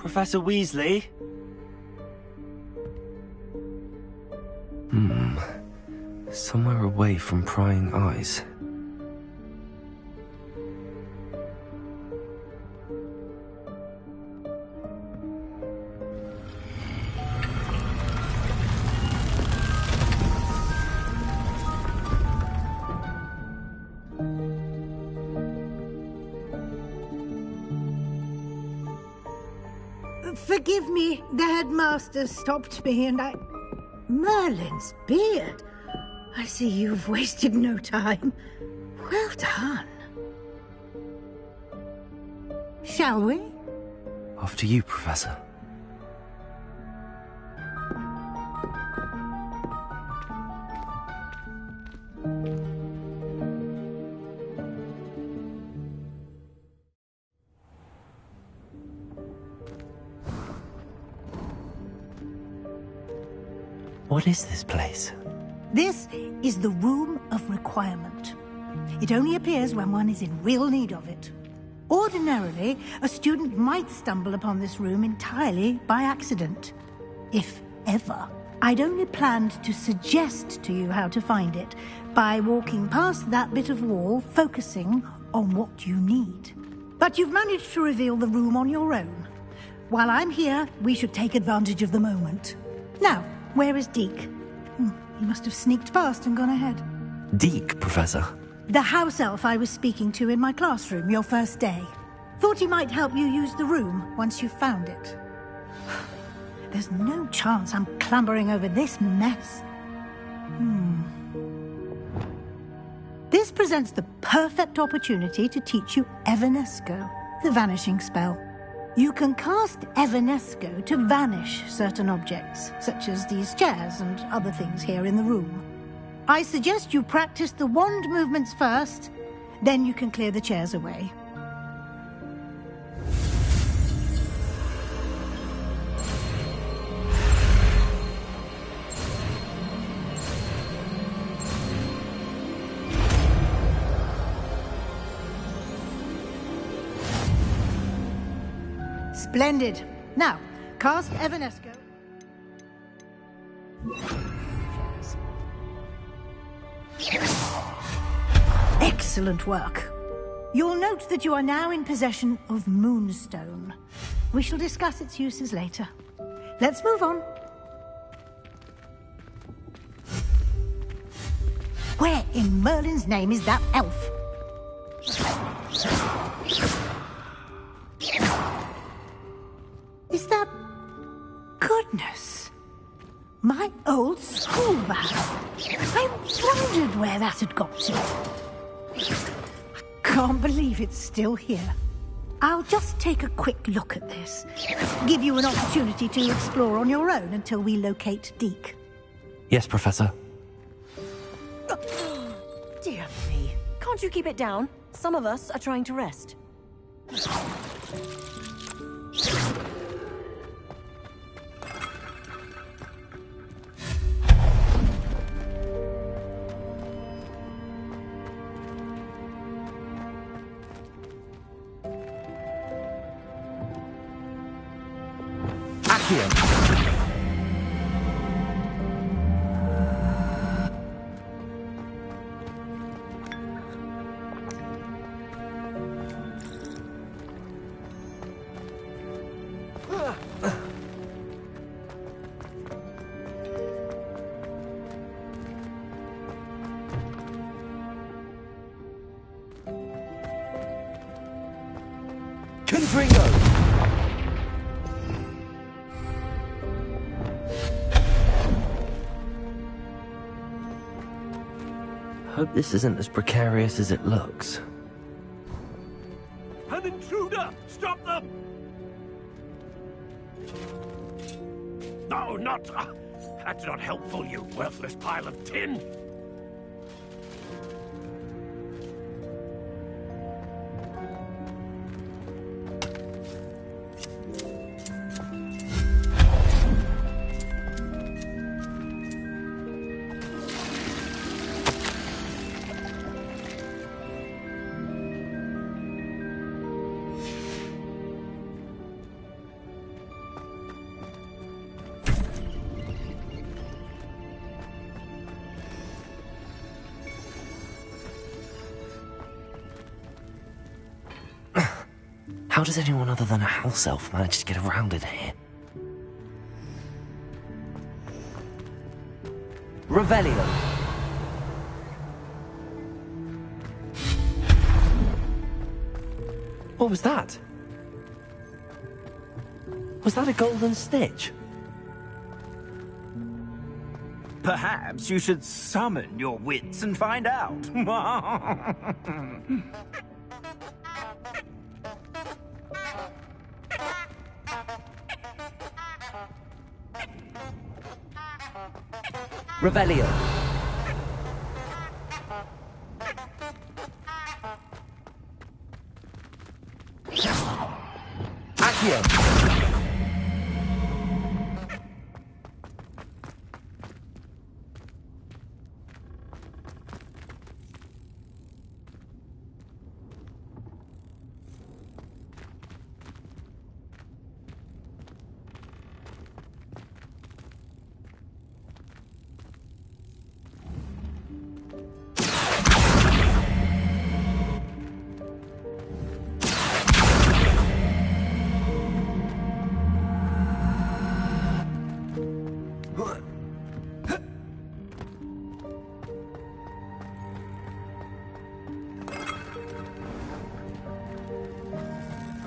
Professor Weasley? Somewhere away from prying eyes. Forgive me, the headmaster stopped me and I... Merlin's beard. I see you've wasted no time. Well done. Shall we? After you, Professor. What is this place? This is the Room of Requirement. It only appears when one is in real need of it. Ordinarily, a student might stumble upon this room entirely by accident. If ever. I'd only planned to suggest to you how to find it by walking past that bit of wall, focusing on what you need. But you've managed to reveal the room on your own. While I'm here, we should take advantage of the moment. Now, where is Deke? He must have sneaked past and gone ahead. Deke, Professor. The house elf I was speaking to in my classroom your first day. Thought he might help you use the room once you've found it. There's no chance I'm clambering over this mess. This presents the perfect opportunity to teach you Evanesco, the vanishing spell. You can cast Evanesco to vanish certain objects, such as these chairs and other things here in the room. I suggest you practice the wand movements first, then you can clear the chairs away. Splendid. Now, cast Evanesco. Excellent work. You'll note that you are now in possession of Moonstone. We shall discuss its uses later. Let's move on. Where in Merlin's name is that elf? Is that... Goodness. My old school bag. I wondered where that had got to. I can't believe it's still here. I'll just take a quick look at this. Give you an opportunity to explore on your own until we locate Deke. Yes, Professor. Dear me. Can't you keep it down? Some of us are trying to rest. Hope this isn't as precarious as it looks. An intruder! Stop them! No, not... that's not helpful, you worthless pile of tin! How does anyone other than a house elf manage to get around in here? Revelio. What was that? Was that a golden stitch? Perhaps you should summon your wits and find out. Revelio. Accio.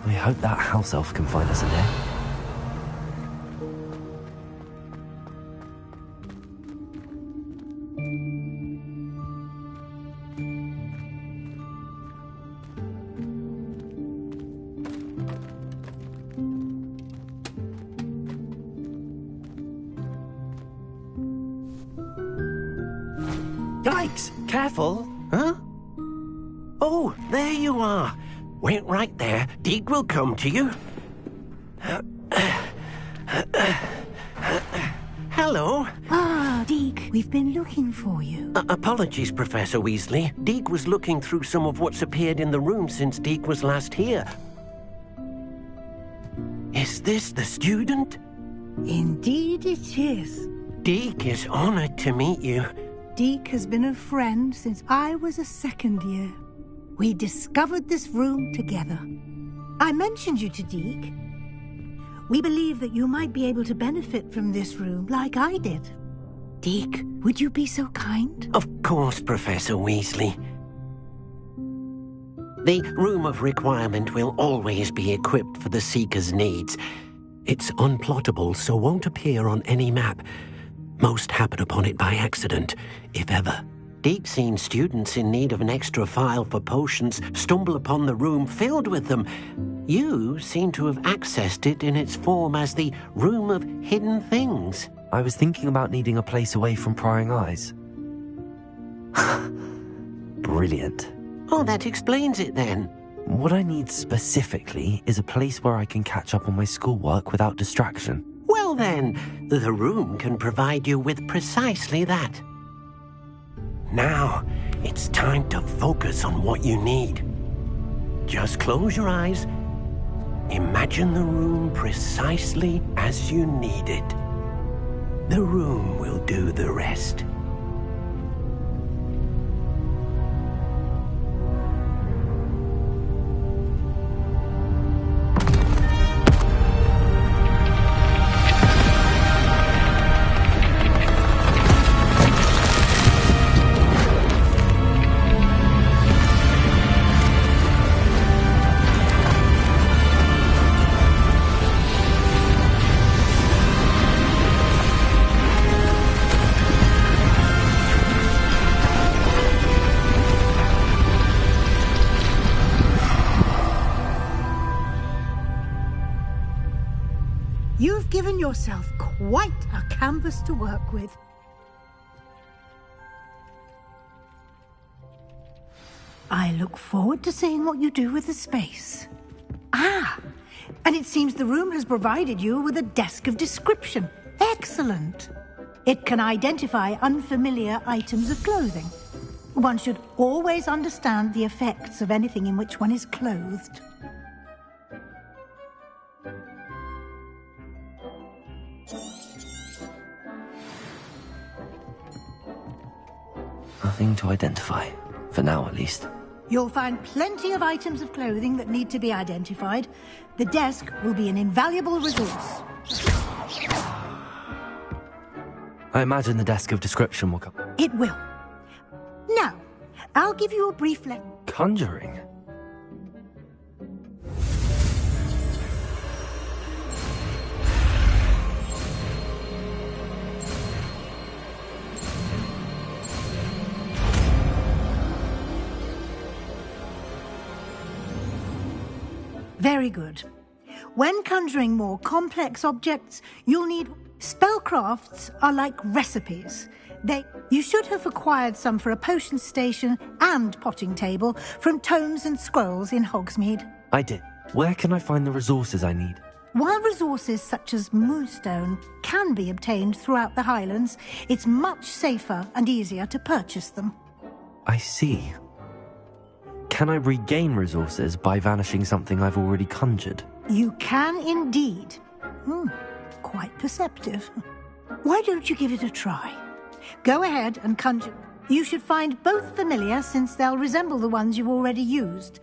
I hope that house elf can find us in there. Yikes! Careful! Huh? Oh, there you are. Wait right there. Deke will come to you. Hello. Ah, Deke, we've been looking for you. Apologies, Professor Weasley. Deke was looking through some of what's appeared in the room since Deke was last here. Is this the student? Indeed it is. Deke is honored to meet you. Deke has been a friend since I was a second year. We discovered this room together. I mentioned you to Deke. We believe that you might be able to benefit from this room like I did. Deke, would you be so kind? Of course, Professor Weasley. The Room of Requirement will always be equipped for the Seeker's needs. It's unplottable, so won't appear on any map. Most happen upon it by accident, if ever. Deke's seen students in need of an extra file for potions stumble upon the room filled with them. You seem to have accessed it in its form as the Room of Hidden Things. I was thinking about needing a place away from prying eyes. Brilliant. Oh, that explains it then. What I need specifically is a place where I can catch up on my schoolwork without distraction. Well then, the room can provide you with precisely that. Now, it's time to focus on what you need. Just close your eyes. Imagine the room precisely as you need it. The room will do the rest. You've given yourself quite a canvas to work with. I look forward to seeing what you do with the space. Ah, and it seems the room has provided you with a desk of description. Excellent. It can identify unfamiliar items of clothing. One should always understand the effects of anything in which one is clothed. Nothing to identify, for now at least. You'll find plenty of items of clothing that need to be identified. The desk will be an invaluable resource. I imagine the desk of description will come. It will. Now, I'll give you a brief Conjuring? Very good. When conjuring more complex objects, you'll need... Spellcrafts are like recipes. You should have acquired some for a potion station and potting table from tomes and scrolls in Hogsmeade. I did. Where can I find the resources I need? While resources such as moonstone can be obtained throughout the Highlands, it's much safer and easier to purchase them. I see. Can I regain resources by vanishing something I've already conjured? You can indeed. Quite perceptive. Why don't you give it a try? Go ahead and conjure. You should find both familiar since they'll resemble the ones you've already used.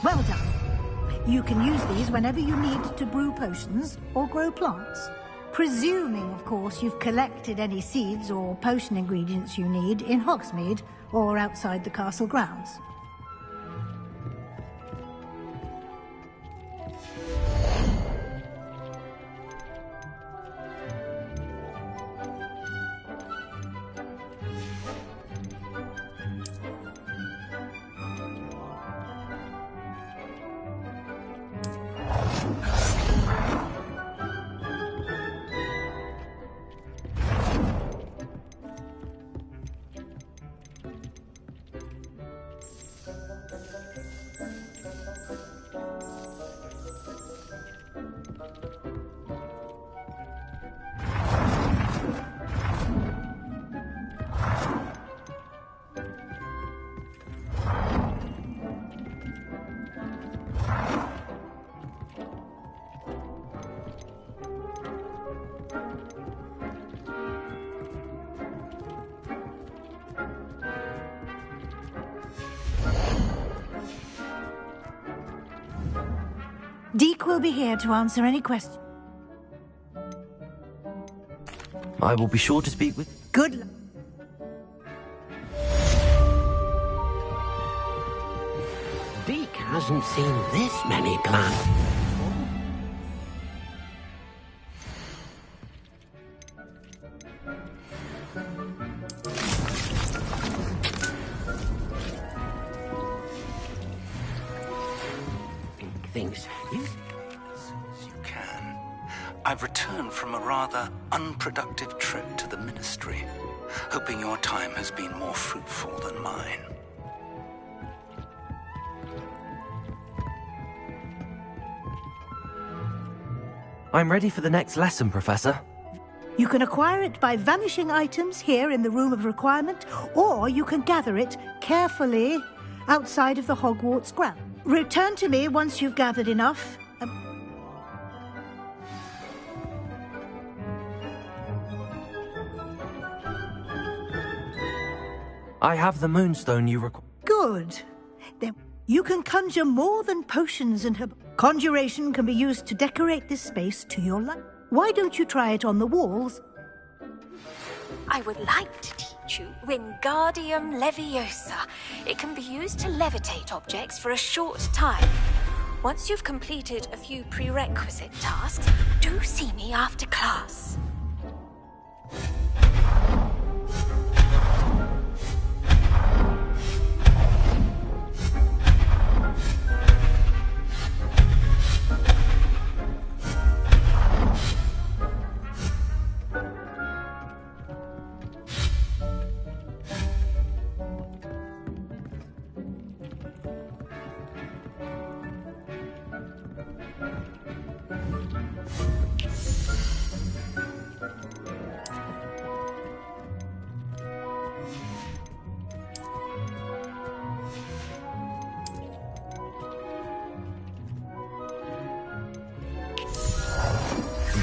Well done. You can use these whenever you need to brew potions or grow plants. Presuming, of course, you've collected any seeds or potion ingredients you need in Hogsmeade or outside the castle grounds. Deke will be here to answer any questions. I will be sure to speak with... Good luck. Deke hasn't seen this many plants. thinks you... As you can. I've returned from a rather unproductive trip to the Ministry, hoping your time has been more fruitful than mine. I'm ready for the next lesson, Professor. You can acquire it by vanishing items here in the Room of Requirement, or you can gather it carefully outside of the Hogwarts ground. Return to me once you've gathered enough. I have the moonstone you require. Good. Then you can conjure more than potions and conjuration can be used to decorate this space to your liking. Why don't you try it on the walls? I would like to teach you Wingardium Leviosa. It can be used to levitate objects for a short time. Once you've completed a few prerequisite tasks, do see me after class.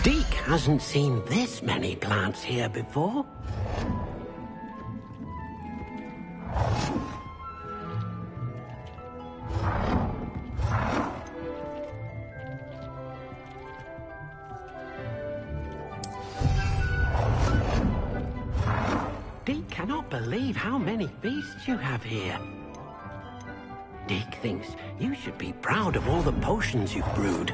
Deke hasn't seen this many plants here before. Deke cannot believe how many beasts you have here. Deke thinks you should be proud of all the potions you've brewed.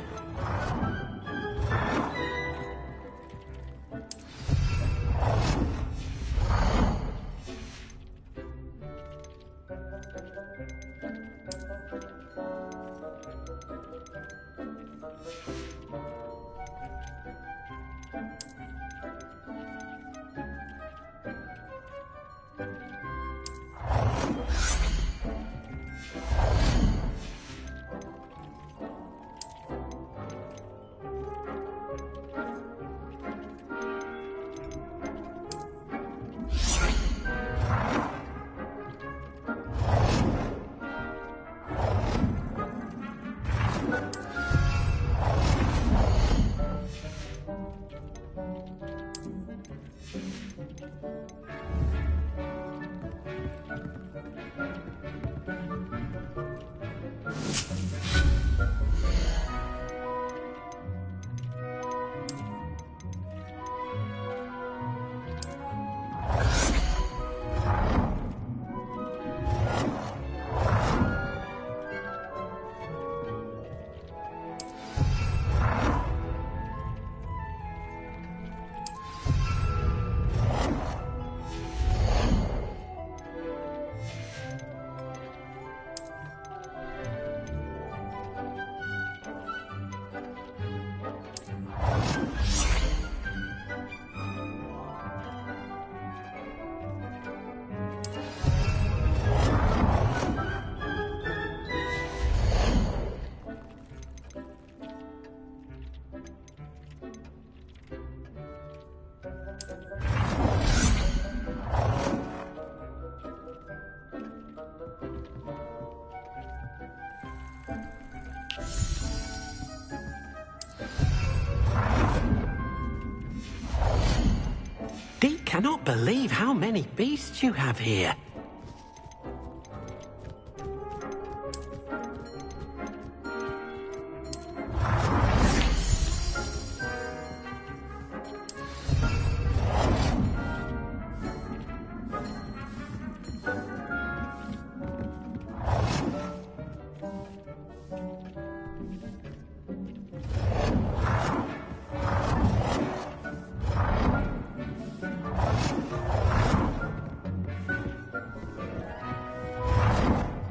Deke cannot believe how many beasts you have here.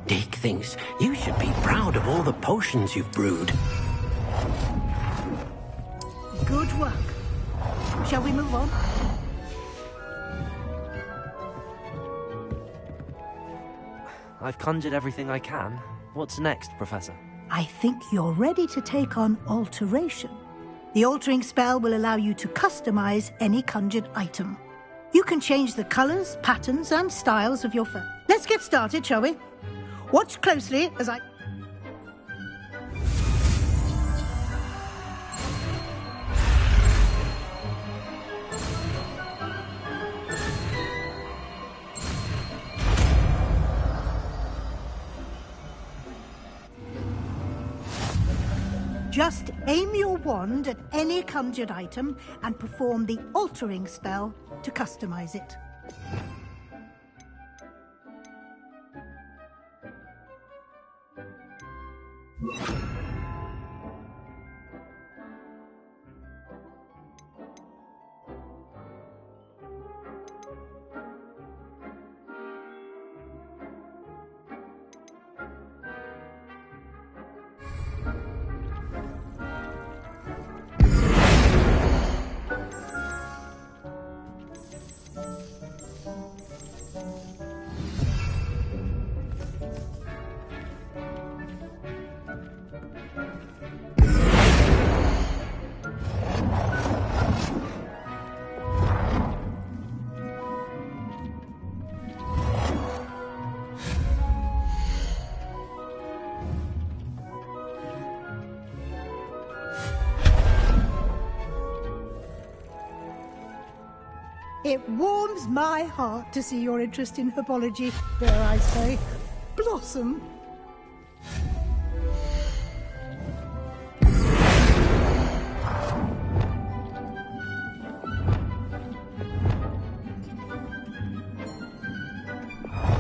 Deke thinks you should be proud of all the potions you've brewed. Good work. Shall we move on? I've conjured everything I can. What's next, Professor? I think you're ready to take on alteration. The altering spell will allow you to customize any conjured item. You can change the colors, patterns, and styles of your phone. Let's get started, shall we? Watch closely as I... Just aim your wand at any conjured item and perform the altering spell to customize it. It warms my heart to see your interest in herbology, dare I say, blossom.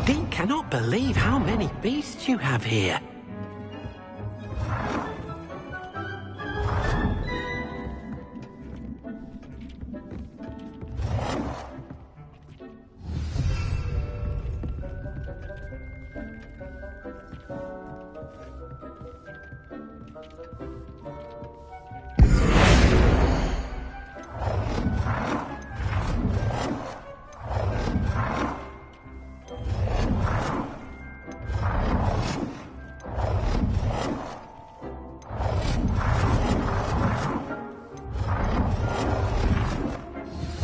Dean cannot believe how many beasts you have here.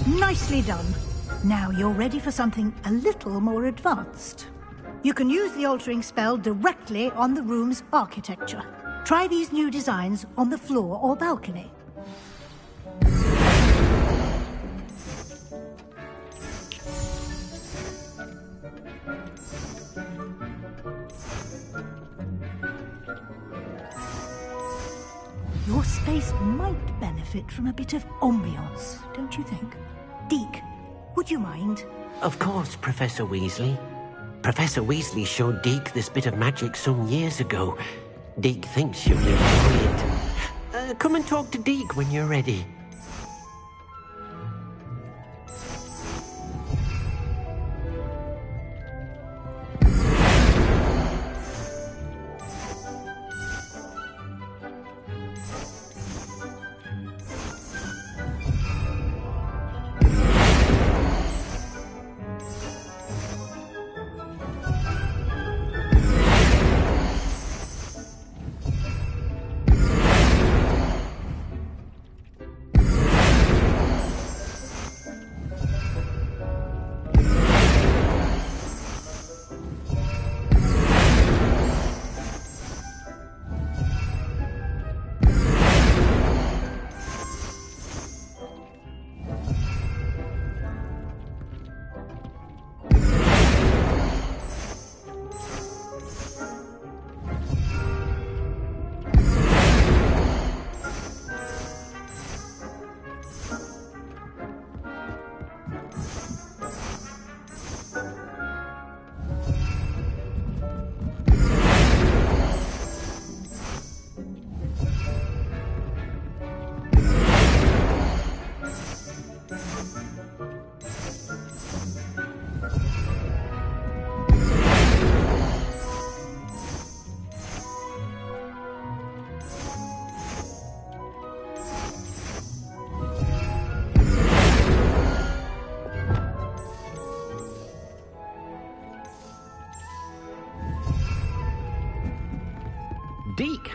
Nicely done. Now you're ready for something a little more advanced. You can use the altering spell directly on the room's architecture. Try these new designs on the floor or balcony. Your space might benefit from a bit of ambiance, don't you think? Deke, would you mind? Of course, Professor Weasley. Professor Weasley showed Deke this bit of magic some years ago. Deke thinks you'll enjoy it. Come and talk to Deke when you're ready.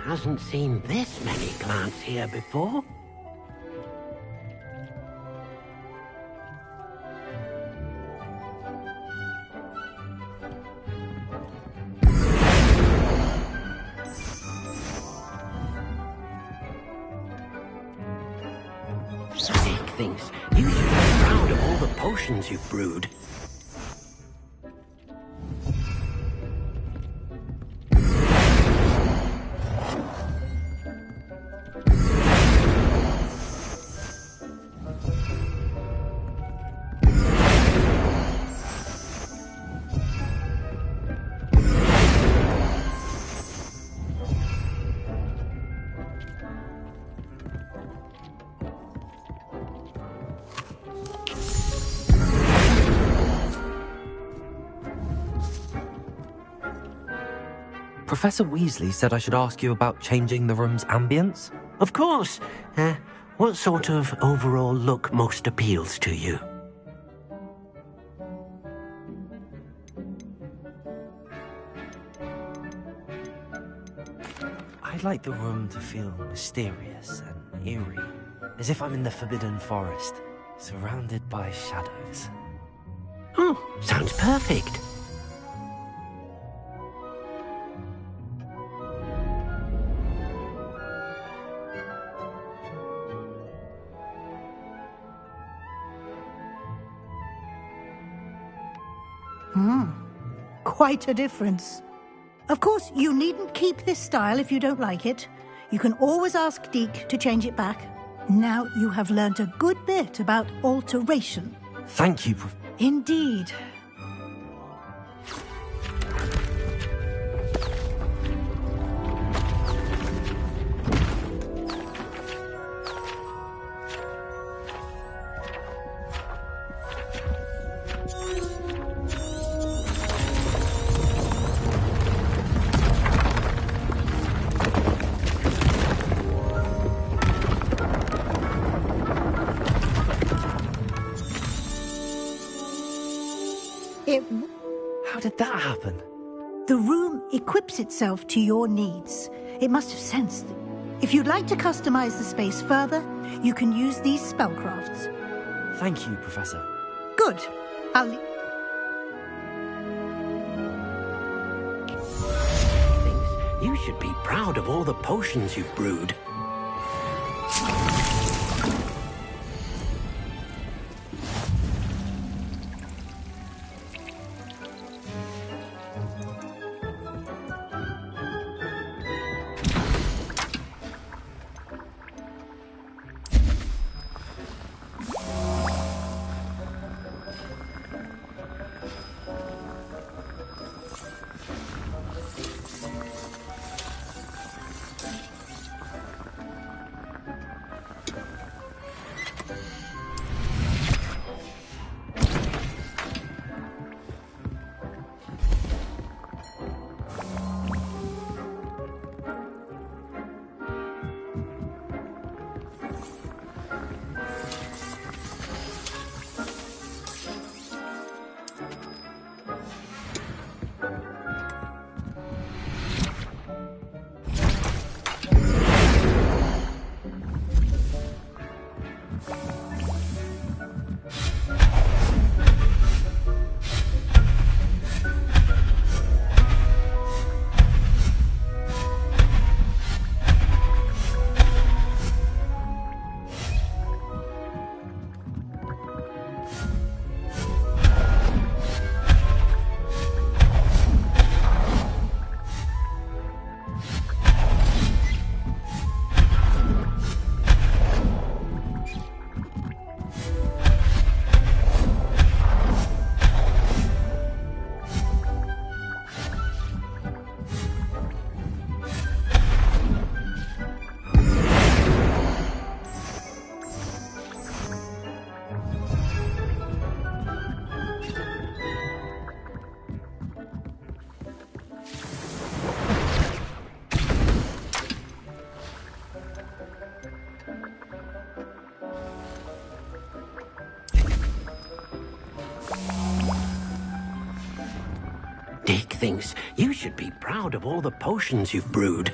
hasn't seen this many plants here before. Dick thinks you should be proud of all the potions you've brewed. Professor Weasley said I should ask you about changing the room's ambience. Of course. What sort of overall look most appeals to you? I'd like the room to feel mysterious and eerie, as if I'm in the Forbidden Forest, surrounded by shadows. Oh, sounds perfect. Quite a difference. Of course, you needn't keep this style if you don't like it. You can always ask Deke to change it back. Now you have learnt a good bit about alteration. Thank you, Indeed. How did that happen? The room equips itself to your needs. It must have sensed that. If you'd like to customize the space further, you can use these spellcrafts. Thank you, Professor. Good. Thinks you should be proud of all the potions you've brewed. Dick thinks you should be proud of all the potions you've brewed.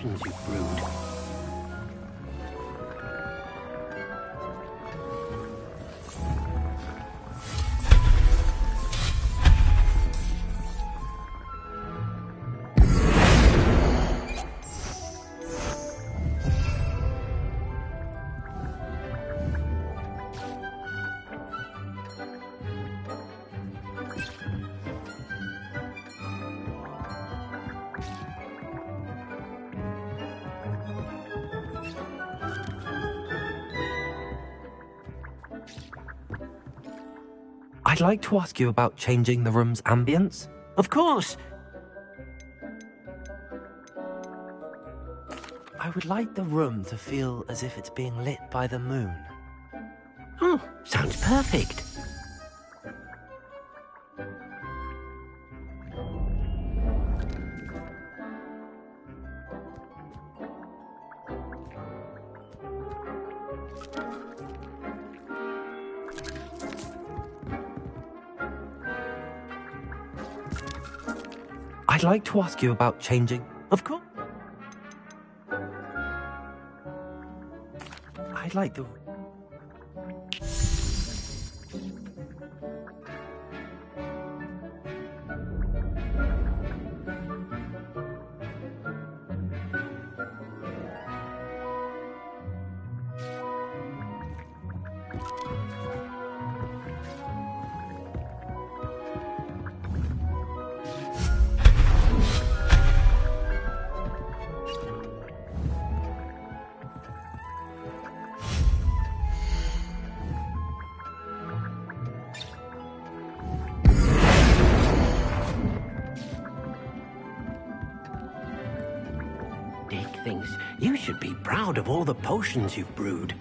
potions you've brewed. I'd like to ask you about changing the room's ambience. Of course. I would like the room to feel as if it's being lit by the moon. Oh, sounds perfect. I'd like to ask you about changing. Of course. I'd like the... Dick thinks you should be proud of all the potions you've brewed.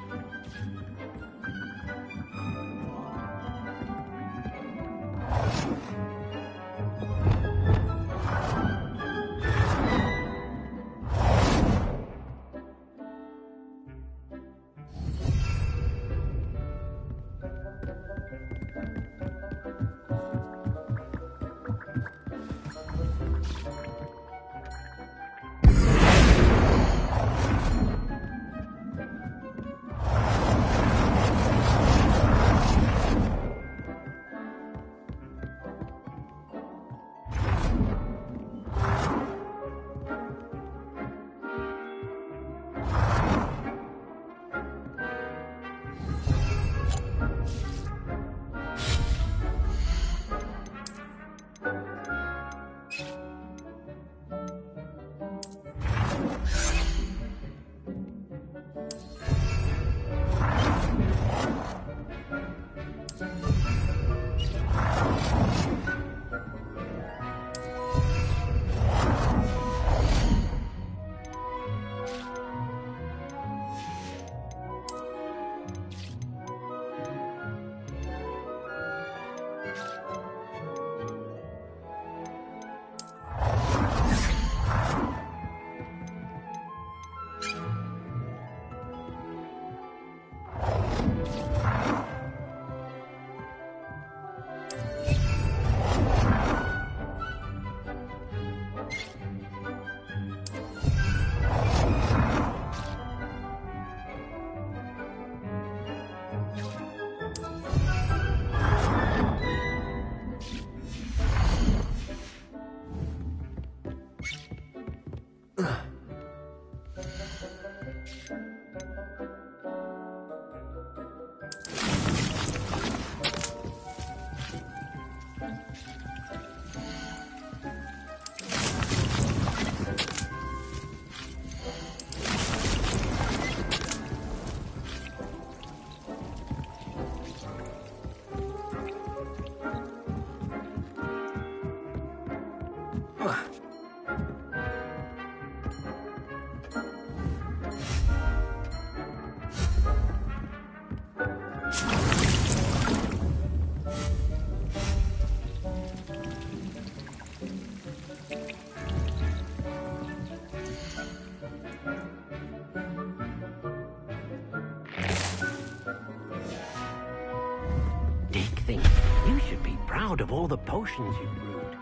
Thinks you should be proud of all the potions you've brewed.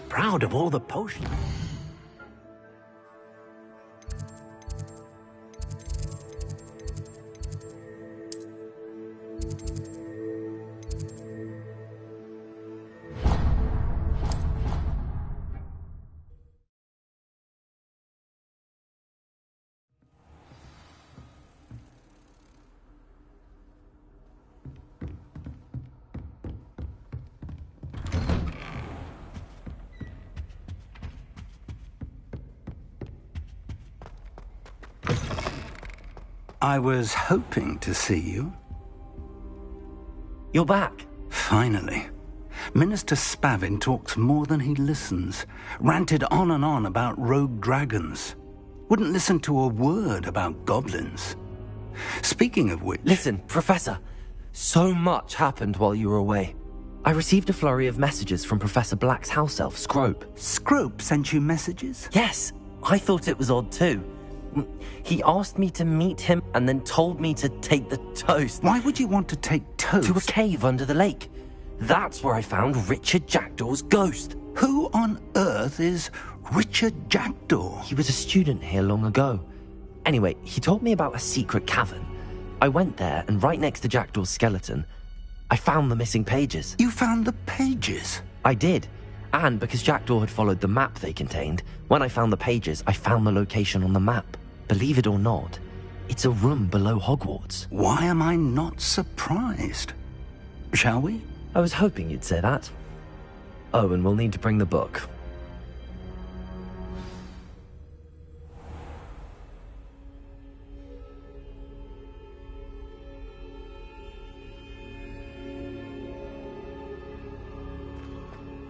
Proud of all the potions. I was hoping to see you. You're back. Finally. Minister Spavin talks more than he listens. Ranted on and on about rogue dragons. Wouldn't listen to a word about goblins. Speaking of which... Listen, Professor. So much happened while you were away. I received a flurry of messages from Professor Black's house elf, Scrope. Scrope sent you messages? Yes, I thought it was odd too. He asked me to meet him and then told me to take the toast. Why would you want to take toast? To a cave under the lake. That's where I found Richard Jackdaw's ghost. Who on earth is Richard Jackdaw? He was a student here long ago. Anyway, he told me about a secret cavern. I went there, and right next to Jackdaw's skeleton, I found the missing pages. You found the pages? I did. And because Jackdaw had followed the map they contained, when I found the pages, I found the location on the map. Believe it or not, it's a room below Hogwarts. Why am I not surprised? Shall we? I was hoping you'd say that. Oh, and we'll need to bring the book.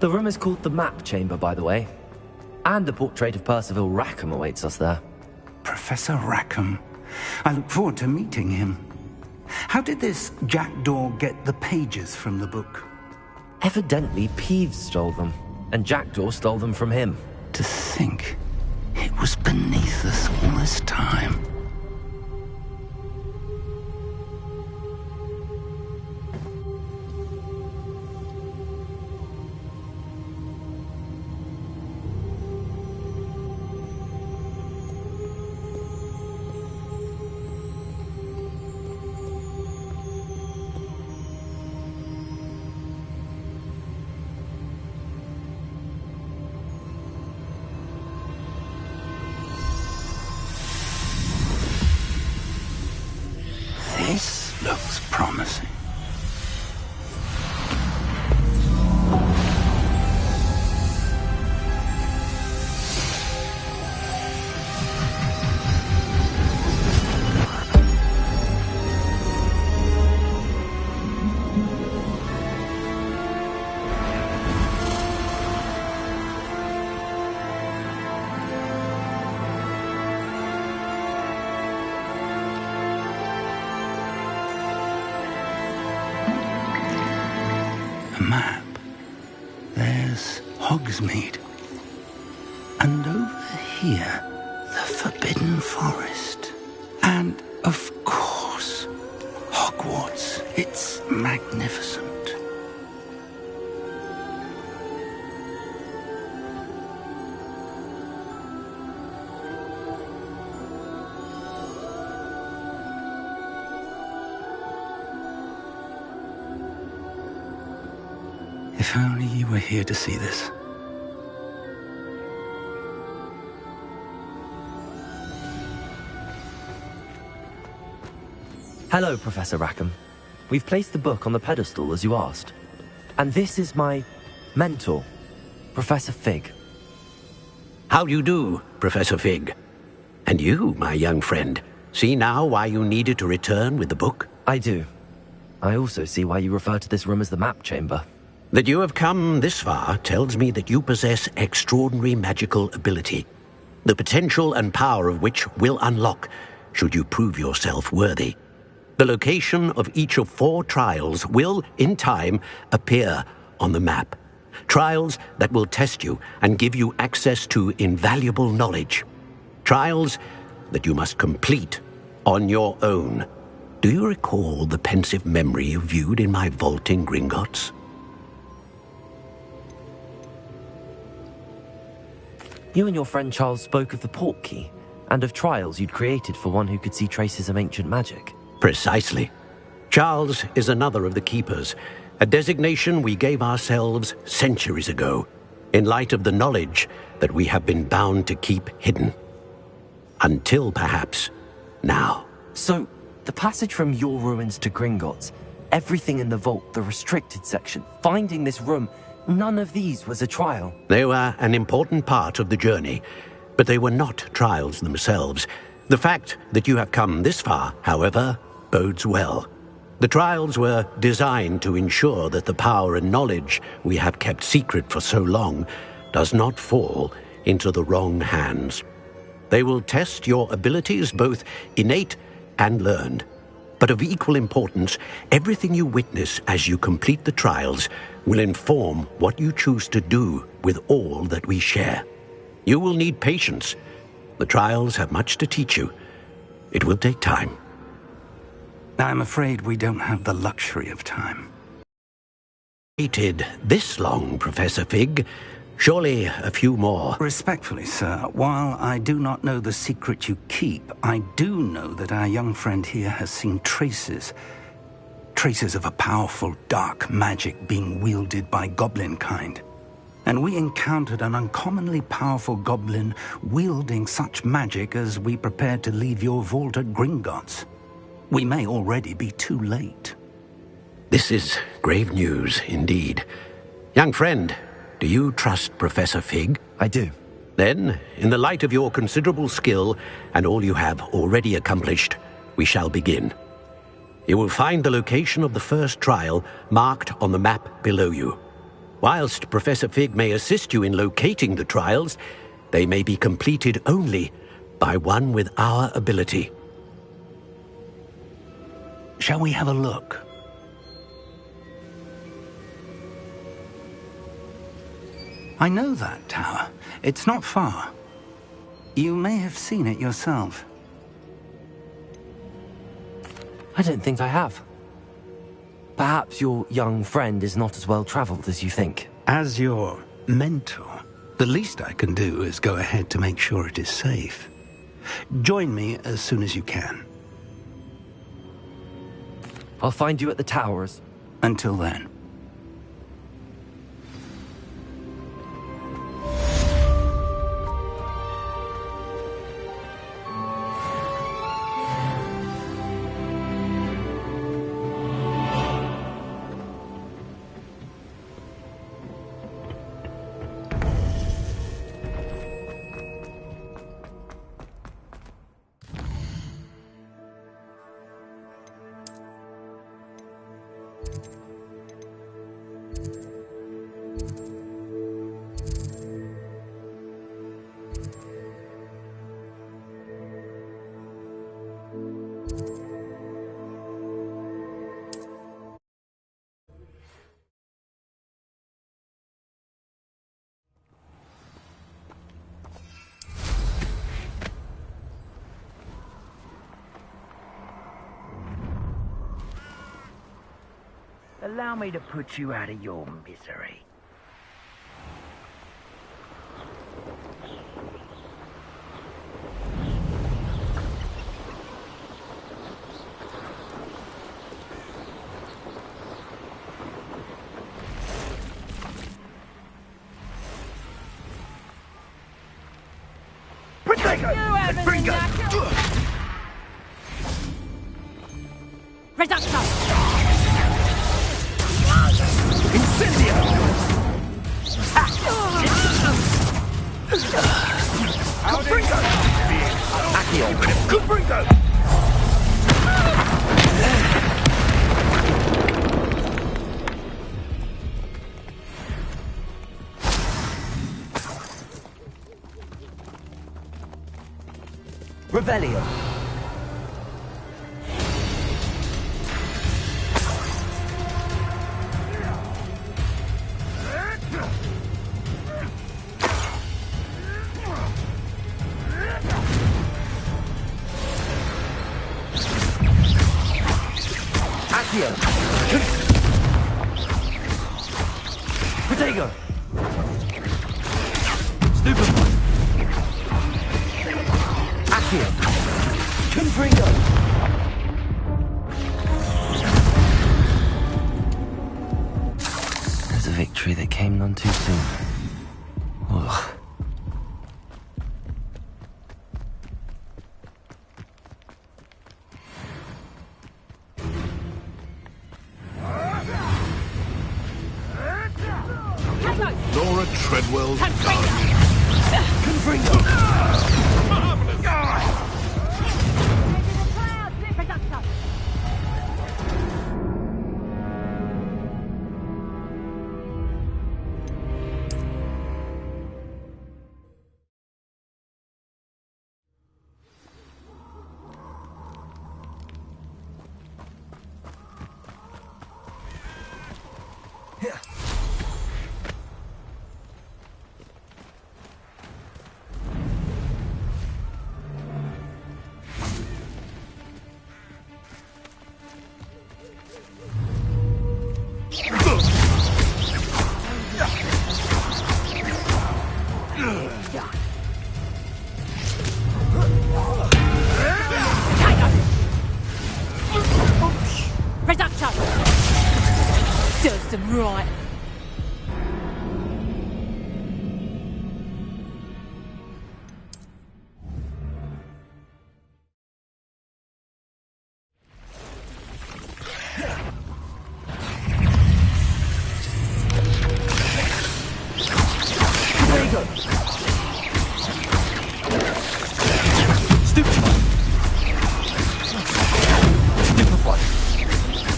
The room is called the Map Chamber, by the way. And a portrait of Percival Rackham awaits us there. Professor Rackham. I look forward to meeting him. How did this Jackdaw get the pages from the book? Evidently, Peeves stole them, and Jackdaw stole them from him. To think it was beneath us all this time. This looks promising. A map. There's Hogsmeade. And over here, the Forbidden Forest. And, of course, Hogwarts. It's magnificent. If only you were here to see this. Hello, Professor Rackham. We've placed the book on the pedestal as you asked. And this is my mentor, Professor Fig. How do you do, Professor Fig? And you, my young friend, see now why you needed to return with the book? I do. I also see why you refer to this room as the map chamber. That you have come this far tells me that you possess extraordinary magical ability, the potential and power of which will unlock should you prove yourself worthy. The location of each of 4 trials will, in time, appear on the map. Trials that will test you and give you access to invaluable knowledge. Trials that you must complete on your own. Do you recall the pensive memory you viewed in my vault in Gringotts? You and your friend Charles spoke of the port key, and of trials you'd created for one who could see traces of ancient magic. Precisely. Charles is another of the Keepers, a designation we gave ourselves centuries ago, in light of the knowledge that we have been bound to keep hidden. Until, perhaps, now. So, the passage from your ruins to Gringotts, everything in the vault, the restricted section, finding this room, none of these was a trial. They were an important part of the journey, but they were not trials themselves. The fact that you have come this far, however, bodes well. The trials were designed to ensure that the power and knowledge we have kept secret for so long does not fall into the wrong hands. They will test your abilities, both innate and learned. But of equal importance, everything you witness as you complete the trials will inform what you choose to do with all that we share. You will need patience. The trials have much to teach you. It will take time. I'm afraid we don't have the luxury of time. Waited this long, Professor Fig. Surely a few more. Respectfully, sir, while I do not know the secret you keep, I do know that our young friend here has seen traces of a powerful dark magic being wielded by goblin kind. And we encountered an uncommonly powerful goblin wielding such magic as we prepared to leave your vault at Gringotts. We may already be too late. This is grave news indeed. Young friend, do you trust Professor Fig? I do. Then, in the light of your considerable skill and all you have already accomplished, we shall begin. You will find the location of the first trial marked on the map below you. Whilst Professor Fig may assist you in locating the trials, they may be completed only by one with our ability. Shall we have a look? I know that tower. It's not far. You may have seen it yourself. I don't think I have. Perhaps your young friend is not as well traveled as you think. As your mentor, the least I can do is go ahead to make sure it is safe. Join me as soon as you can. I'll find you at the towers. Until then. Allow me to put you out of your misery. Protego! Reducto! Incendio! Confringo! Accio! Confringo! Revelio! Accio! Protego! Stupefy! Accio! Confringo! There's a victory that came none too soon. Ugh. Laura Treadwell's Guardian. Confringo! Reducto! Serves them right.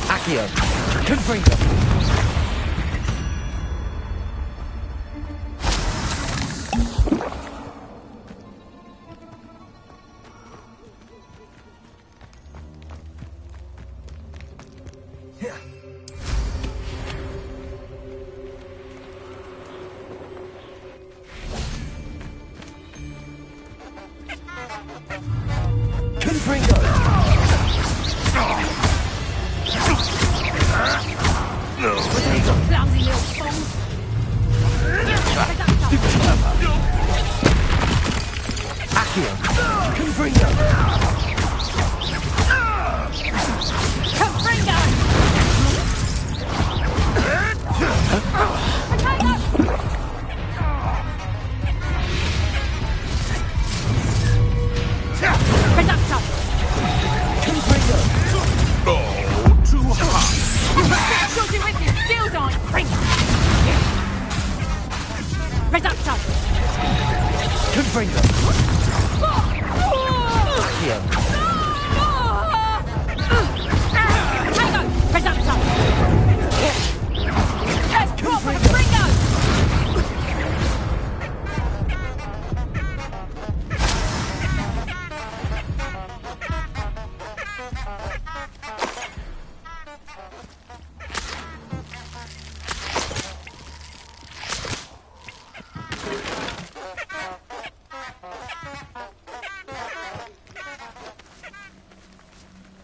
Accio! Confringo! Confringo!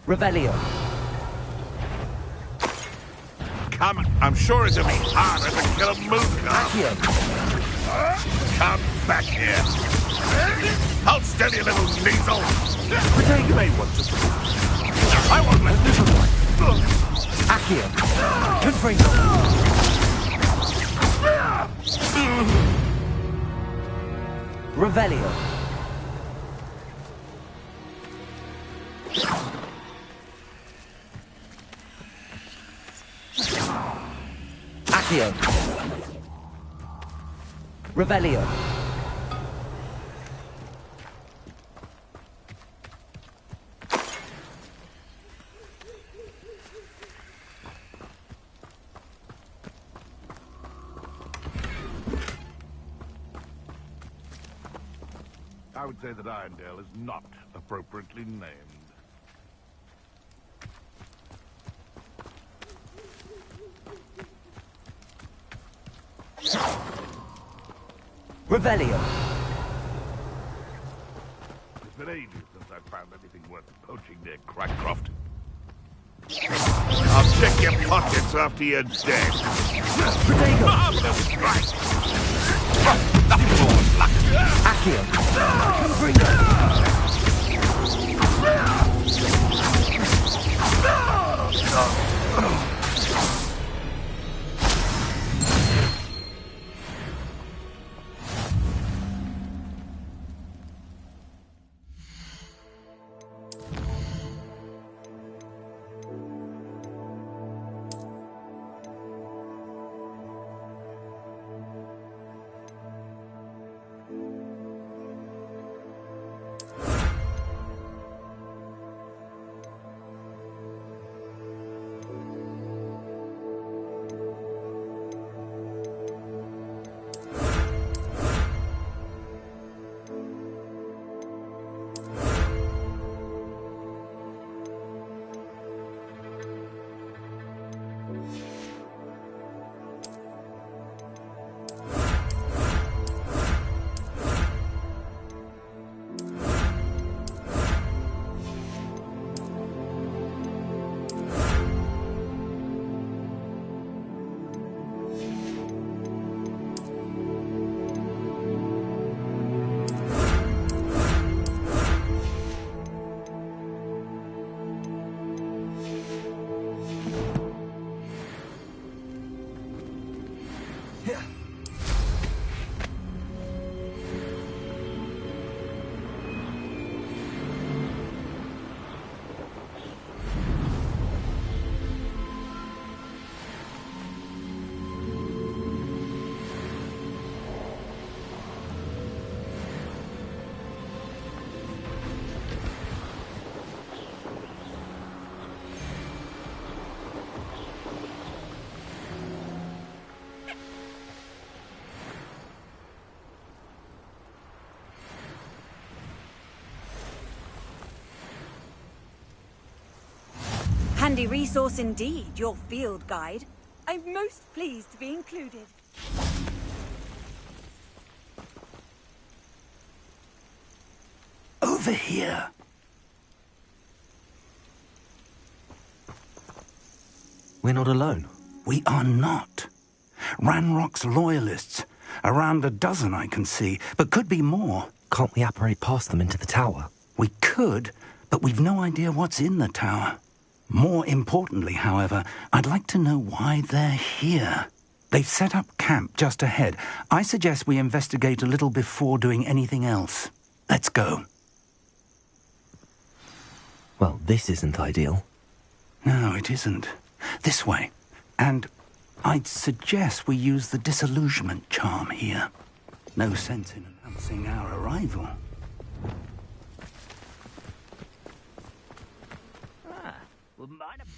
Revelio. Come on. I'm sure it'll be harder to kill a moon guard. Accio. Come back here. Hold still, you little weasel. Protego. You may want to. I won't let this one. Accio. Confringo. Revelio. Accio. Revelio. I would say that Irondale is not appropriately named. Revelio. It's been ages since I've found anything worth poaching near Crackcroft. I'll check your pockets after you're dead. Protego. Marvelous strike! Nothing more luck! Accio. Confringo. Handy resource indeed, your field guide. I'm most pleased to be included. Over here. We're not alone. We are not. Ranrock's loyalists. Around a dozen I can see, but could be more. Can't we apparate past them into the tower? We could, but we've no idea what's in the tower. More importantly, however, I'd like to know why they're here. They've set up camp just ahead. I suggest we investigate a little before doing anything else. Let's go. Well, this isn't ideal. No, it isn't. This way. And I'd suggest we use the disillusionment charm here. No sense in announcing our arrival. Well, might have...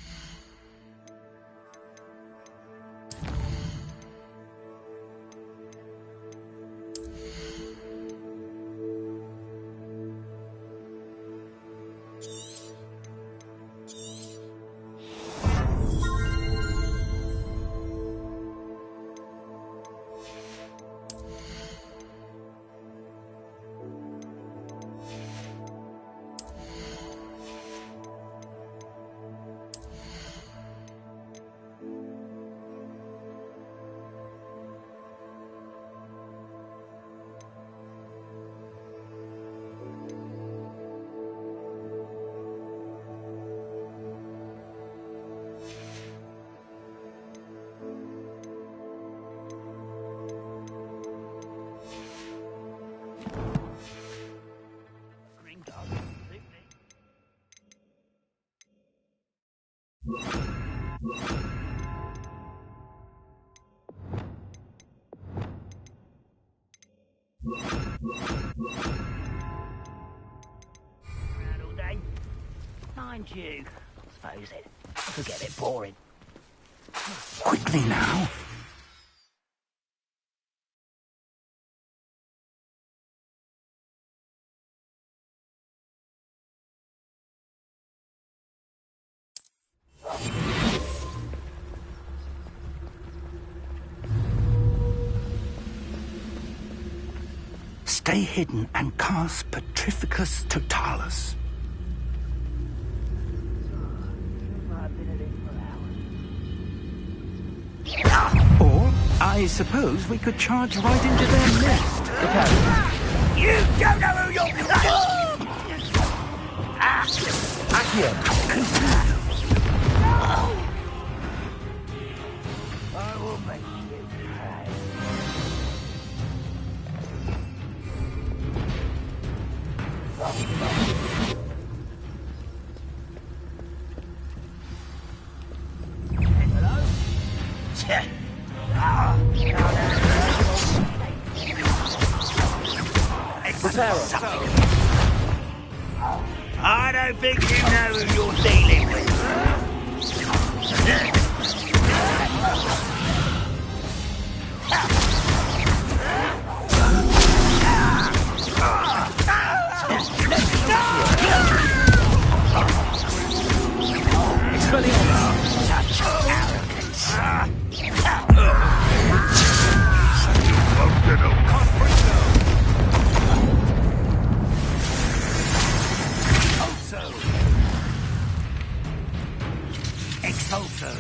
Around all day. Mind you, I suppose it could get a bit boring. Quickly now. Stay hidden and cast Petrificus Totalis. Or, I suppose we could charge right into their nest. You don't know who you're playing! Accio! I will make you pay. Hello? I don't think you know who you're dealing with. Such arrogance. Expulso.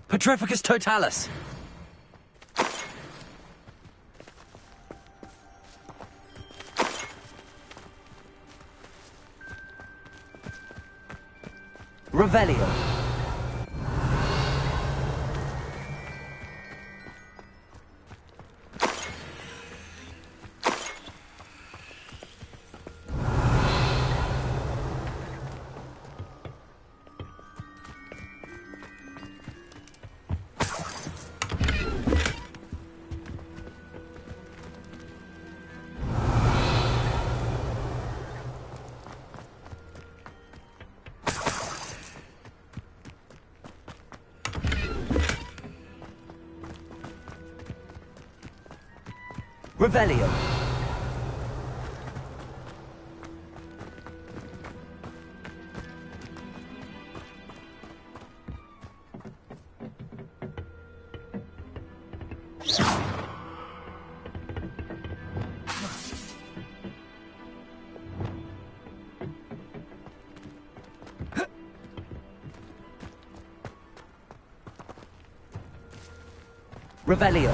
Petrificus Totalis! Revelio. Revelio. Revelio.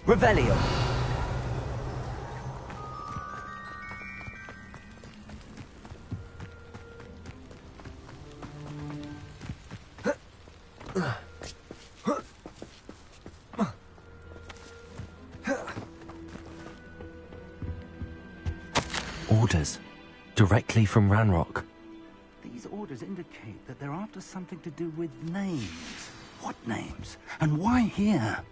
Revelio. Orders. Directly from Ranrock. These orders indicate that they're after something to do with names. What names? And why here?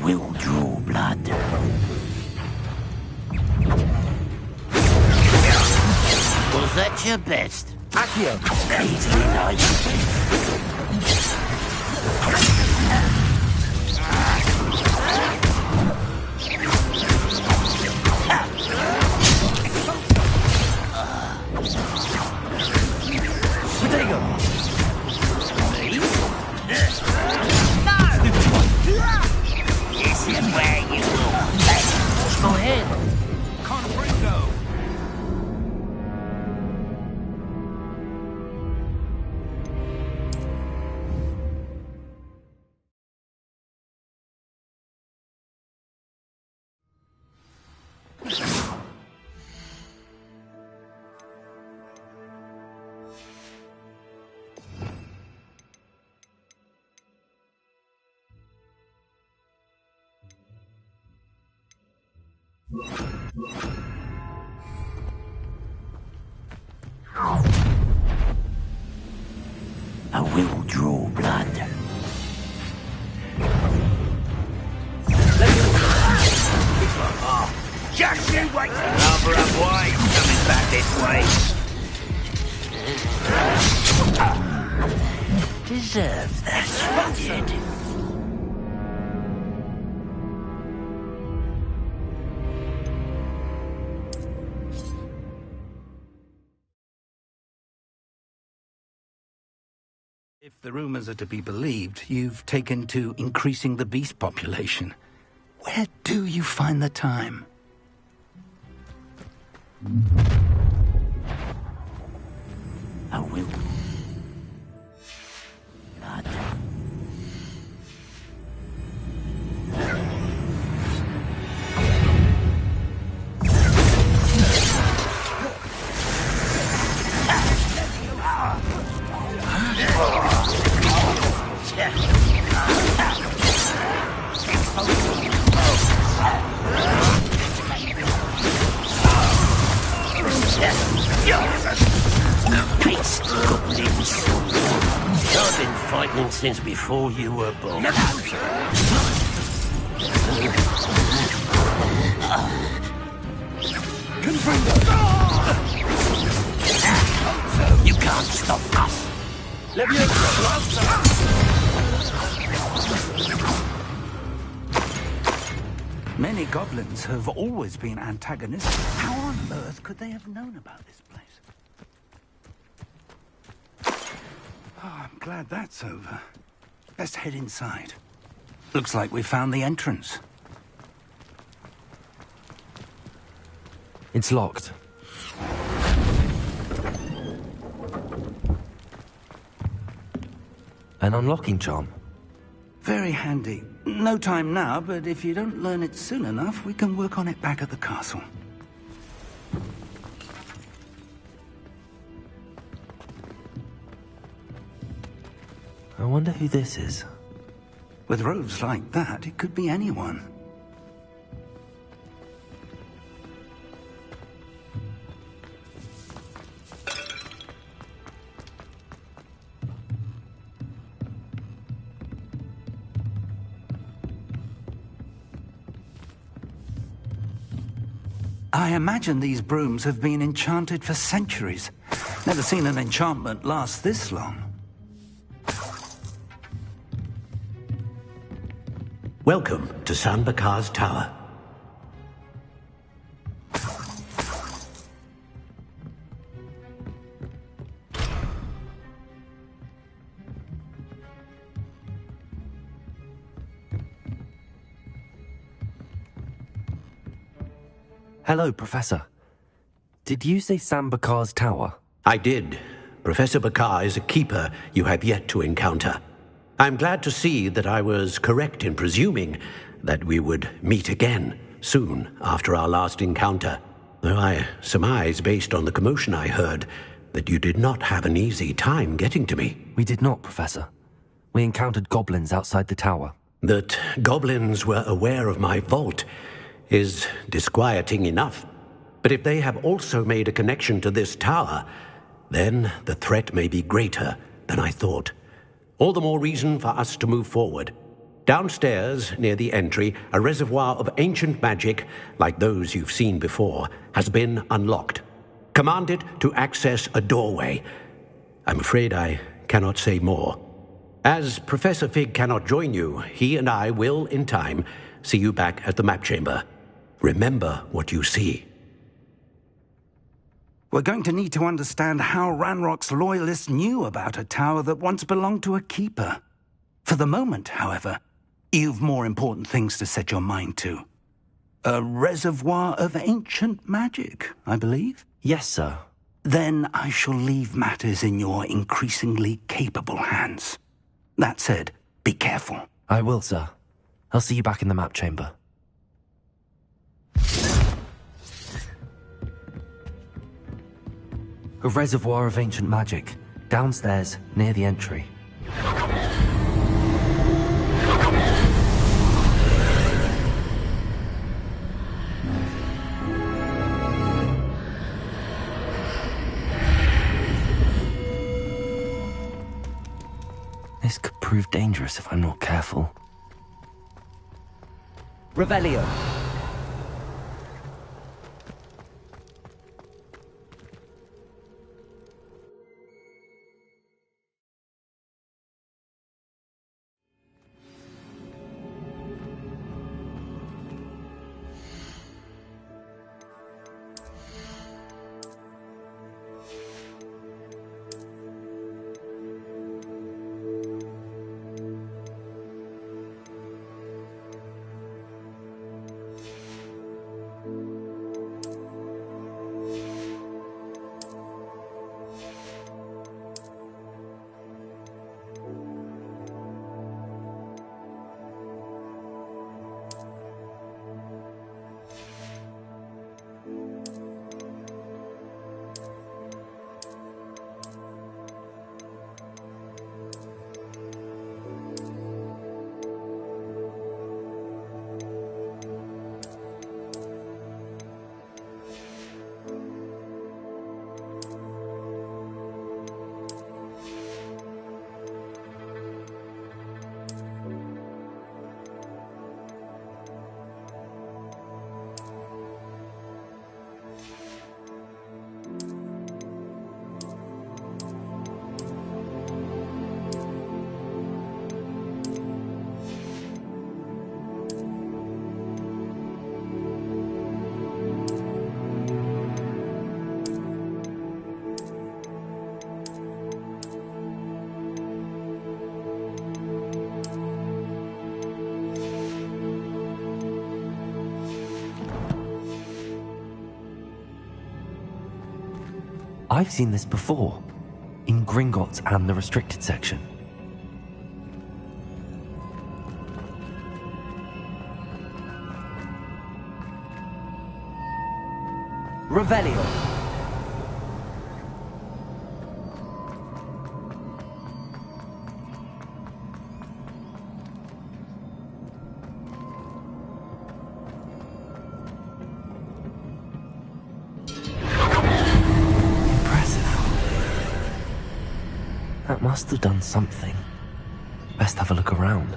will draw blood. Was that your best? Accio! Easily nice. Potato! This is where you will pay. Go ahead! Confringo! I will draw blood. Just you wait. Number of wives coming back this way. Deserve that, you did. If the rumors are to be believed, you've taken to increasing the beast population. Where do you find the time? I will. Blood. Beast goblins. I've been fighting since before you were born. You can't stop us. Many goblins have always been antagonistic. How on earth could they have known about this place? Oh, I'm glad that's over. Let's head inside. Looks like we found the entrance. It's locked. An unlocking charm. Very handy. No time now, but if you don't learn it soon enough, we can work on it back at the castle. I wonder who this is. With robes like that, it could be anyone. I imagine these brooms have been enchanted for centuries. Never seen an enchantment last this long. Welcome to San Bakar's Tower. Hello, Professor. Did you say Sam Bakar's tower? I did. Professor Bakar is a keeper you have yet to encounter. I'm glad to see that I was correct in presuming that we would meet again soon after our last encounter, though I surmise, based on the commotion I heard, that you did not have an easy time getting to me. We did not, Professor. We encountered goblins outside the tower. That goblins were aware of my vault is disquieting enough. But if they have also made a connection to this tower, then the threat may be greater than I thought. All the more reason for us to move forward. Downstairs, near the entry, a reservoir of ancient magic, like those you've seen before, has been unlocked. Command it to access a doorway. I'm afraid I cannot say more. As Professor Fig cannot join you, he and I will, in time, see you back at the map chamber. Remember what you see. We're going to need to understand how Ranrock's loyalists knew about a tower that once belonged to a keeper. For the moment, however, you've more important things to set your mind to. A reservoir of ancient magic, I believe? Yes, sir. Then I shall leave matters in your increasingly capable hands. That said, be careful. I will, sir. I'll see you back in the map chamber. A reservoir of ancient magic, downstairs, near the entry. This could prove dangerous if I'm not careful. Revelio! I've seen this before, in Gringotts and the restricted section. Revelio! That must have done something. Best have a look around.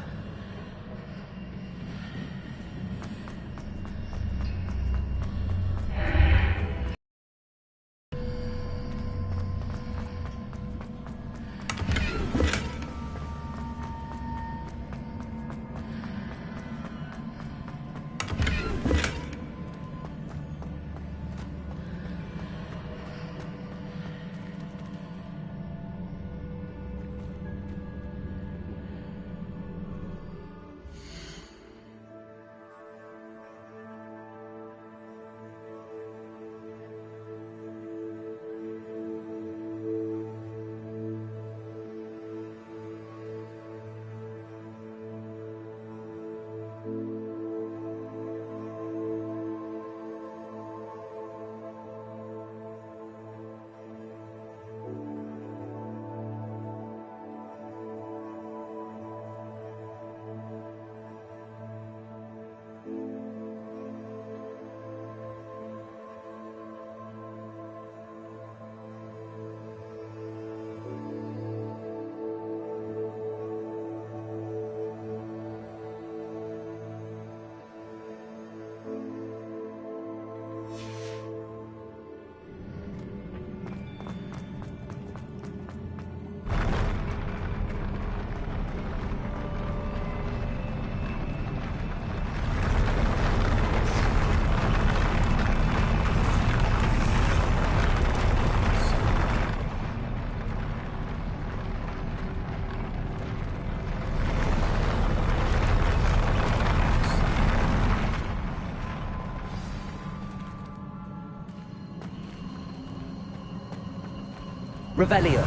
Revelio.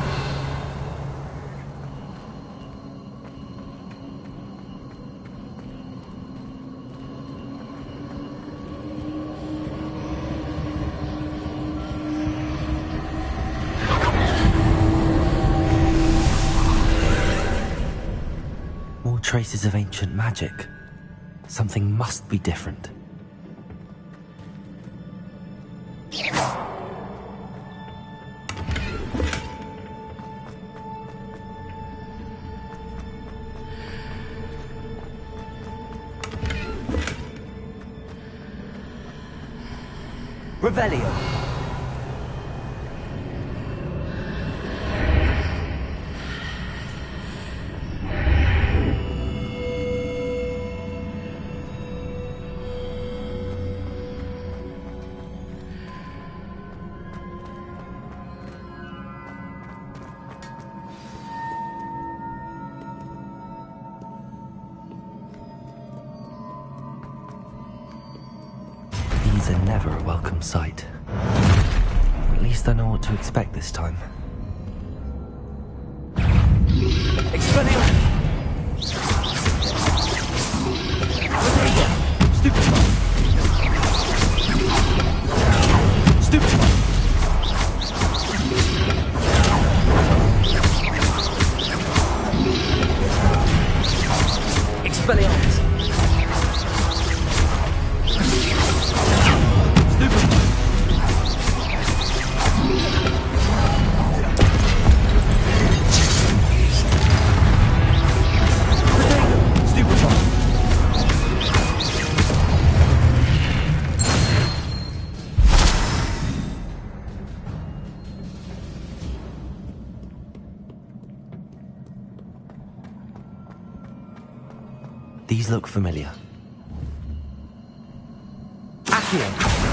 More traces of ancient magic. Something must be different. Revelio. These are never a welcome sight. At least I know what to expect this time. Expelliarmus! Stupid! Stupid! Expelliarmus! These look familiar. Accio!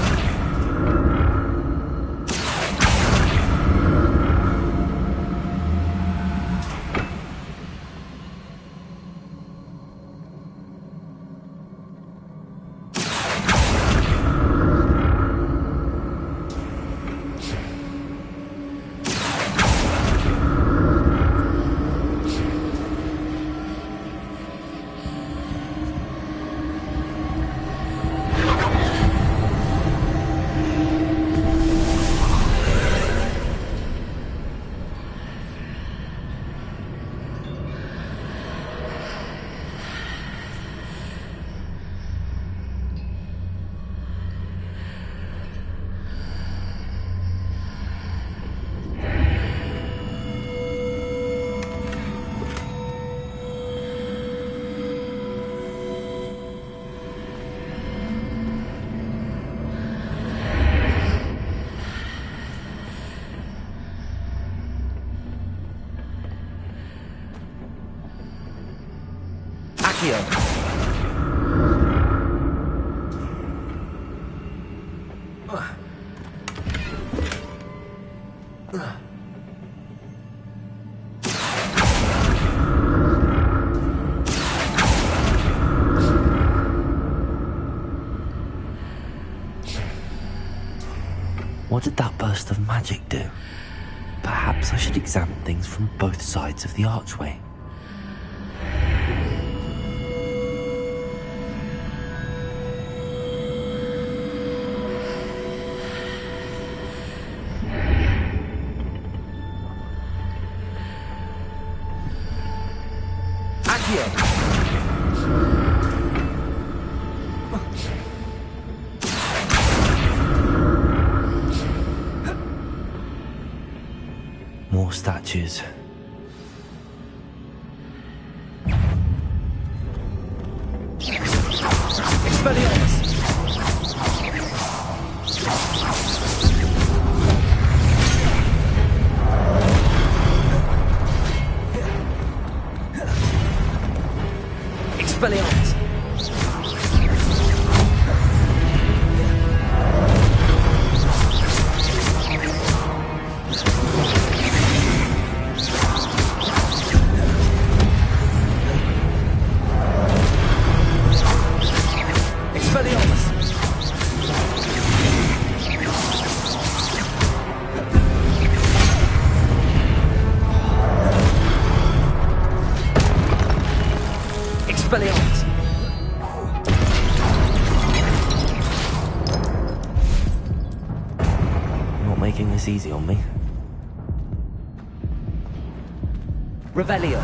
What did that burst of magic do? Perhaps I should examine things from both sides of the archway. More statues. Expelliarmus! Expelliarmus! me. Revelio.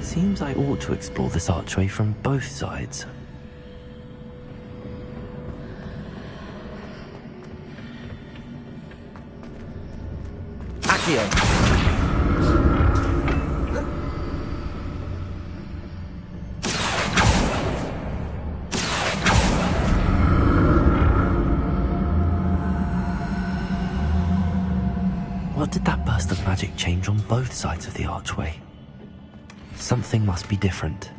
Seems I ought to explore this archway from both sides. Accio! What did that burst of magic change on both sides of the archway? Something must be different.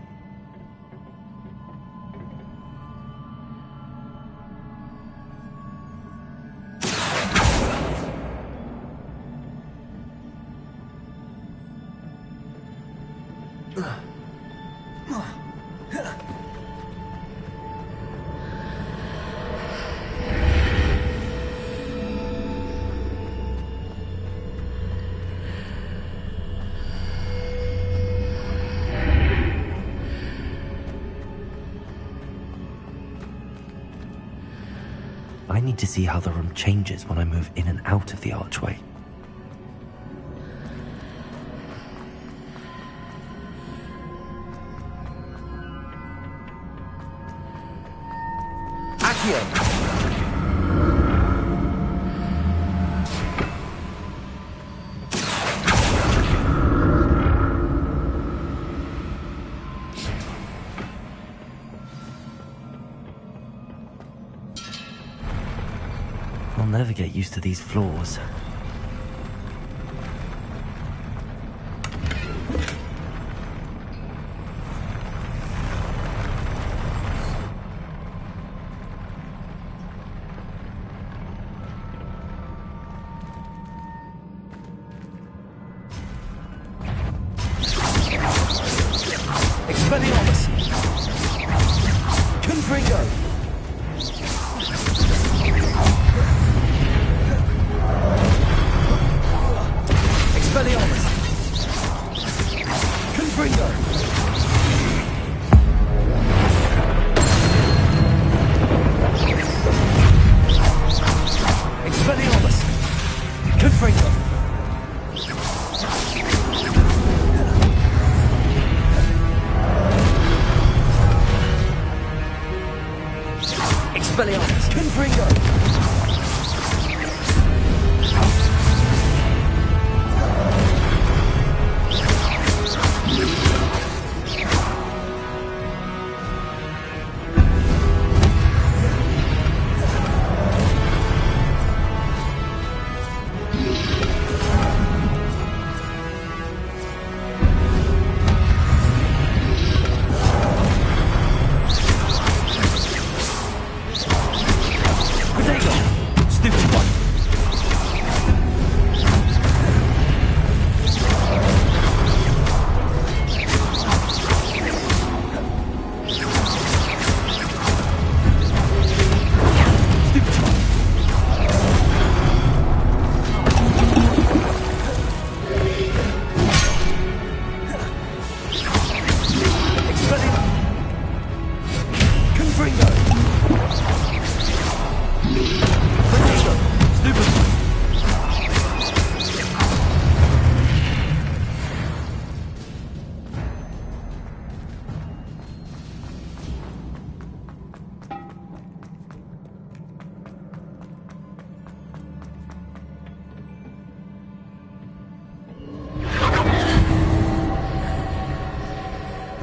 I need to see how the room changes when I move in and out of the archway. Accio! I'll never get used to these floors. Expelliarmus! Confringo! Expelliarmus! Confringo! Expelliarmus! Confringo! Expelliarmus! Confringo!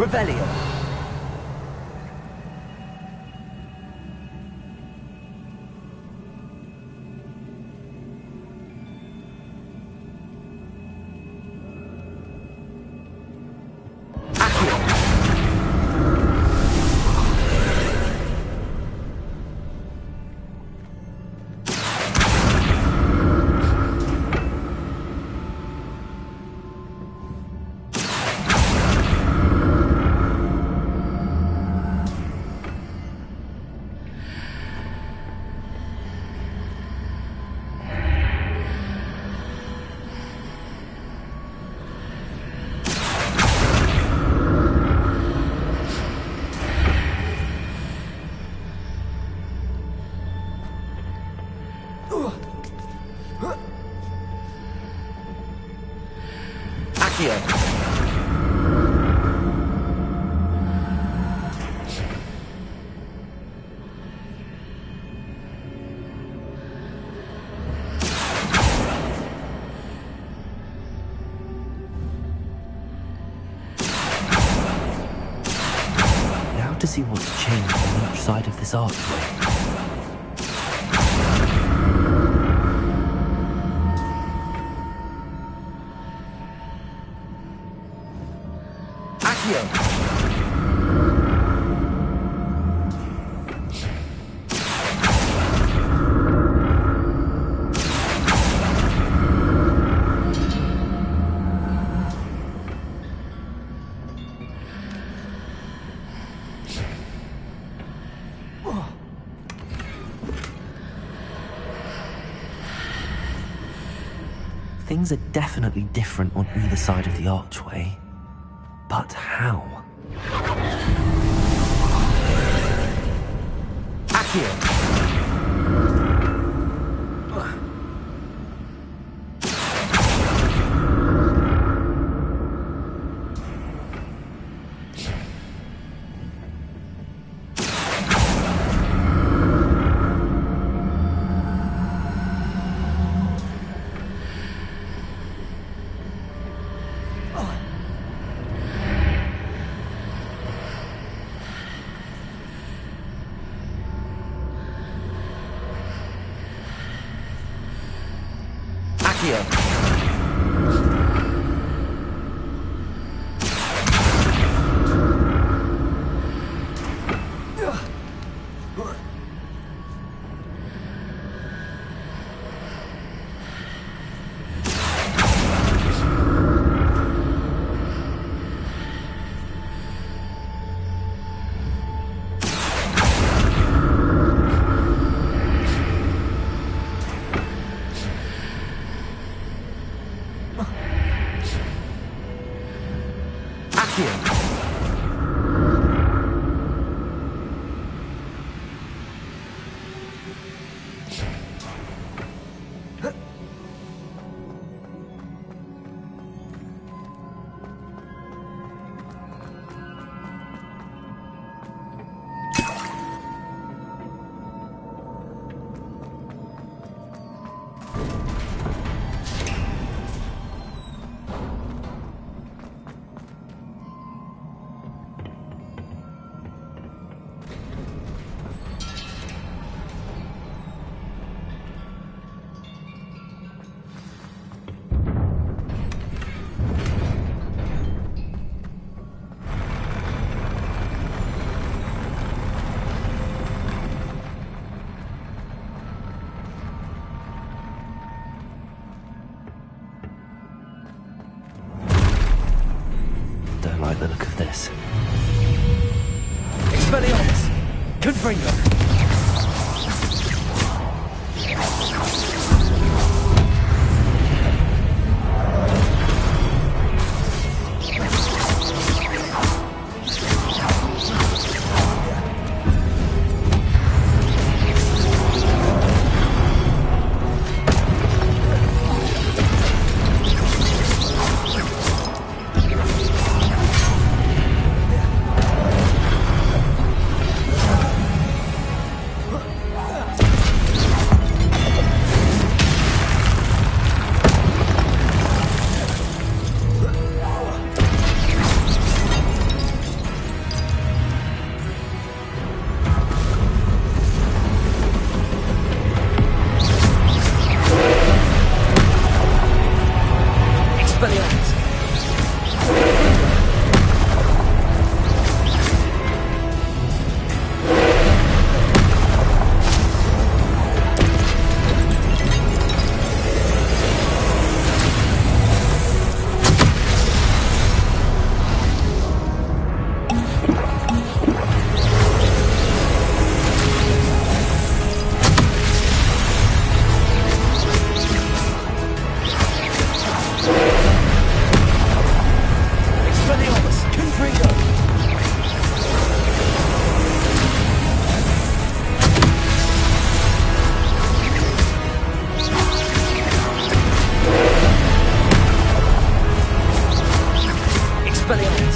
Revelio. Now to see what's changed on each side of this archway. Things are definitely different on either side of the archway. But how? Accio! Don't like the look of this. Expelliarmus! Confringo!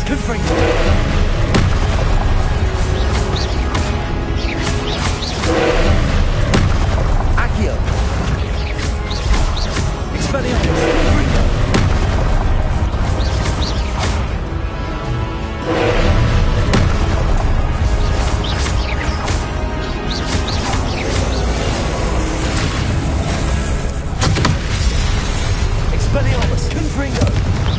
Confringo! Accio! Expelliarmus! Confringo! Expelliarmus! Confringo!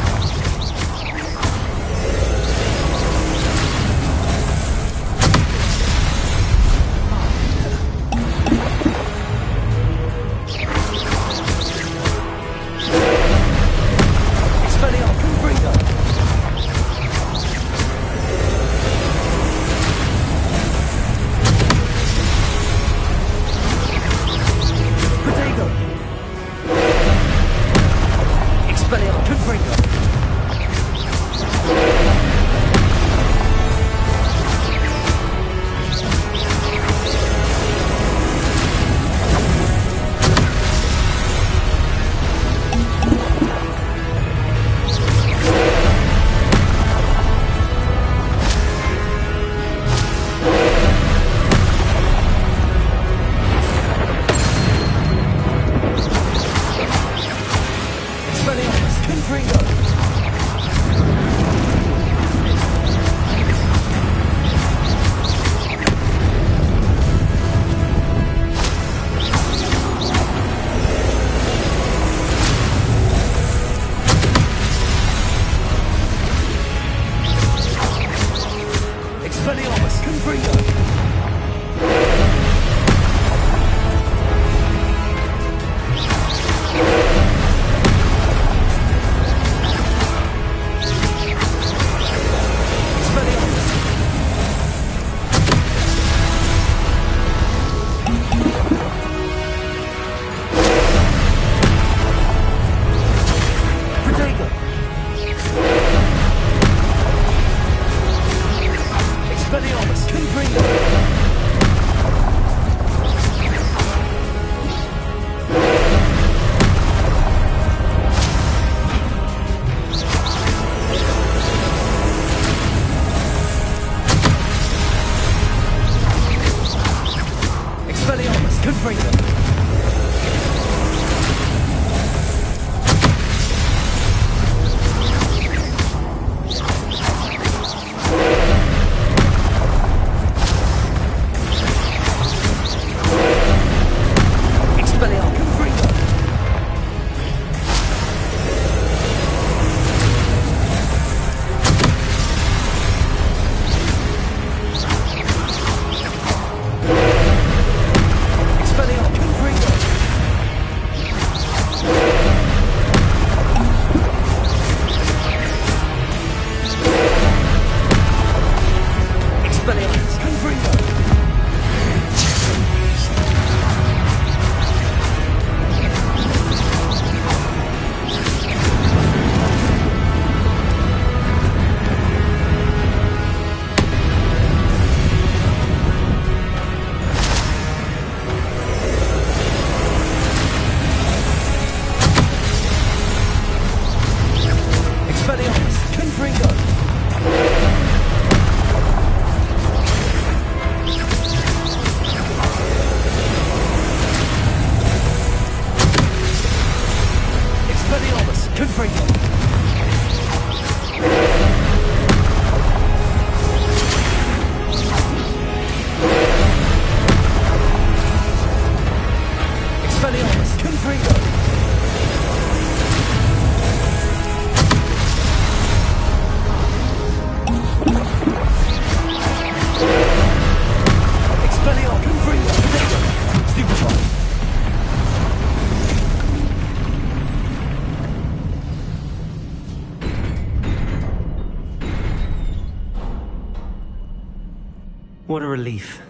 What a relief.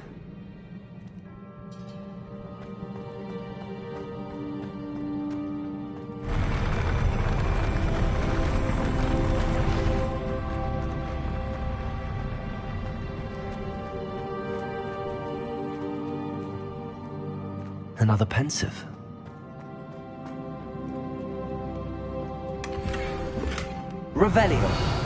Another pensive. Revelio.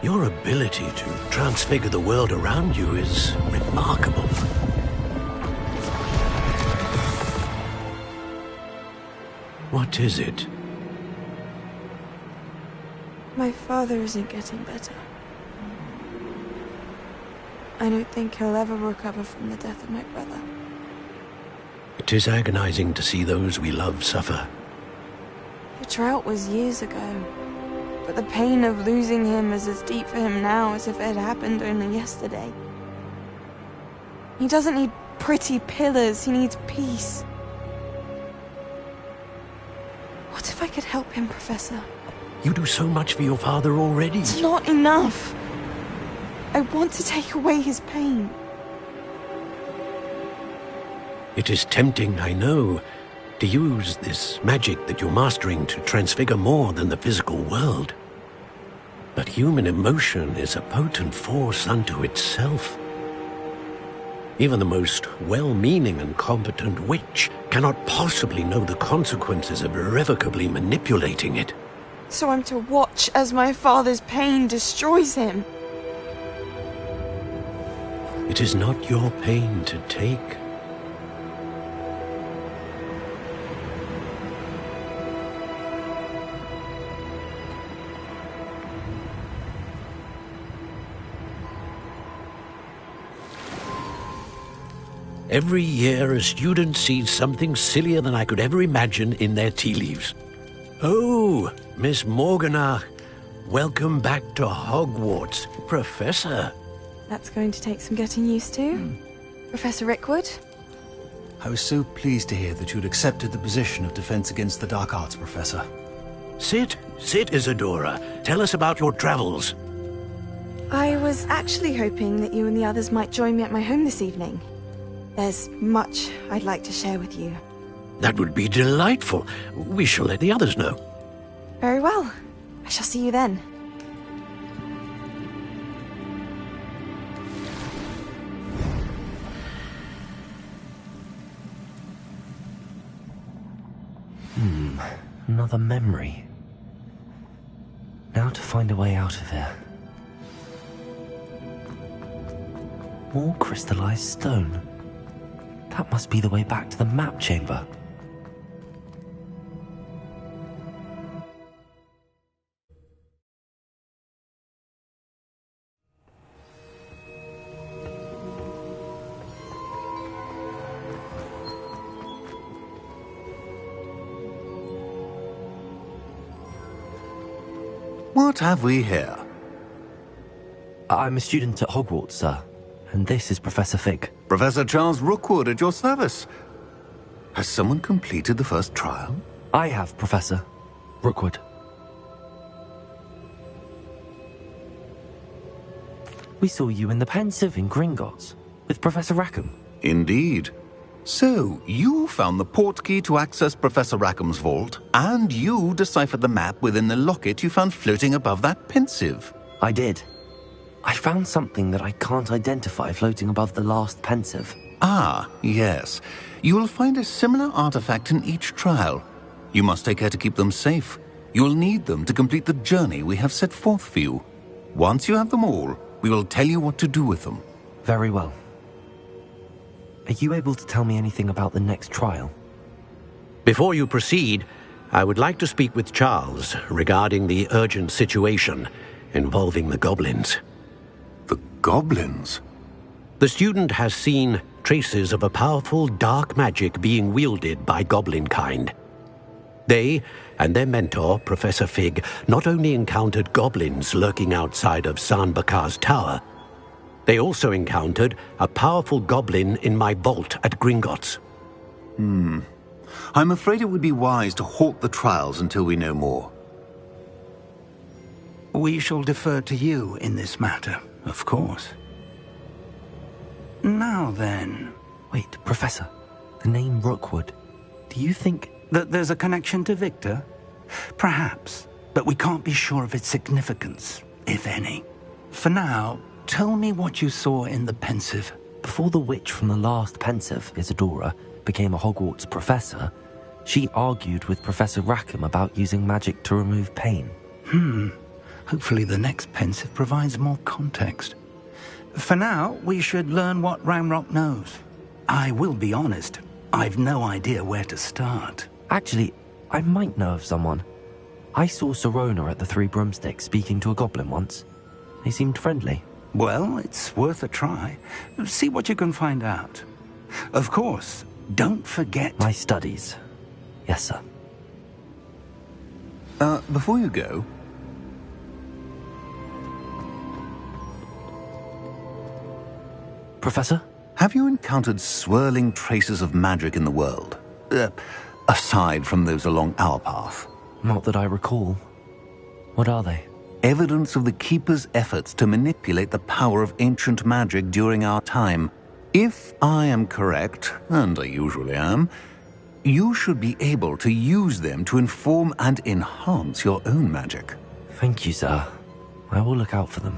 Your ability to transfigure the world around you is remarkable. What is it? My father isn't getting better. I don't think he'll ever recover from the death of my brother. It is agonizing to see those we love suffer. The drought was years ago, but the pain of losing him is as deep for him now as if it had happened only yesterday. He doesn't need pretty pillars, he needs peace. What if I could help him, Professor? You do so much for your father already. It's not enough. I want to take away his pain. It is tempting, I know, to use this magic that you're mastering to transfigure more than the physical world. But human emotion is a potent force unto itself. Even the most well-meaning and competent witch cannot possibly know the consequences of irrevocably manipulating it. So I'm to watch as my father's pain destroys him. It is not your pain to take. Every year, a student sees something sillier than I could ever imagine in their tea leaves. Oh, Miss Morganach, welcome back to Hogwarts, Professor. That's going to take some getting used to. Professor Rickwood? I was so pleased to hear that you'd accepted the position of Defense Against the Dark Arts, Professor. Sit, Isadora. Tell us about your travels. I was actually hoping that you and the others might join me at my home this evening. There's much I'd like to share with you. That would be delightful. We shall let the others know. Very well. I shall see you then. Another memory. Now to find a way out of here. More crystallized stone. That must be the way back to the map chamber. What have we here? I'm a student at Hogwarts, sir. And this is Professor Fig. Professor Charles Rookwood at your service. Has someone completed the first trial? I have, Professor Rookwood. We saw you in the Pensive in Gringotts with Professor Rackham. Indeed. So, you found the portkey to access Professor Rackham's vault, and you deciphered the map within the locket you found floating above that Pensive. I did. I found something that I can't identify floating above the last Pensive. Ah, yes. You will find a similar artifact in each trial. You must take care to keep them safe. You will need them to complete the journey we have set forth for you. Once you have them all, we will tell you what to do with them. Very well. Are you able to tell me anything about the next trial? Before you proceed, I would like to speak with Charles regarding the urgent situation involving the goblins. The goblins? The student has seen traces of a powerful dark magic being wielded by goblin kind. They and their mentor, Professor Fig, not only encountered goblins lurking outside of San Bakar's tower, they also encountered a powerful goblin in my vault at Gringotts. I'm afraid it would be wise to halt the trials until we know more. We shall defer to you in this matter, of course. Now then... Wait, Professor. The name Rookwood. Do you think... that there's a connection to Victor? Perhaps, but we can't be sure of its significance, if any. For now, tell me what you saw in the Pensive. Before the witch from the last Pensive, Isadora, became a Hogwarts professor, she argued with Professor Rackham about using magic to remove pain. Hopefully the next pensive provides more context. For now, we should learn what Ranrock knows. I will be honest, I've no idea where to start. Actually, I might know of someone. I saw Sirona at the Three Broomsticks speaking to a goblin once. They seemed friendly. Well, it's worth a try. See what you can find out. Of course, don't forget... My studies. Yes, sir. Before you go... Professor? Have you encountered swirling traces of magic in the world? Aside from those along our path? Not that I recall. What are they? Evidence of the Keeper's efforts to manipulate the power of ancient magic during our time. If I am correct, and I usually am, you should be able to use them to inform and enhance your own magic. Thank you, sir. I will look out for them.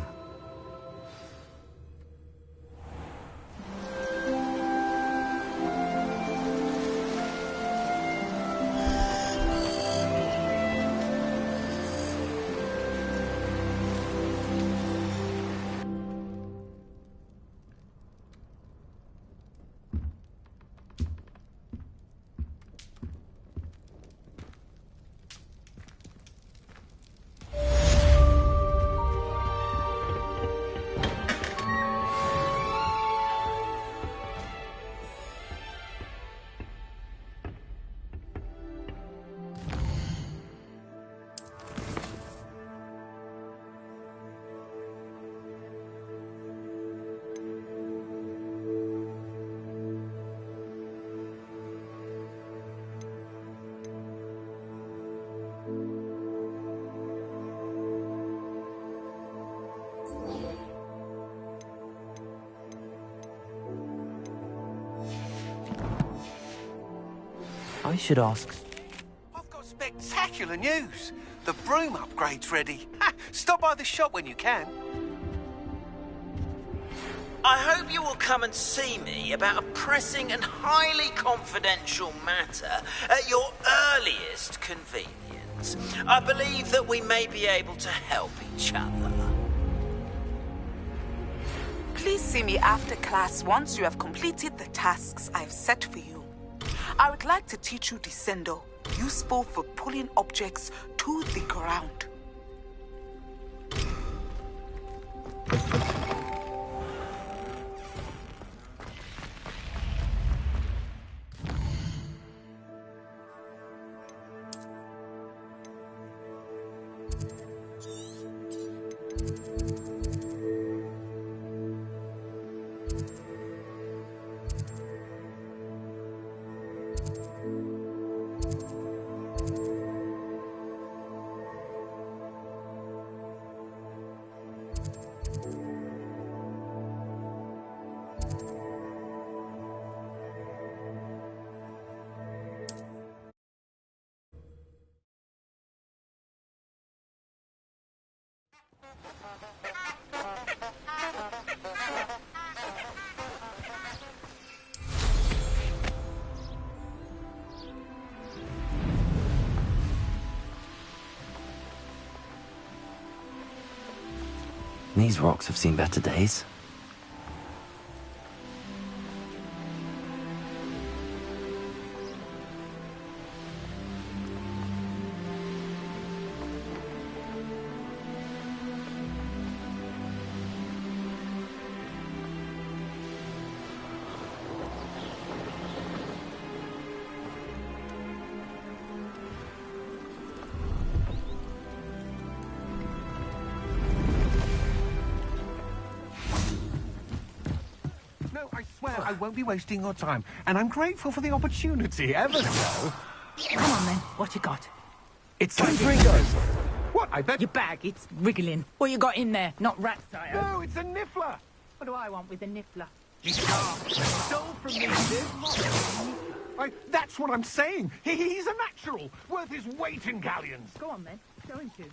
I should ask... I've got spectacular news. The broom upgrade's ready. Ha! Stop by the shop when you can. I hope you will come and see me about a pressing and highly confidential matter at your earliest convenience. I believe that we may be able to help each other. Please see me after class once you have completed the tasks I've set for you. I would like to teach you Descendo, useful for pulling objects to the ground. These rocks have seen better days. I won't be wasting your time, and I'm grateful for the opportunity, ever so. Come on, then. What you got? It's like Ringos. What? I bet... Your bag, it's wriggling. What you got in there? Not rats, I hope. No, it's a niffler. What do I want with a niffler? You stole from me this. That's what I'm saying. He's a natural, worth his weight in galleons. Go on, then. Show him to me.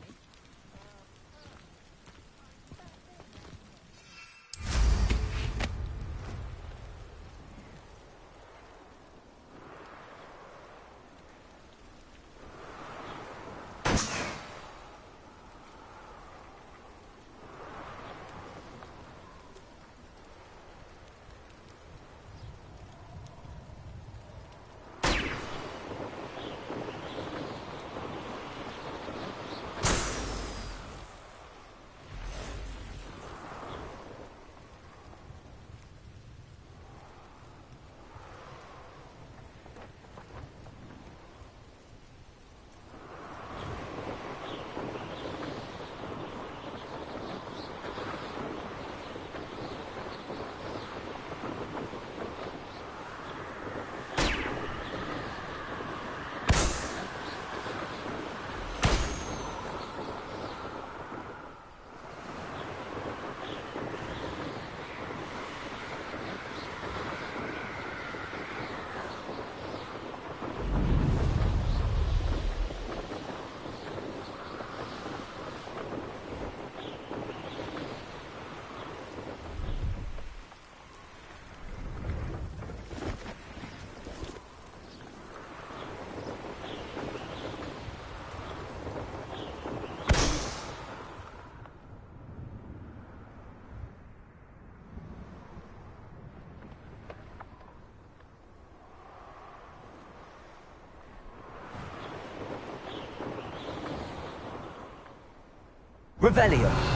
Revelio.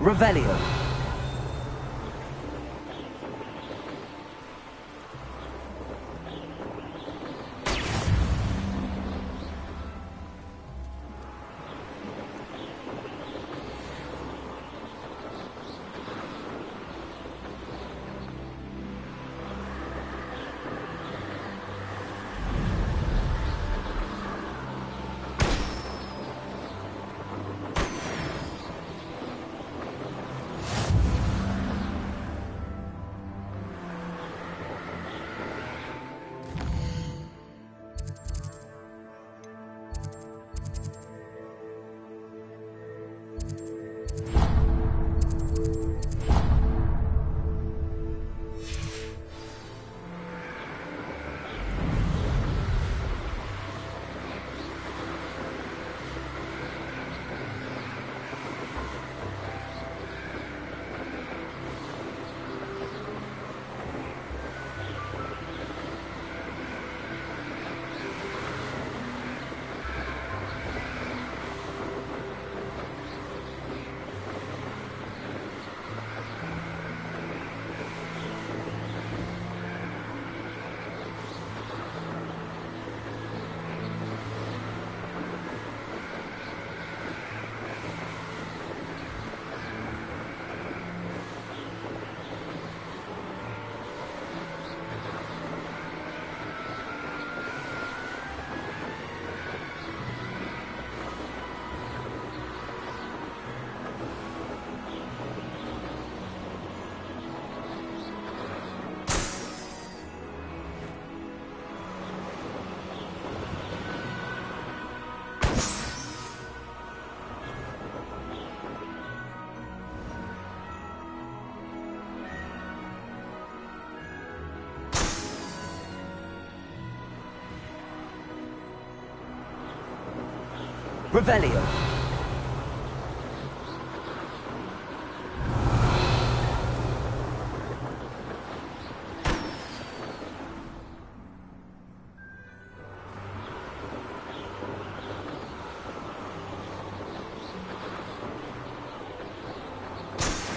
Revelio. Revelio.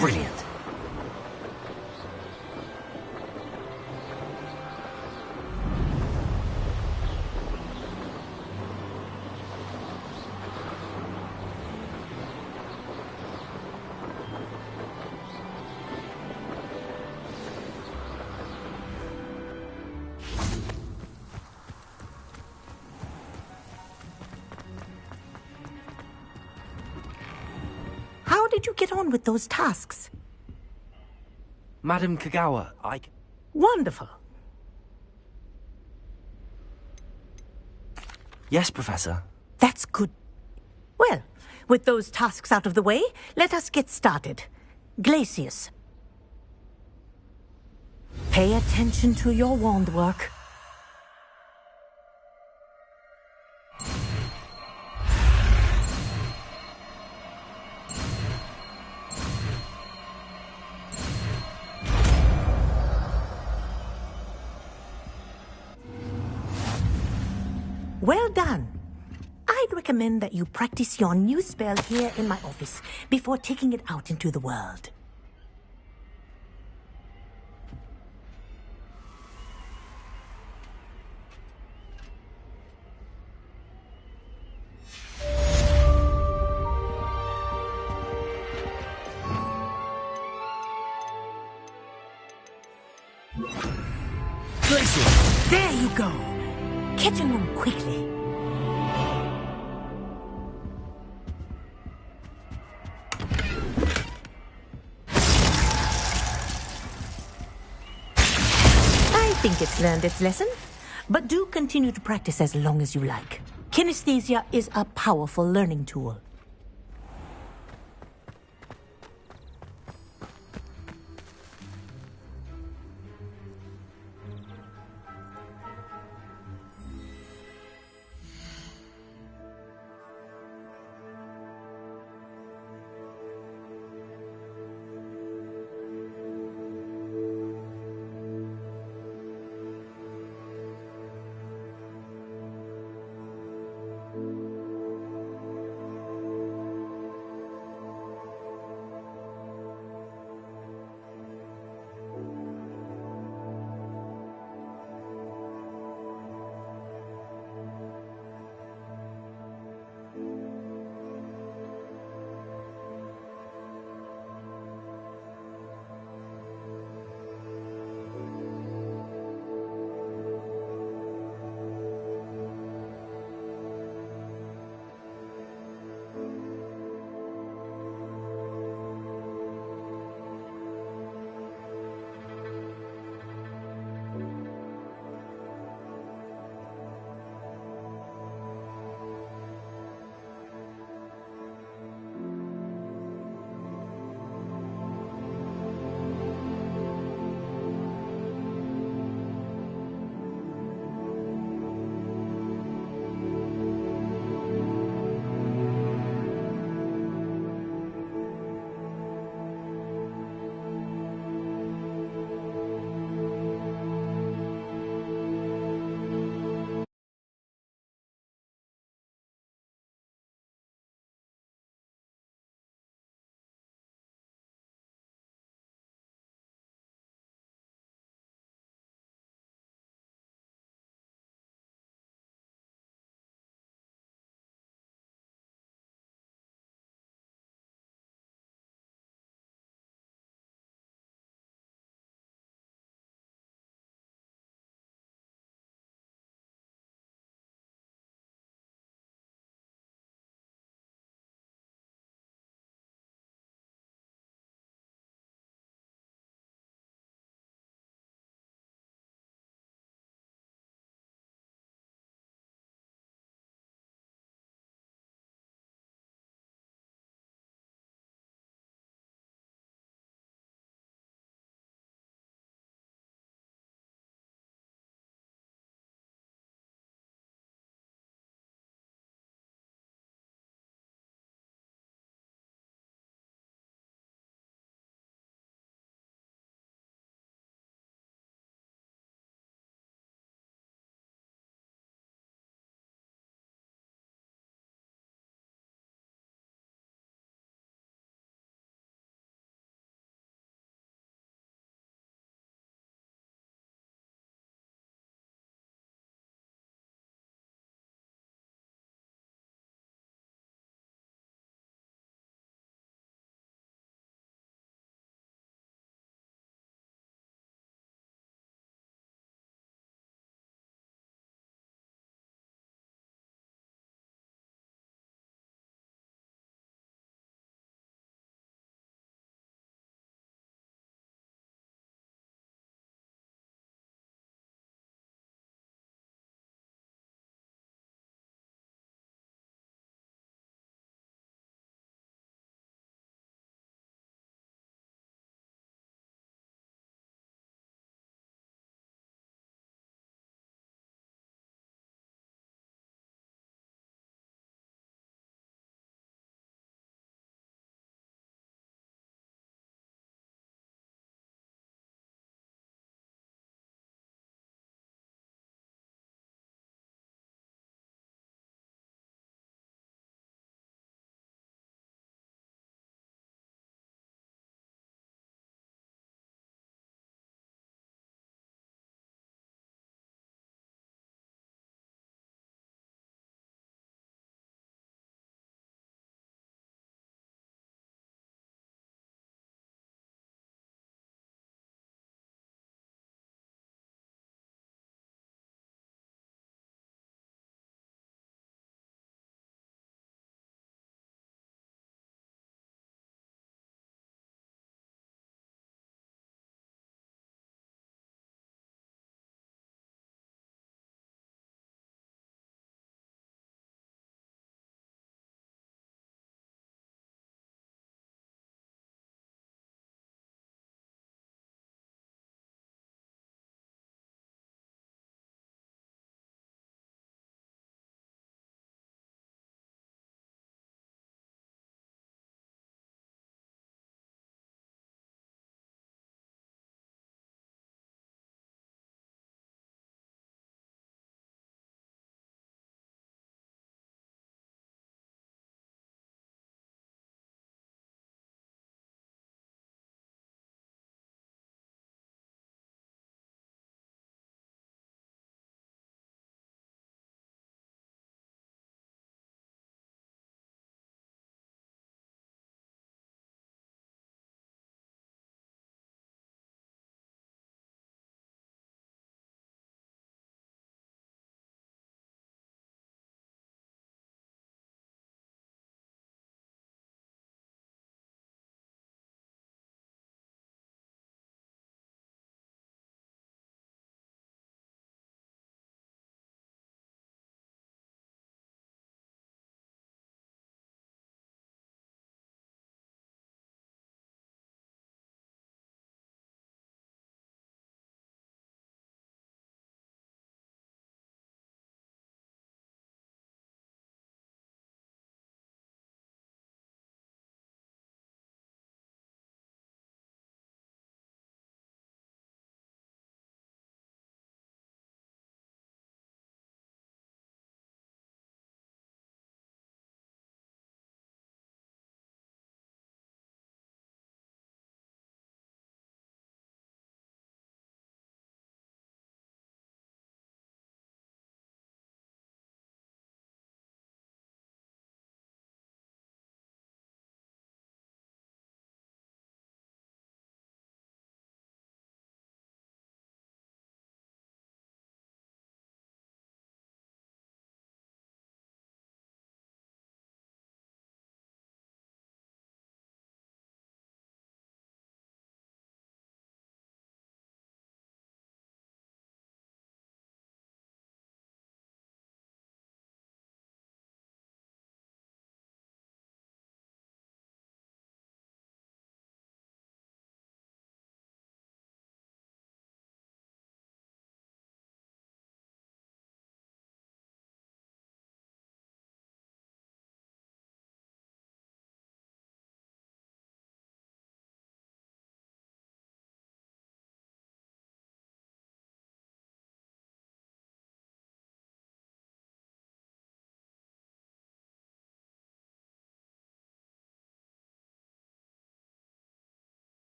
Brilliant. How did you get on with those tasks? Madam Kagawa, Wonderful. Yes, Professor. That's good. Well, with those tasks out of the way, let us get started. Glacius. Pay attention to your wand work. Well done. I'd recommend that you practice your new spell here in my office before taking it out into the world. go. Catching them quickly. I think it's learned its lesson, but do continue to practice as long as you like. Kinesthesia is a powerful learning tool.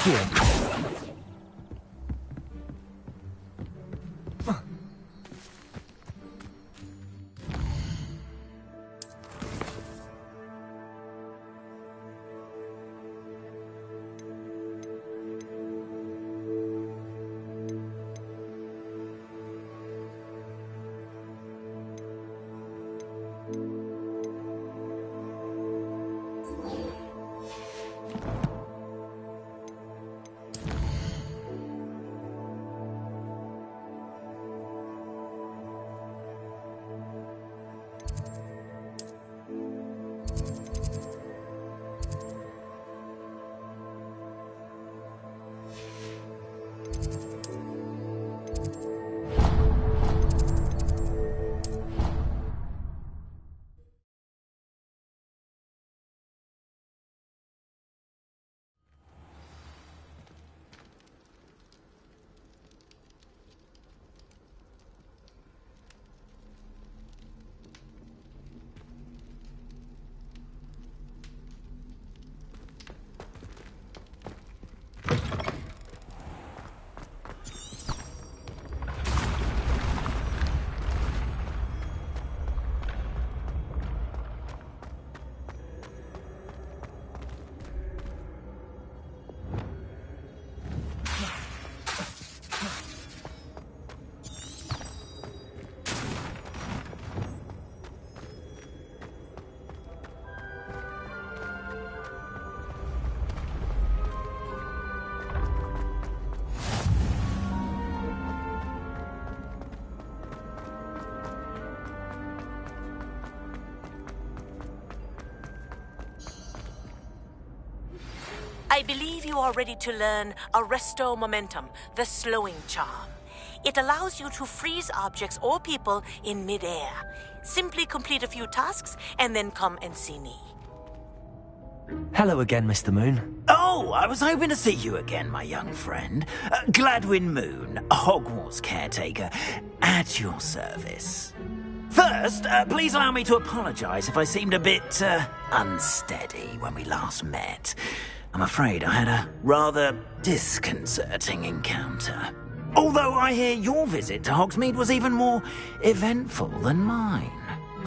you. I believe you are ready to learn Arresto Momentum, the slowing charm. It allows you to freeze objects or people in midair. Simply complete a few tasks and then come and see me. Hello again, Mr. Moon. Oh, I was hoping to see you again, my young friend. Gladwin Moon, Hogwarts caretaker, at your service. First, please allow me to apologize if I seemed a bit, unsteady when we last met. I'm afraid I had a rather disconcerting encounter. Although I hear your visit to Hogsmeade was even more eventful than mine.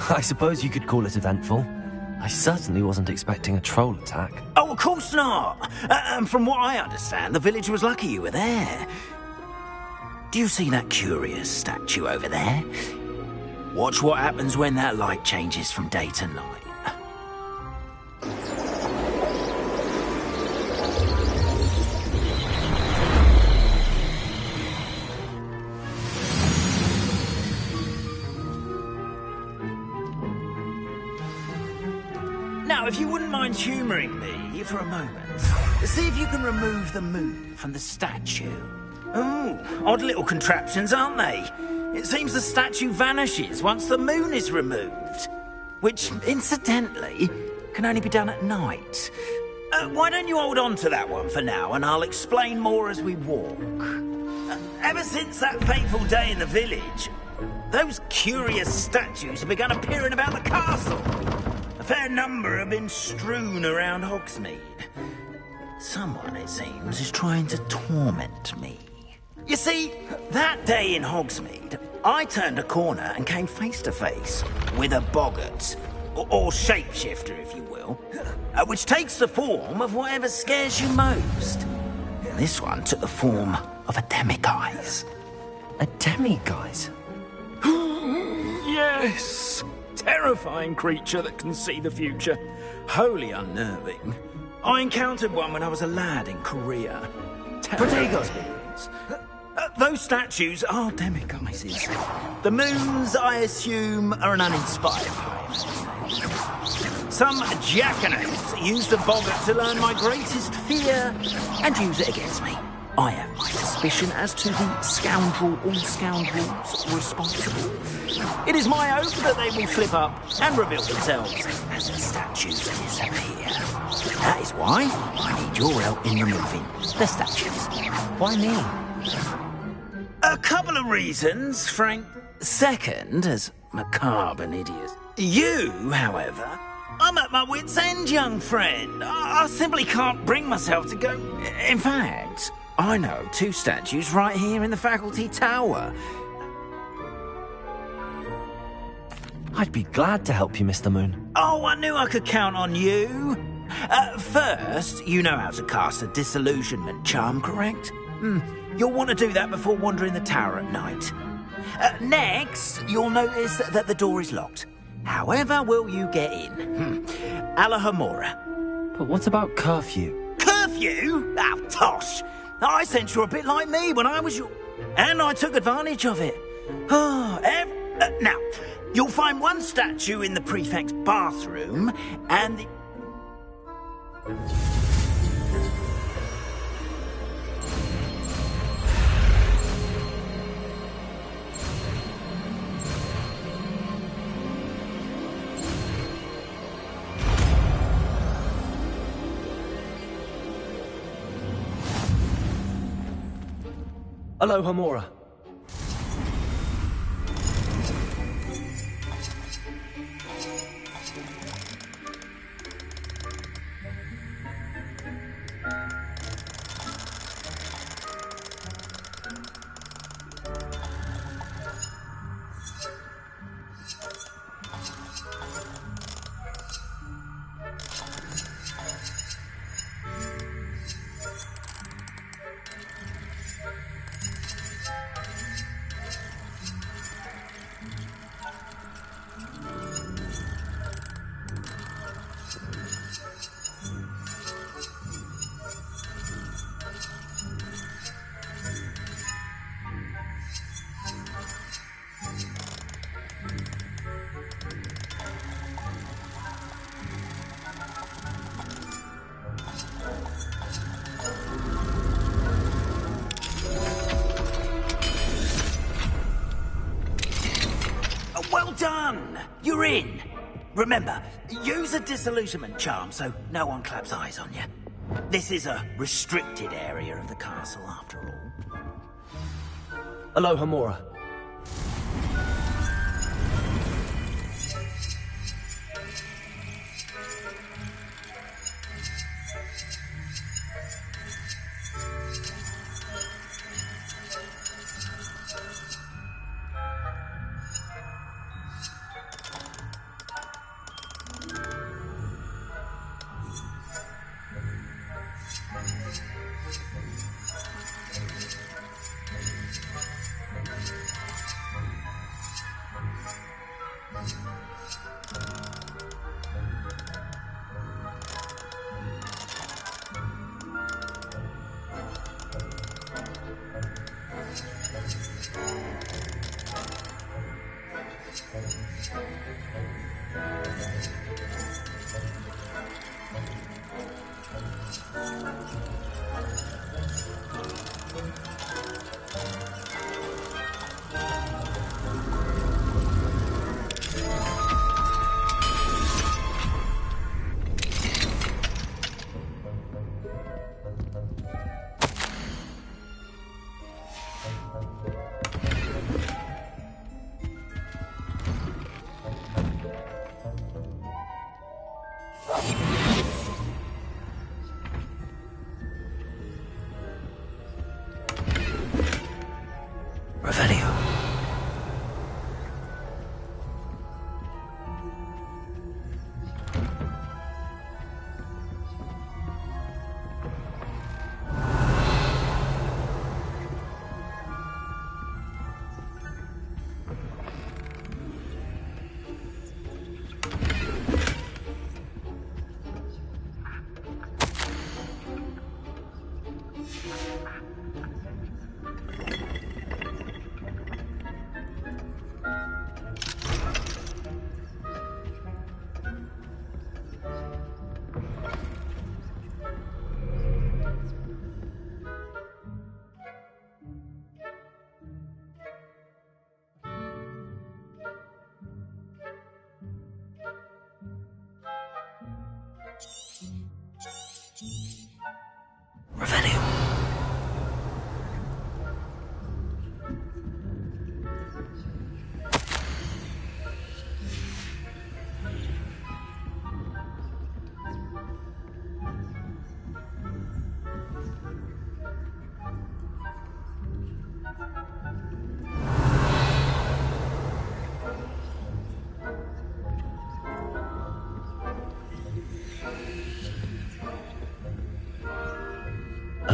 I suppose you could call it eventful. I certainly wasn't expecting a troll attack. Oh, of course not! And from what I understand, the village was lucky you were there. Do you see that curious statue over there? Watch what happens when that light changes from day to night. Now, if you wouldn't mind humouring me for a moment, see if you can remove the moon from the statue. Ooh, odd little contraptions, aren't they? It seems the statue vanishes once the moon is removed. Which, incidentally, can only be done at night. Why don't you hold on to that one for now, and I'll explain more as we walk. Ever since that fateful day in the village, those curious statues have begun appearing about the castle. A fair number have been strewn around Hogsmeade. Someone, it seems, is trying to torment me. You see, that day in Hogsmeade, I turned a corner and came face to face with a boggart, or shapeshifter, if you will, which takes the form of whatever scares you most. This one took the form of a demiguise. A demiguise? Yes! Terrifying creature that can see the future. Wholly unnerving. I encountered one when I was a lad in Korea. Pretty good experience. Those statues are demiguises. The moons, I assume, are an uninspired poem. Some jackanapes used the boggart to learn my greatest fear and use it against me. I have my suspicion as to the scoundrel or scoundrels responsible. It is my hope that they will slip up and reveal themselves as the statues disappear. That is why I need your help in removing the statues. Why me? A couple of reasons, Frank. Second, as macabre an idiot. You, however, I'm at my wit's end, young friend. I simply can't bring myself to go... In fact, I know of 2 statues right here in the faculty tower. I'd be glad to help you, Mr. Moon. Oh, I knew I could count on you. First, you know how to cast a disillusionment charm, correct? You'll want to do that before wandering the tower at night. Next, you'll notice that the door is locked. However will you get in? Alohomora. But what about curfew? Curfew? Oh, tosh. I sense you're a bit like me when I was your... And I took advantage of it. Now, you'll find 1 statue in the prefect's bathroom, and the... Alohomora. Well done! You're in. Remember, use a disillusionment charm so no one claps eyes on you. This is a restricted area of the castle, after all. Alohomora.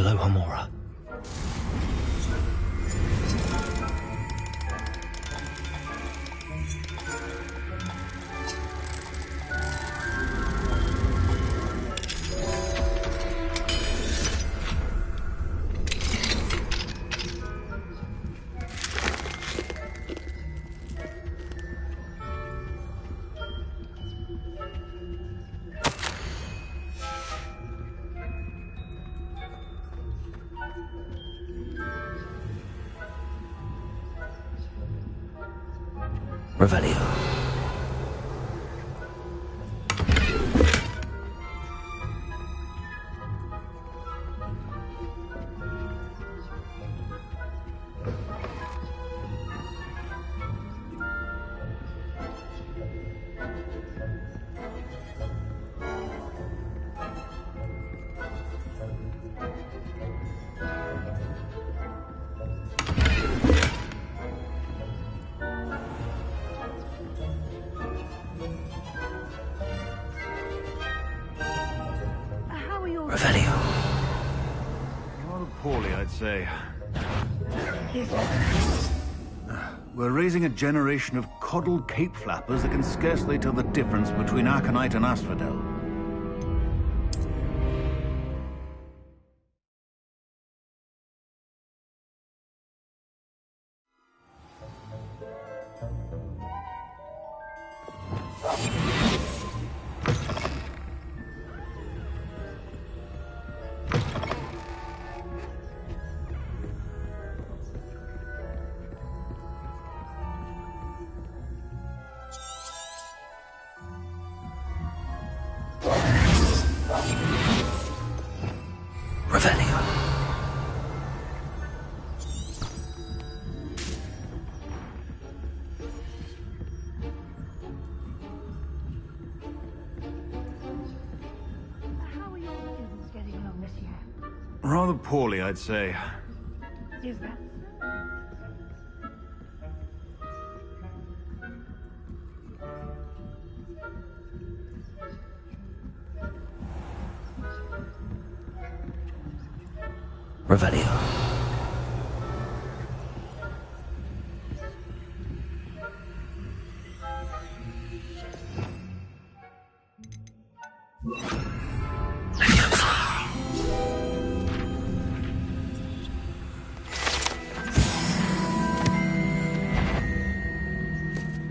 Aloha Mora. Revelio. Revelio. Rather poorly, I'd say. We're raising a generation of coddled cape flappers that can scarcely tell the difference between Aconite and Asphodel. Revelio. How are your students getting along this year? Rather poorly, I'd say. Is that? Revelio.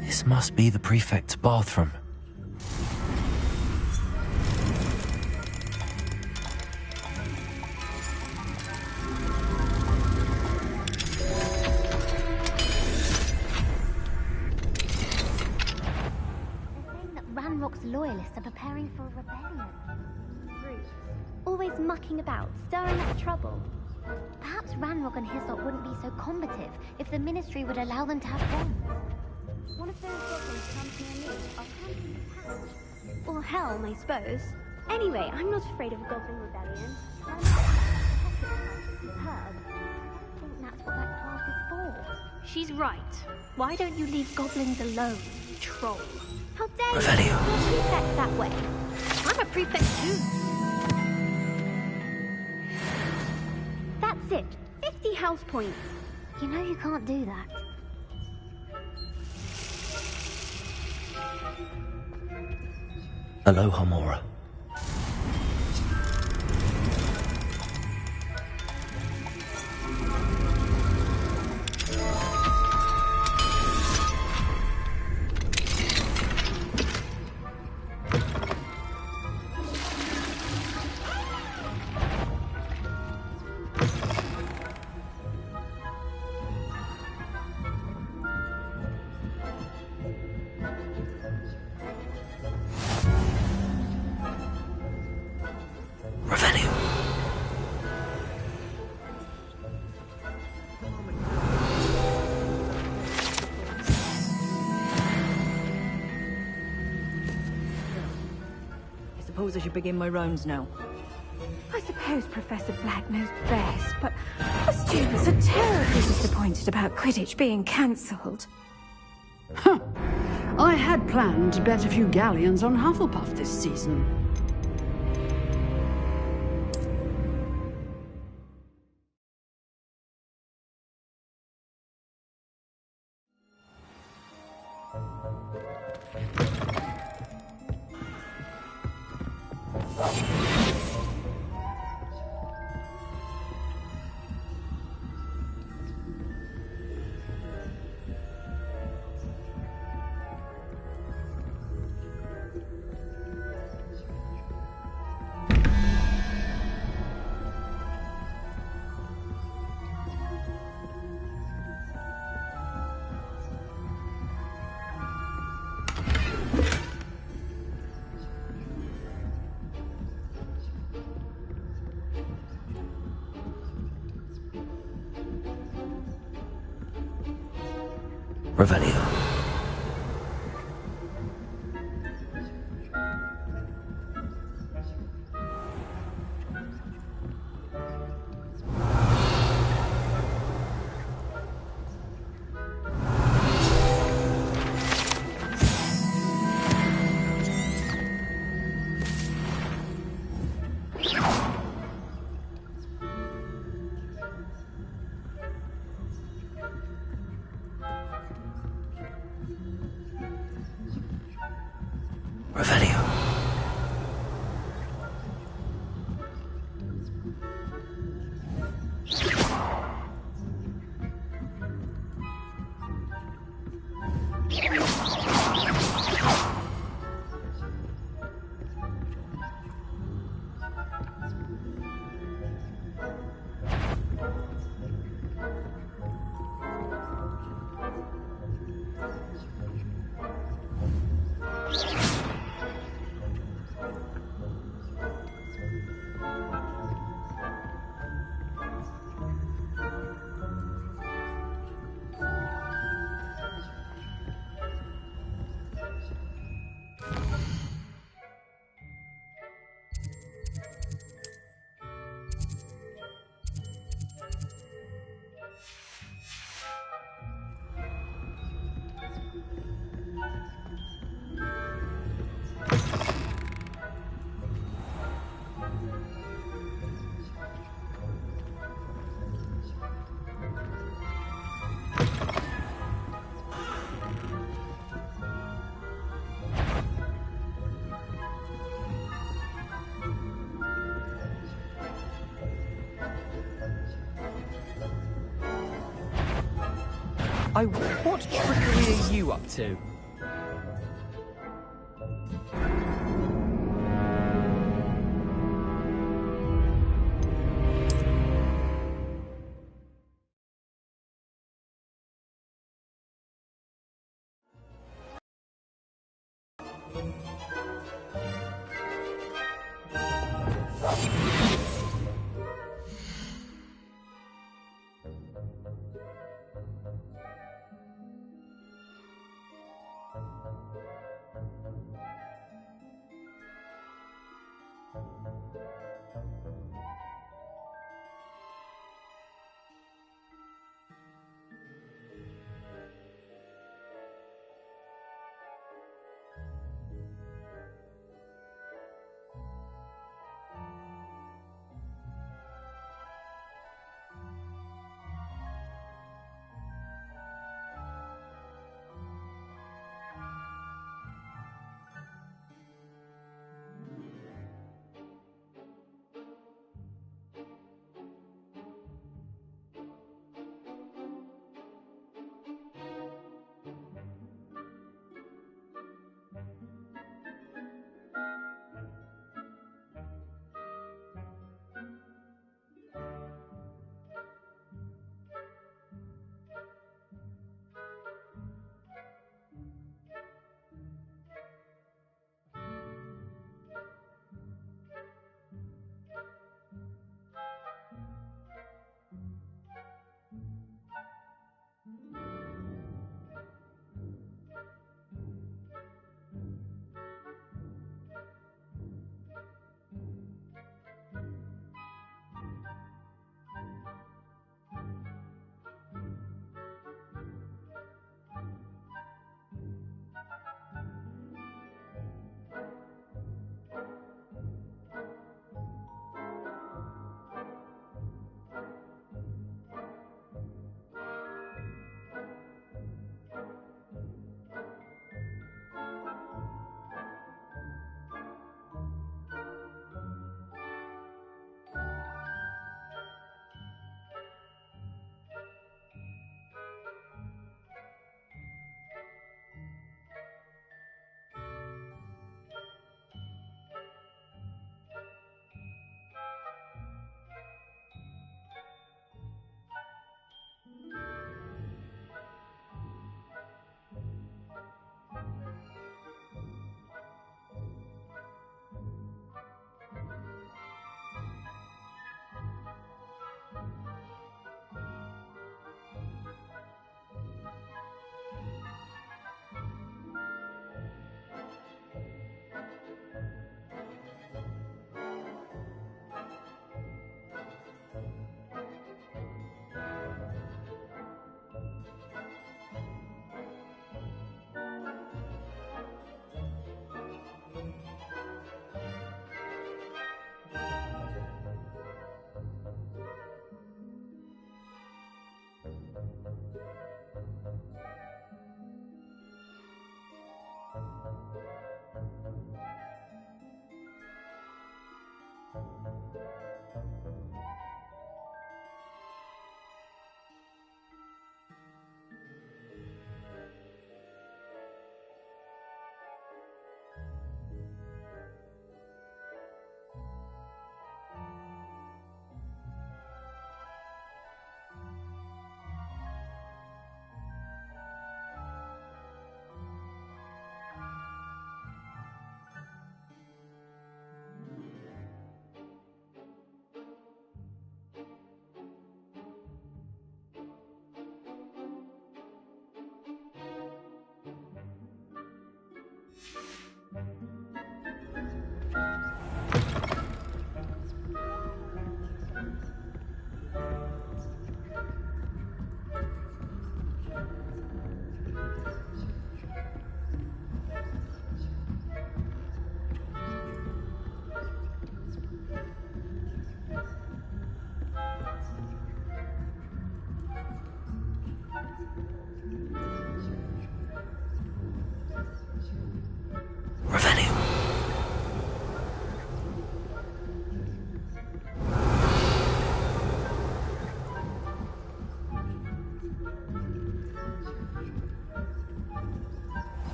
This must be the prefect's bathroom. Ranrock's loyalists are preparing for a rebellion. Brutes. Always mucking about, stirring up trouble. Perhaps Ranrock and Hyssop wouldn't be so combative if the Ministry would allow them to have guns. One of those goblins comes near me, I'll come to the patch. Or Helm, I suppose. Anyway, I'm not afraid of a goblin rebellion. I'm superb. I think that's what that class is for. She's right. Why don't you leave goblins alone, troll? How dare you? Revelio. You're a prefect that way. I'm a prefect too. That's it. 50 house points. You know you can't do that. Aloha Mora. Suppose I should begin my rounds now. I suppose Professor Black knows best, but the students are terribly disappointed about Quidditch being cancelled. Huh. I had planned to bet a few galleons on Hufflepuff this season. Revelio. Revelio. What trickery are you up to?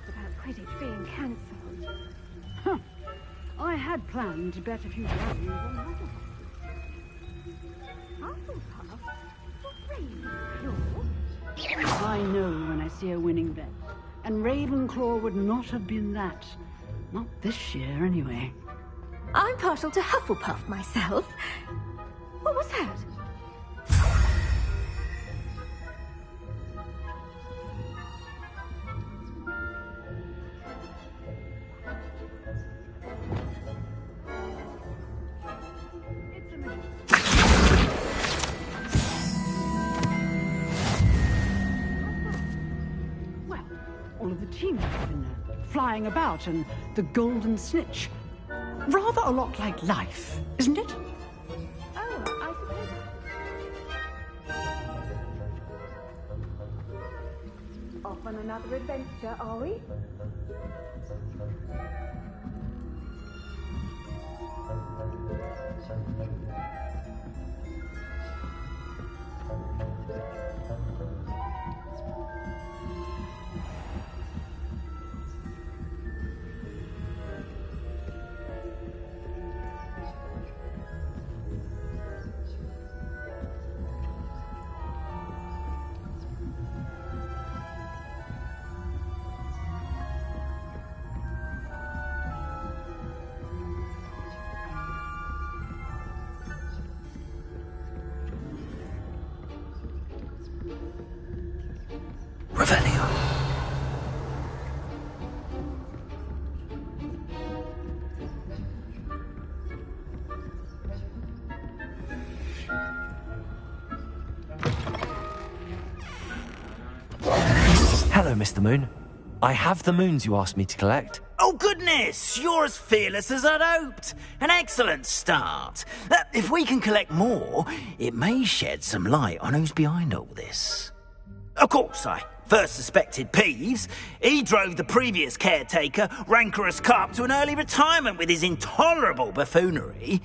About Quidditch being cancelled. Huh. I had planned to bet a few galleons on Hufflepuff. Ravenclaw? I know when I see a winning bet. And Ravenclaw would not have been that. Not this year, anyway. I'm partial to Hufflepuff myself. What was that? All of the teams have been flying about, and the golden snitch. Rather a lot like life, isn't it? Oh, I suppose. Off on another adventure, are we? Hello, Mr. Moon. I have the moons you asked me to collect. Oh, goodness! You're as fearless as I'd hoped. An excellent start. If we can collect more, it may shed some light on who's behind all this. Of course, I first suspected Peeves. He drove the previous caretaker, Rancorous Carp, to an early retirement with his intolerable buffoonery.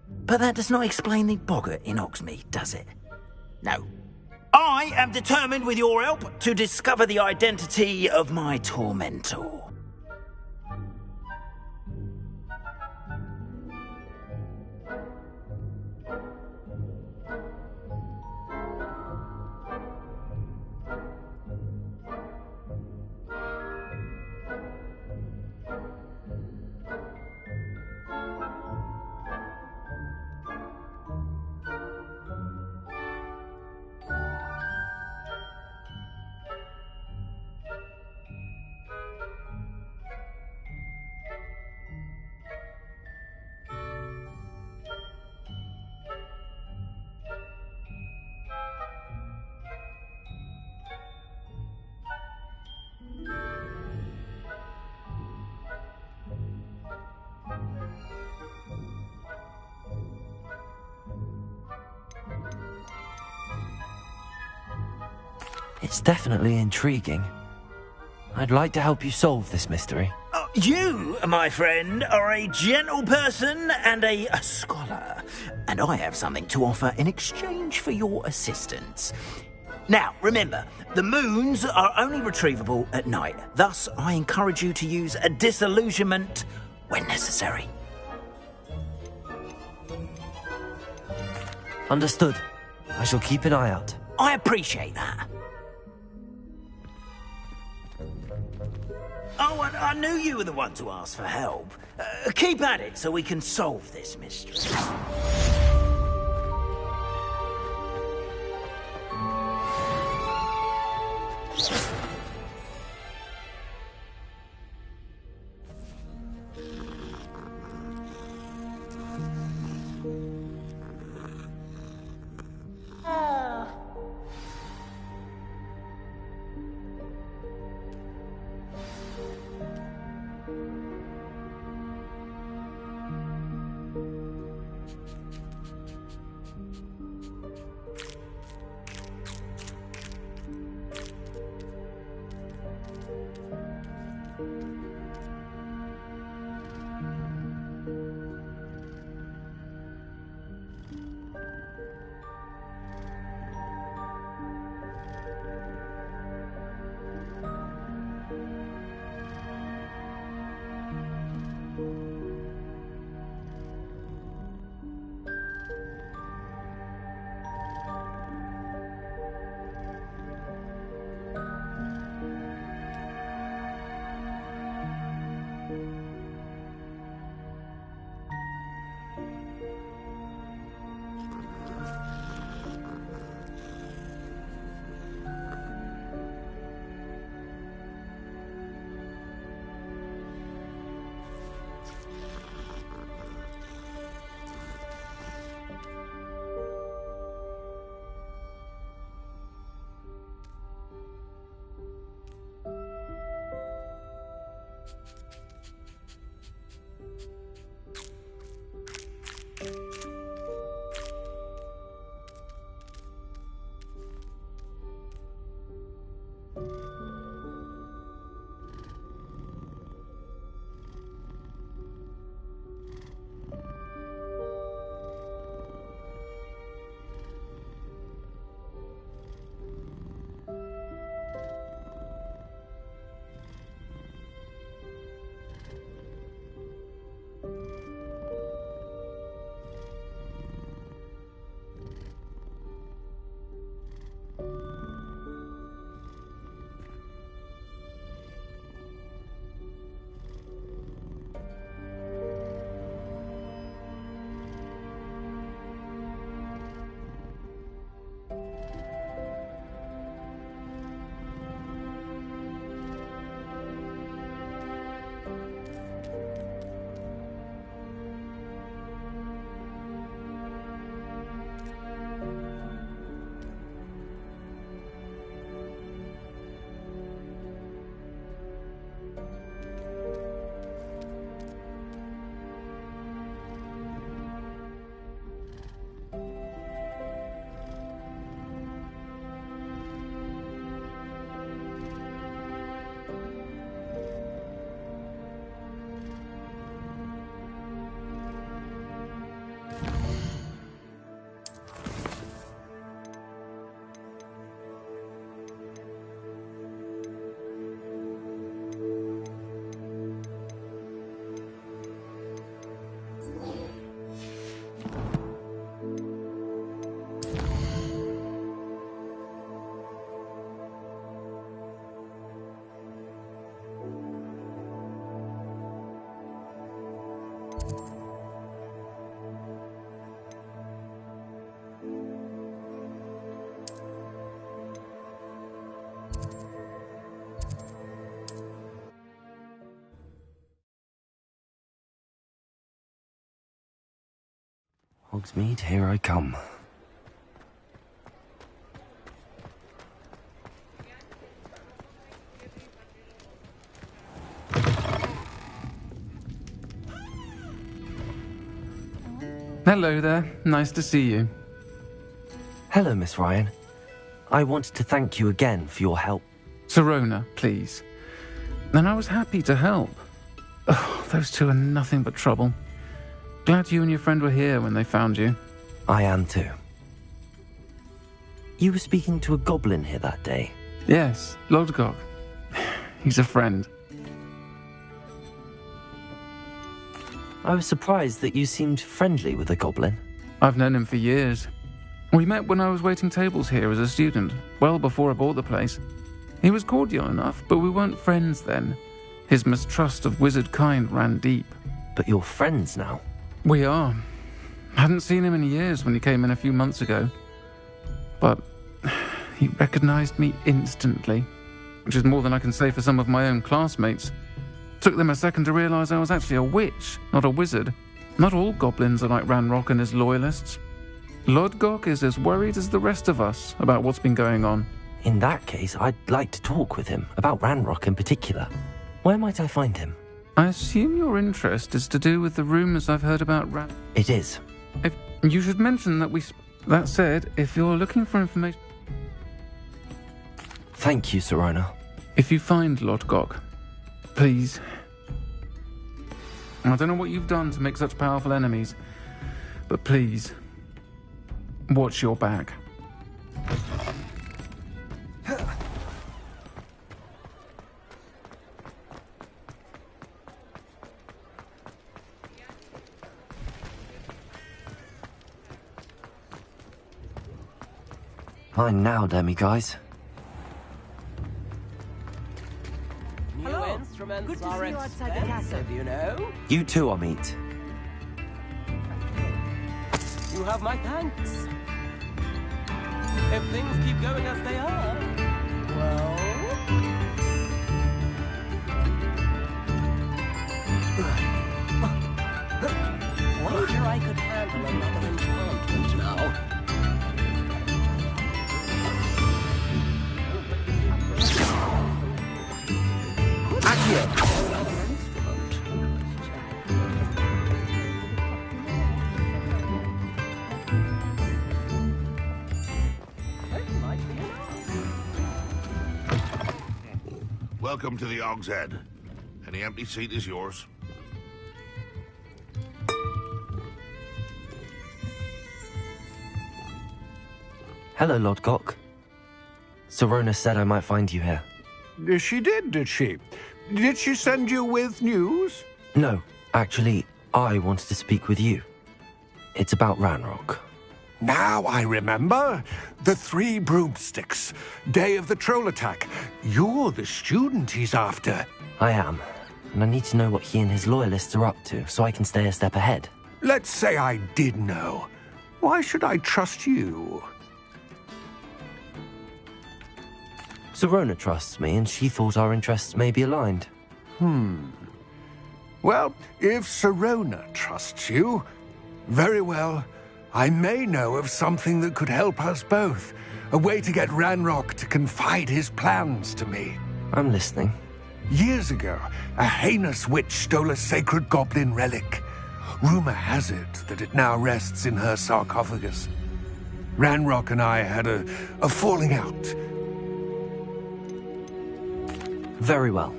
But that does not explain the boggart in Hogsmeade, does it? No. I am determined, with your help, to discover the identity of my tormentor. It's definitely intriguing. I'd like to help you solve this mystery. You, my friend, are a gentle person and a scholar, and I have something to offer in exchange for your assistance. Now, remember, the moons are only retrievable at night. Thus, I encourage you to use a disillusionment when necessary. Understood. I shall keep an eye out. I appreciate that. Oh, I knew you were the one to ask for help. Keep at it so we can solve this mystery. Hogsmeade, here I come. Hello there. Nice to see you. Hello, Miss Ryan. I wanted to thank you again for your help. Sirona, please. And I was happy to help. Oh, those two are nothing but trouble. Glad you and your friend were here when they found you. I am too. You were speaking to a goblin here that day? Yes, Lodgok. He's a friend. I was surprised that you seemed friendly with a goblin. I've known him for years. We met when I was waiting tables here as a student, well before I bought the place. He was cordial enough, but we weren't friends then. His mistrust of wizard kind ran deep. But you're friends now? We are. Hadn't seen him in years when he came in a few months ago. But he recognized me instantly, which is more than I can say for some of my own classmates. Took them a second to realize I was actually a witch, not a wizard. Not all goblins are like Ranrock and his loyalists. Lodgok is as worried as the rest of us about what's been going on. In that case, I'd like to talk with him, about Ranrock in particular. Where might I find him? I assume your interest is to do with the rumors I've heard about It is. If you should mention that That said, if you're looking for information... Thank you, Sirona. If you find Lodgok, please... I don't know what you've done to make such powerful enemies, but please, watch your back. Fine now, Demiguise. Hello. Good to see you outside the castle. You know? You too, Amit. You have my thanks. If things keep going as they are, well... Wager I could handle another enchantment now. Welcome to the Og's Head. Any empty seat is yours. Hello, Lodgok. Sirona said I might find you here. She did she? Did she send you with news? No, actually, I wanted to speak with you. It's about Ranrock. Now I remember. The 3 broomsticks. Day of the troll attack. You're the student he's after. I am. And I need to know what he and his loyalists are up to, so I can stay a step ahead. Let's say I did know. Why should I trust you? Sirona trusts me, and she thought our interests may be aligned. Well, if Sirona trusts you, very well. I may know of something that could help us both. A way to get Ranrock to confide his plans to me. I'm listening. Years ago, a heinous witch stole a sacred goblin relic. Rumor has it that it now rests in her sarcophagus. Ranrock and I had a falling out. Very well.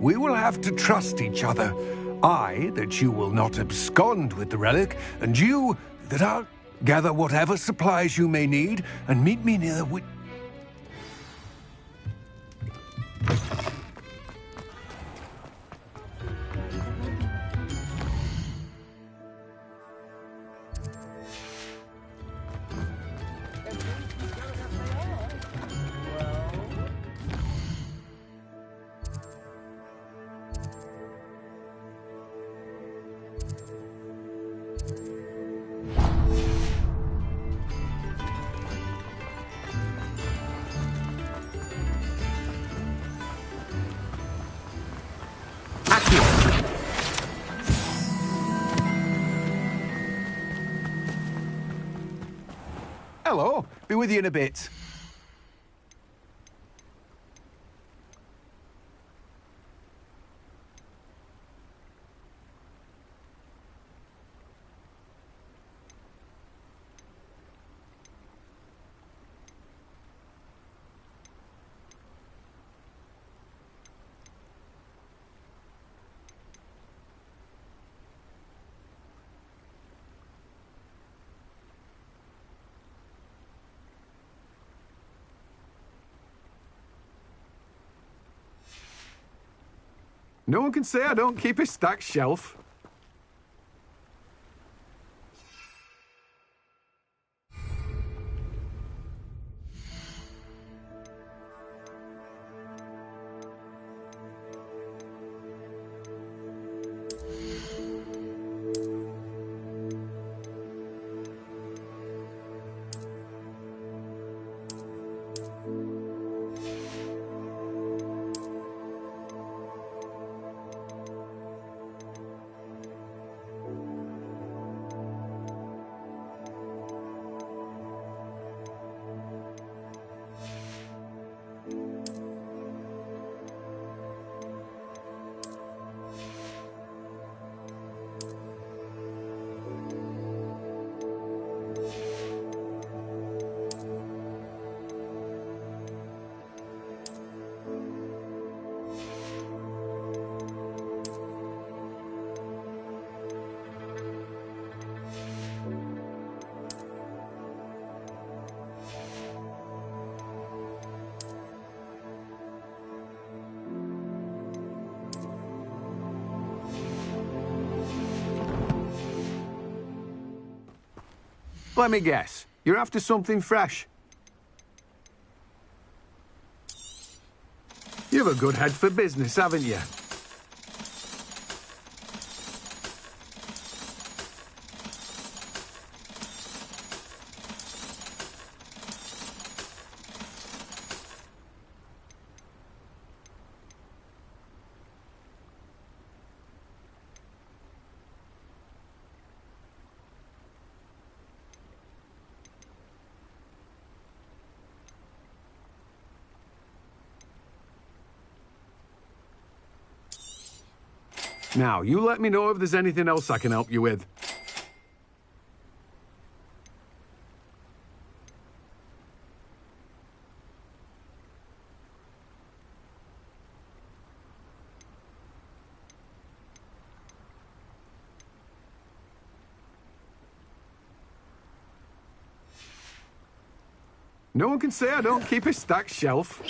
We will have to trust each other. I, that you will not abscond with the relic, and you, that I'll gather whatever supplies you may need and meet me near the Hello, be with you in a bit. No one can say I don't keep a stacked shelf. Let me guess. You're after something fresh. You've a good head for business, haven't you? Now, you let me know if there's anything else I can help you with. No one can say I don't keep a stacked shelf.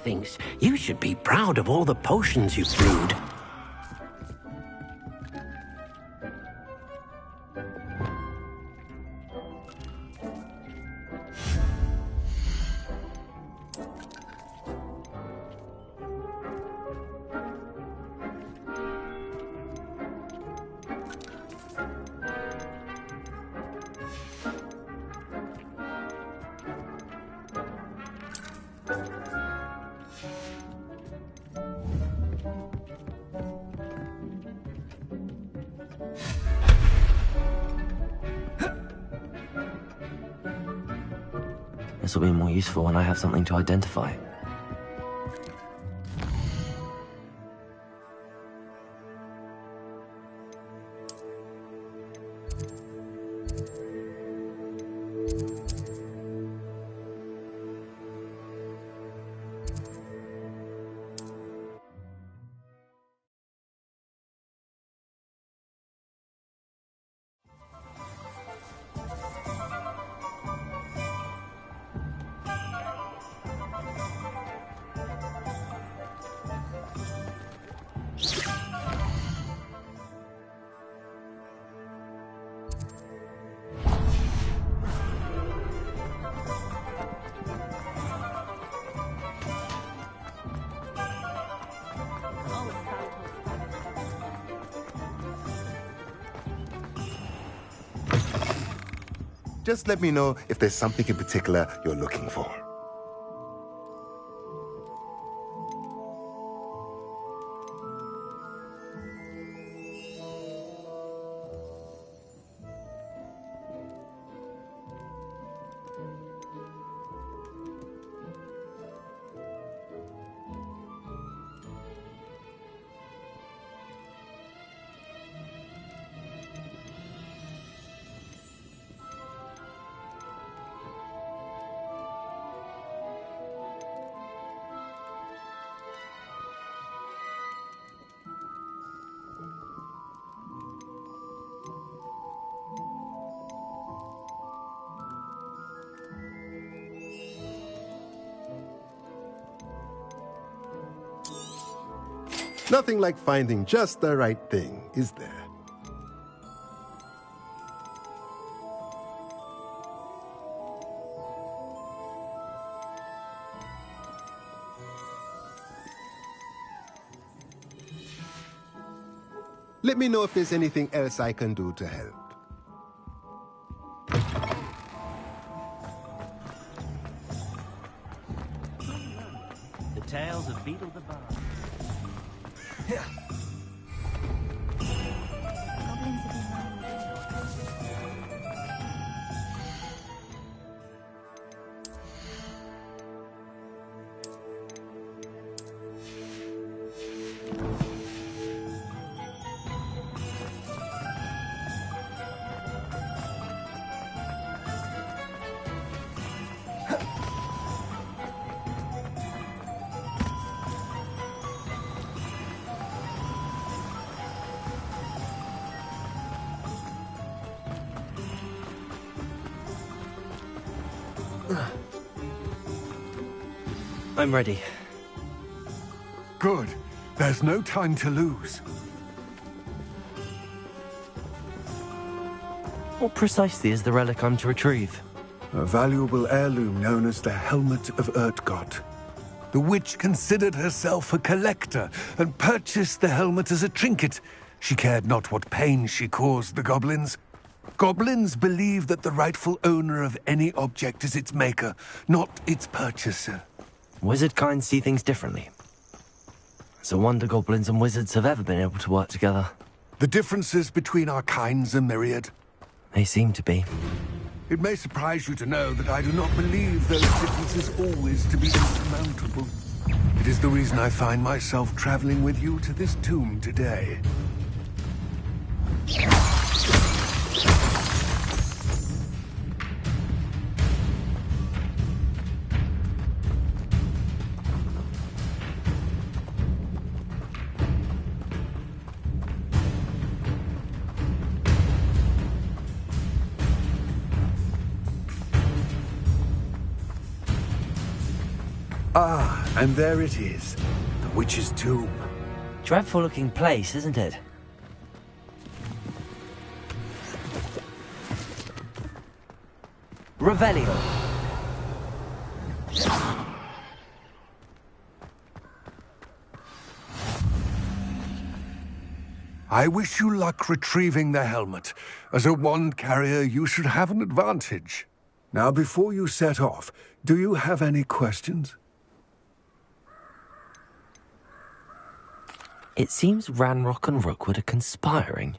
thinks you should be proud of all the potions you've brewed. This will be more useful when I have something to identify. Just let me know if there's something in particular you're looking for. Nothing like finding just the right thing, is there? Let me know if there's anything else I can do to help. The tales of Beetle the Bard. I'm ready. Good. There's no time to lose. What precisely is the relic I'm to retrieve? A valuable heirloom known as the Helmet of Urtgott. The witch considered herself a collector and purchased the helmet as a trinket. She cared not what pain she caused the goblins. Goblins believe that the rightful owner of any object is its maker, not its purchaser. Wizard kind see things differently. It's a wonder goblins and wizards have ever been able to work together. The differences between our kinds are myriad. They seem to be. It may surprise you to know that I do not believe those differences always to be insurmountable. It is the reason I find myself traveling with you to this tomb today. Ah, and there it is. The witch's tomb. Dreadful looking place, isn't it? Revelio. I wish you luck retrieving the helmet. As a wand carrier, you should have an advantage. Now, before you set off, do you have any questions? It seems Ranrock and Rookwood are conspiring.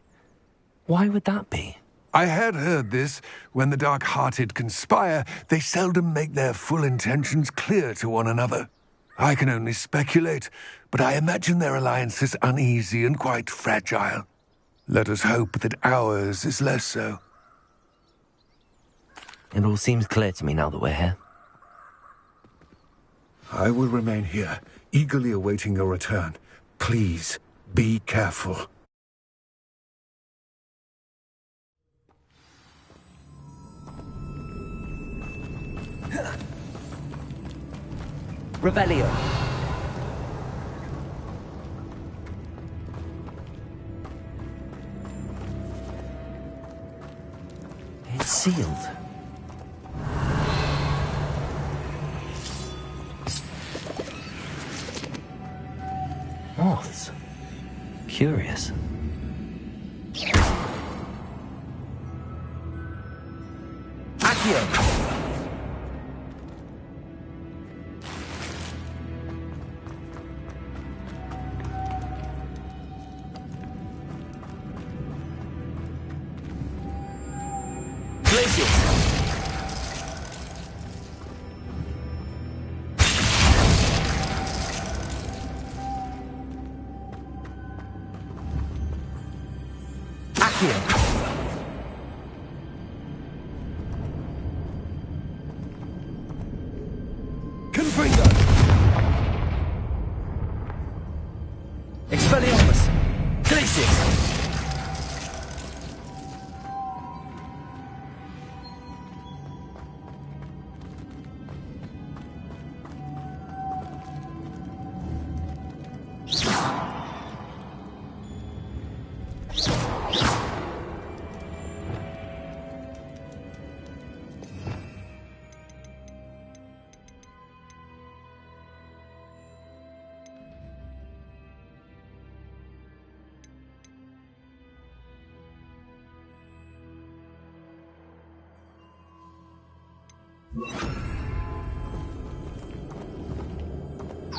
Why would that be? I had heard this. When the dark-hearted conspire, they seldom make their full intentions clear to one another. I can only speculate, but I imagine their alliance is uneasy and quite fragile. Let us hope that ours is less so. It all seems clear to me now that we're here. I will remain here, eagerly awaiting your return. Please, be careful. Revelio. It's sealed. Moths. Curious. Accio!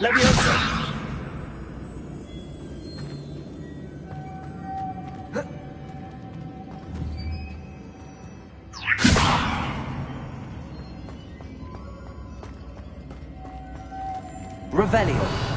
Leviosa! Revelio.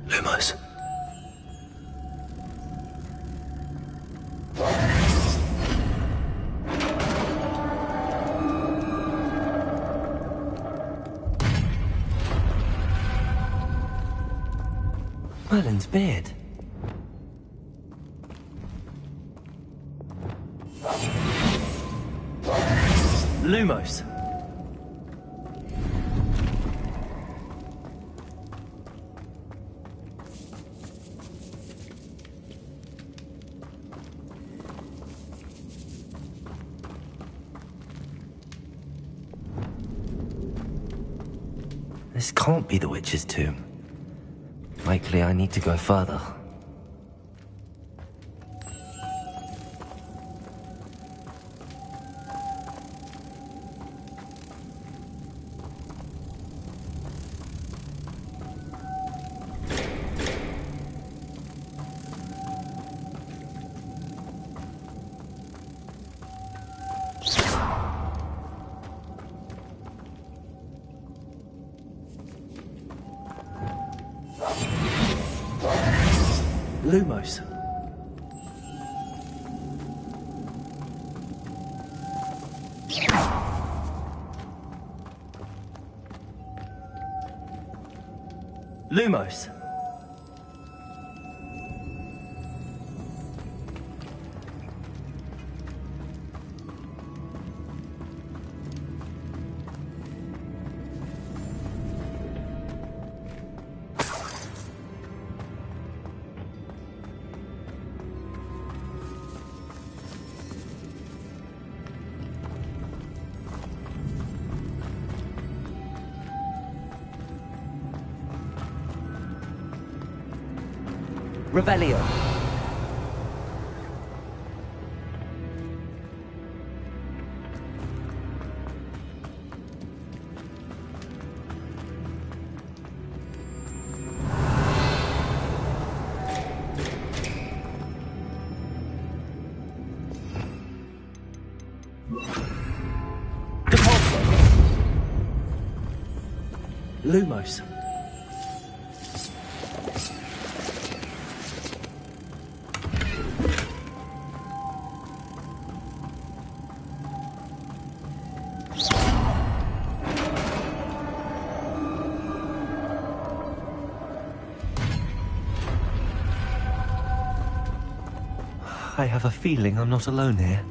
Lumos. Merlin's beard. Lumos. This can't be the witch's tomb. Likely I need to go further. Lumos. Lumos. Revelio. Depulso. Lumos. I have a feeling I'm not alone here.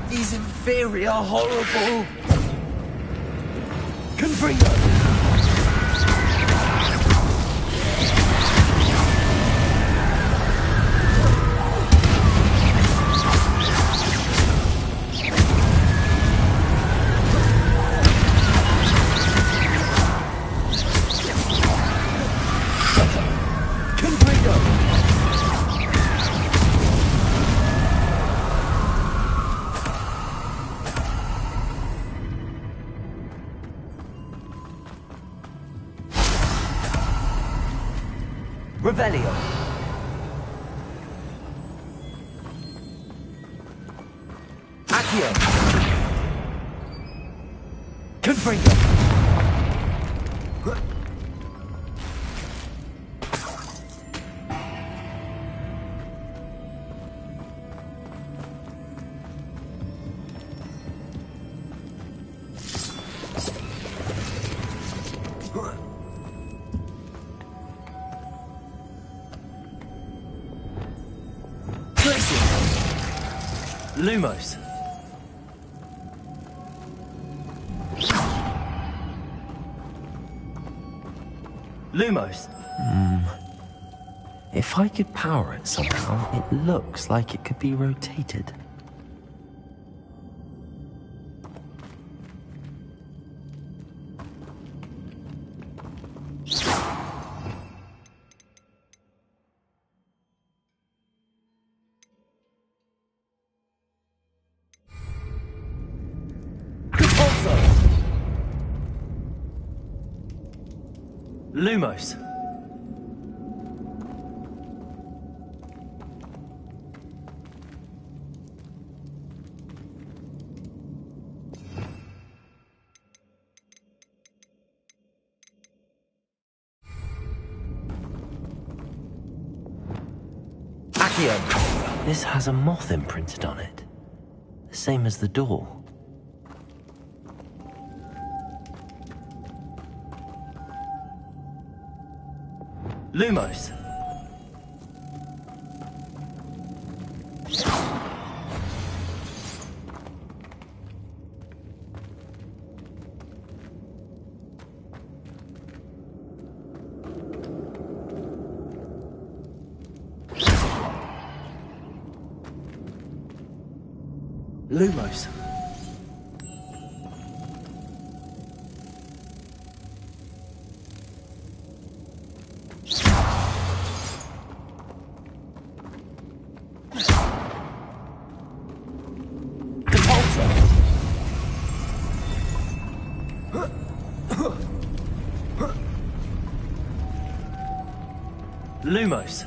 These inferior, horrible... Confringo! Revelio. Accio. Confringo. Lumos. Lumos. If I could power it somehow, it looks like it could be rotated. Lumos. Accio. This has a moth imprinted on it. The same as the door. Lumos. Lumos. closer. Lumos.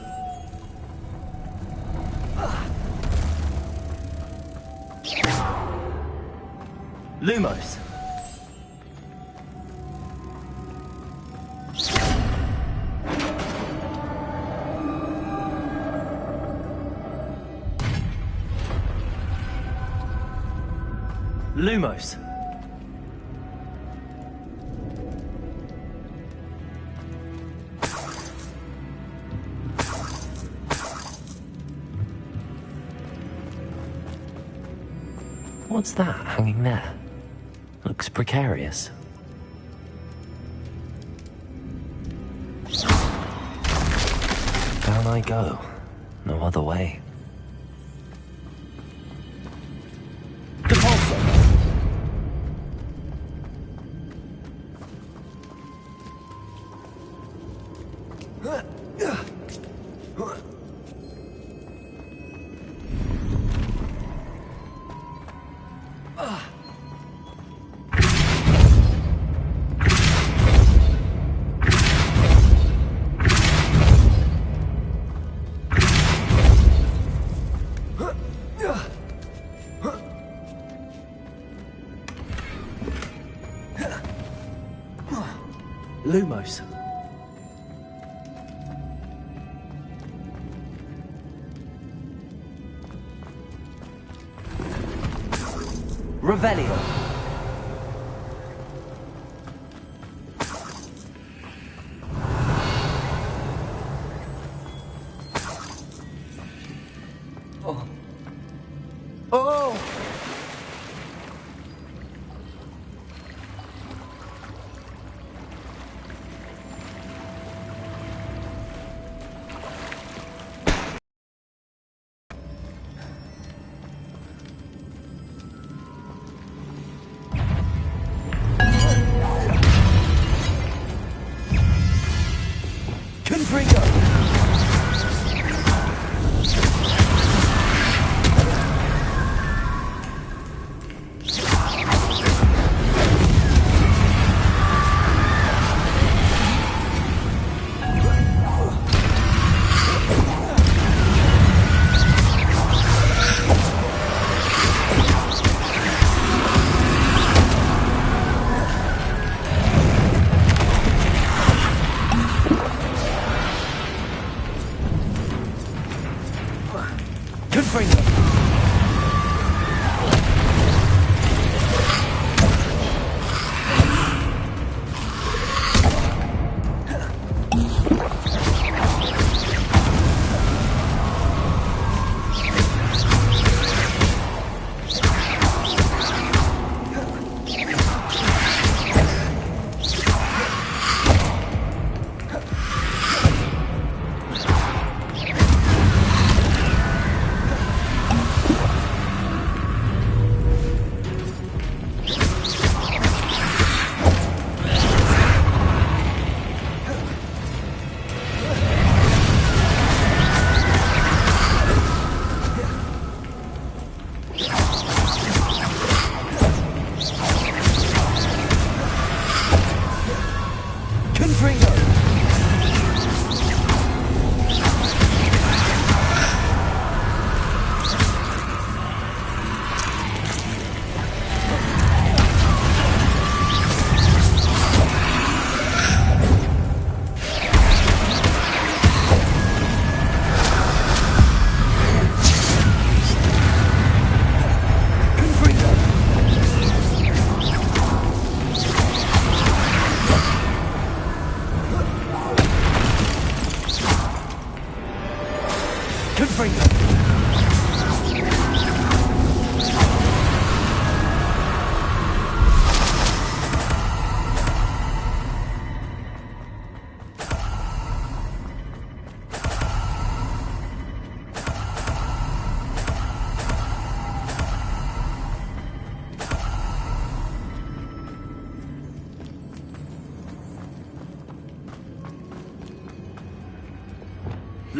Lumos. Lumos. What's that hanging there? Looks precarious. Down I go. No other way. Lumos. Revelio. Oh. Oh!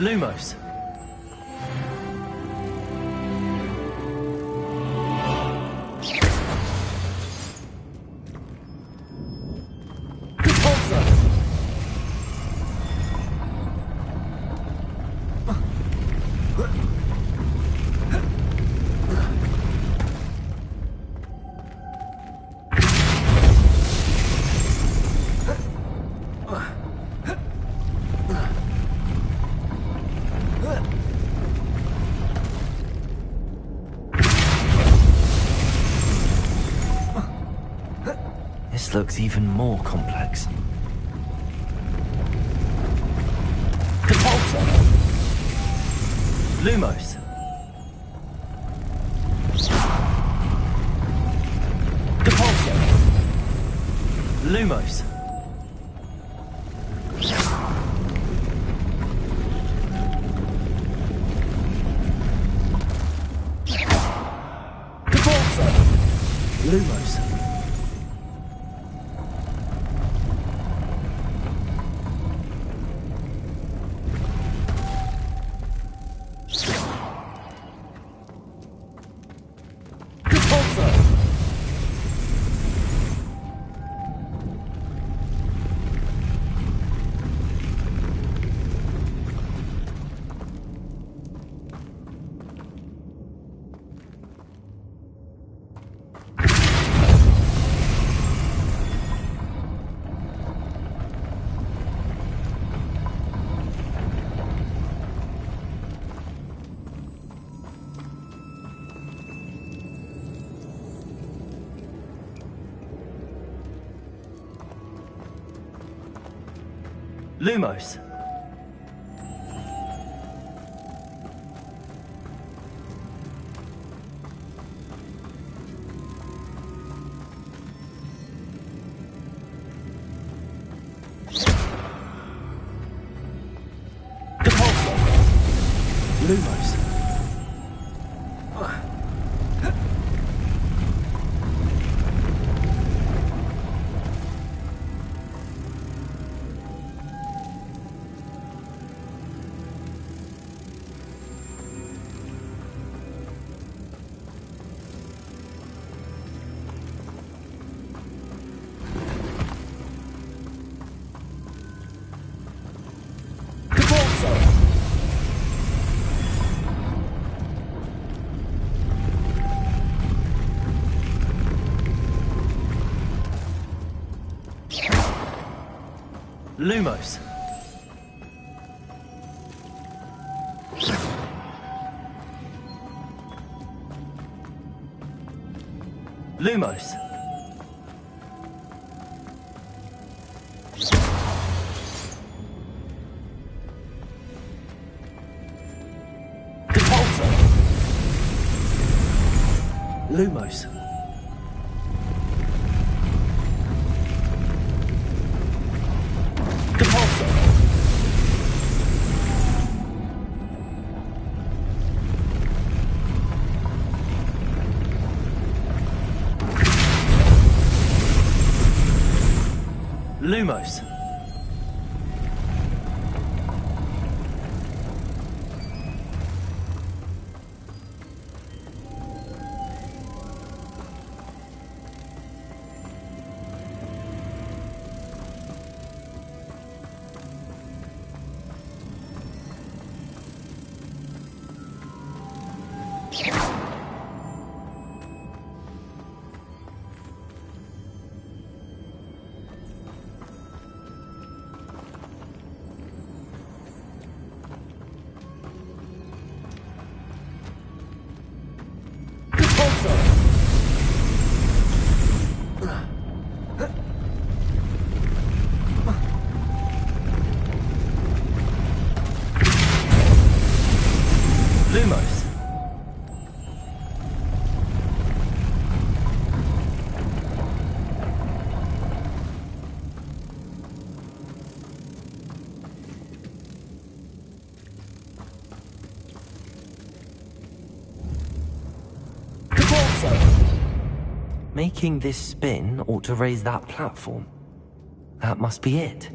Lumos. This looks even more complex. Depulsor! Lumos! Depulsor! Lumos! Depulsor! Lumos! Lumos! Depulsor! Lumos! Lumos! Lumos! Depulsor! Lumos! Depulsor! Lumos! Lumos! Making this spin ought to raise that platform. That must be it.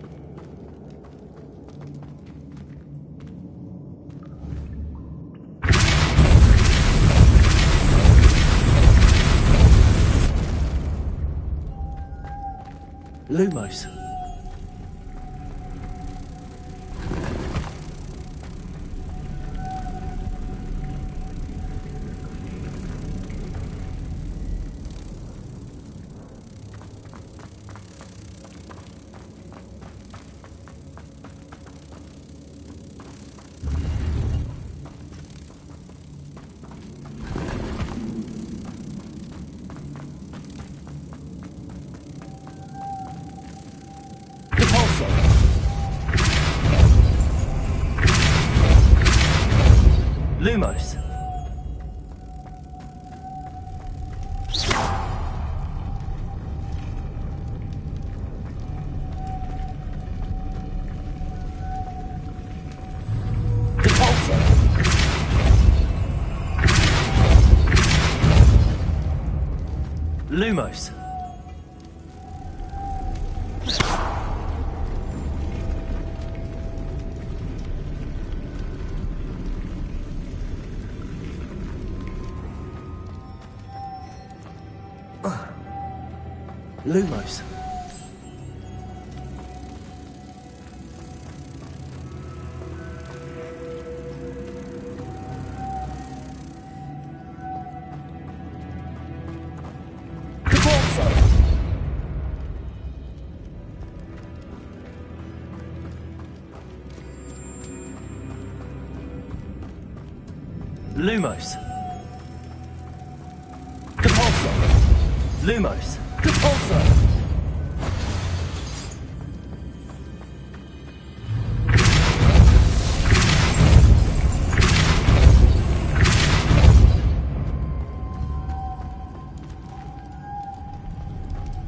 Lumos. Lumos. Lumos. Lumos. Lumos. Depulso. Lumos. Depulso.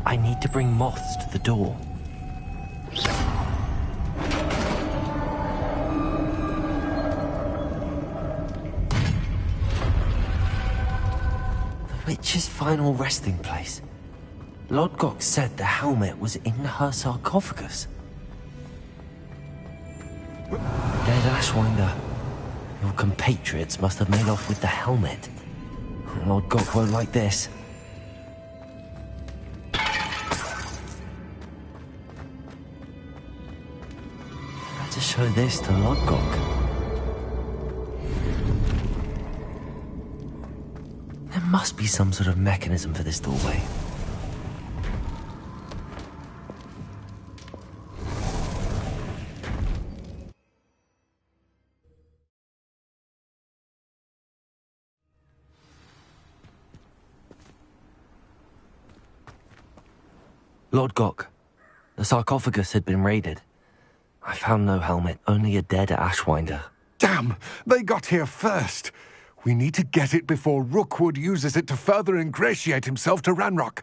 I need to bring moths to the door. Witch's final resting place. Lodgok said the helmet was in her sarcophagus. Dead Ashwinder. Your compatriots must have made off with the helmet. Lodgok won't like this. Better show this to Lodgok. There must be some sort of mechanism for this doorway. Lord Gok, the sarcophagus had been raided. I found no helmet, only a dead Ashwinder. Damn! They got here first! We need to get it before Rookwood uses it to further ingratiate himself to Ranrock.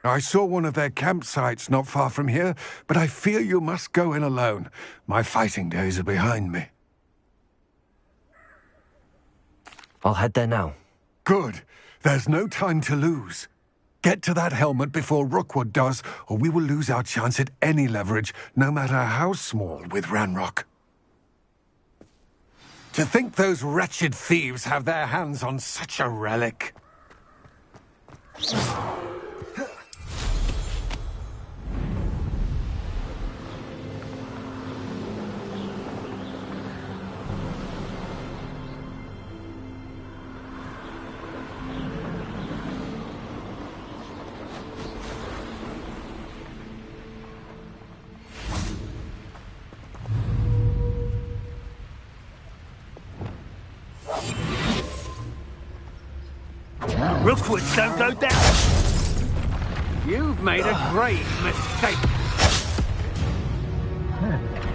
I saw one of their campsites not far from here, but I fear you must go in alone. My fighting days are behind me. I'll head there now. Good. There's no time to lose. Get to that helmet before Rookwood does, or we will lose our chance at any leverage, no matter how small, with Ranrock. To think those wretched thieves have their hands on such a relic. Rookwoods don't go down. You've made a grave mistake.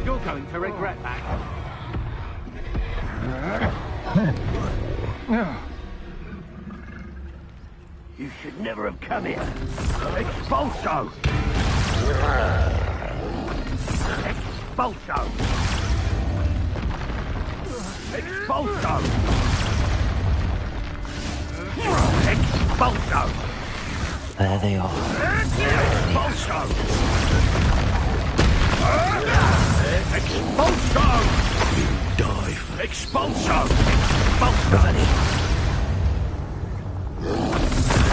You're going to regret that. You should never have come here. Expulso! Expulso! Expulso! Expulso! There they are. Expulso! Expulso! You die. Expulso!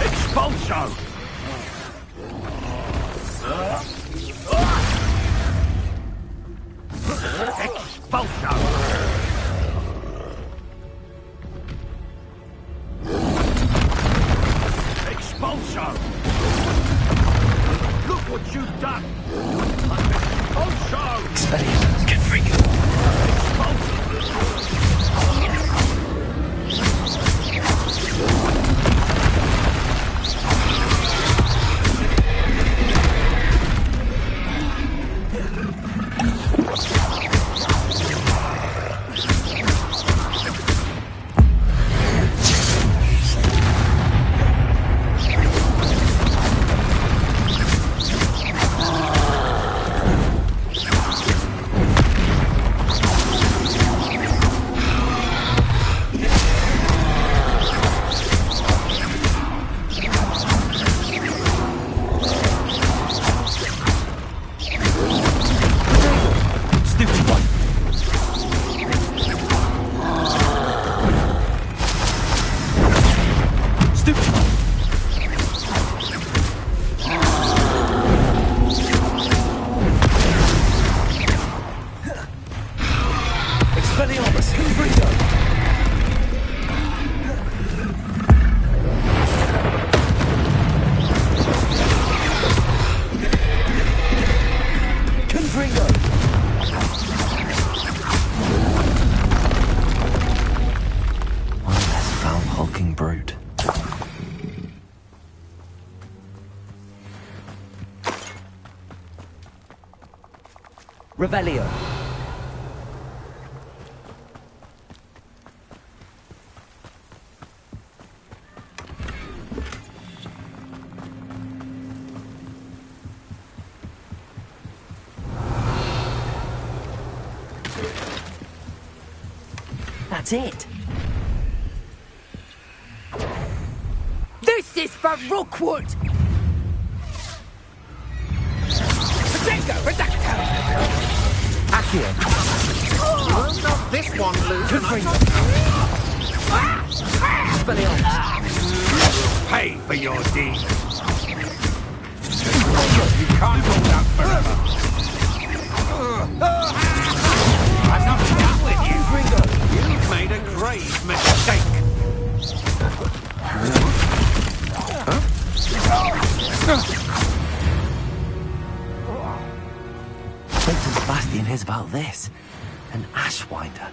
Expulso! Expulso! Expulso! Expulso! Look what you've done! Expulso! Expelliarmus, get free! hulking brute. Revelio. That's it. This is for Rookwood! Potato! Potato! Accio. You won't knock this one loose. Good finger. Pay for your deeds. You can't hold out forever. I'm not done with you, Gringo. You've made a grave mistake. Wait till Sebastian hears about this. An Ashwinder.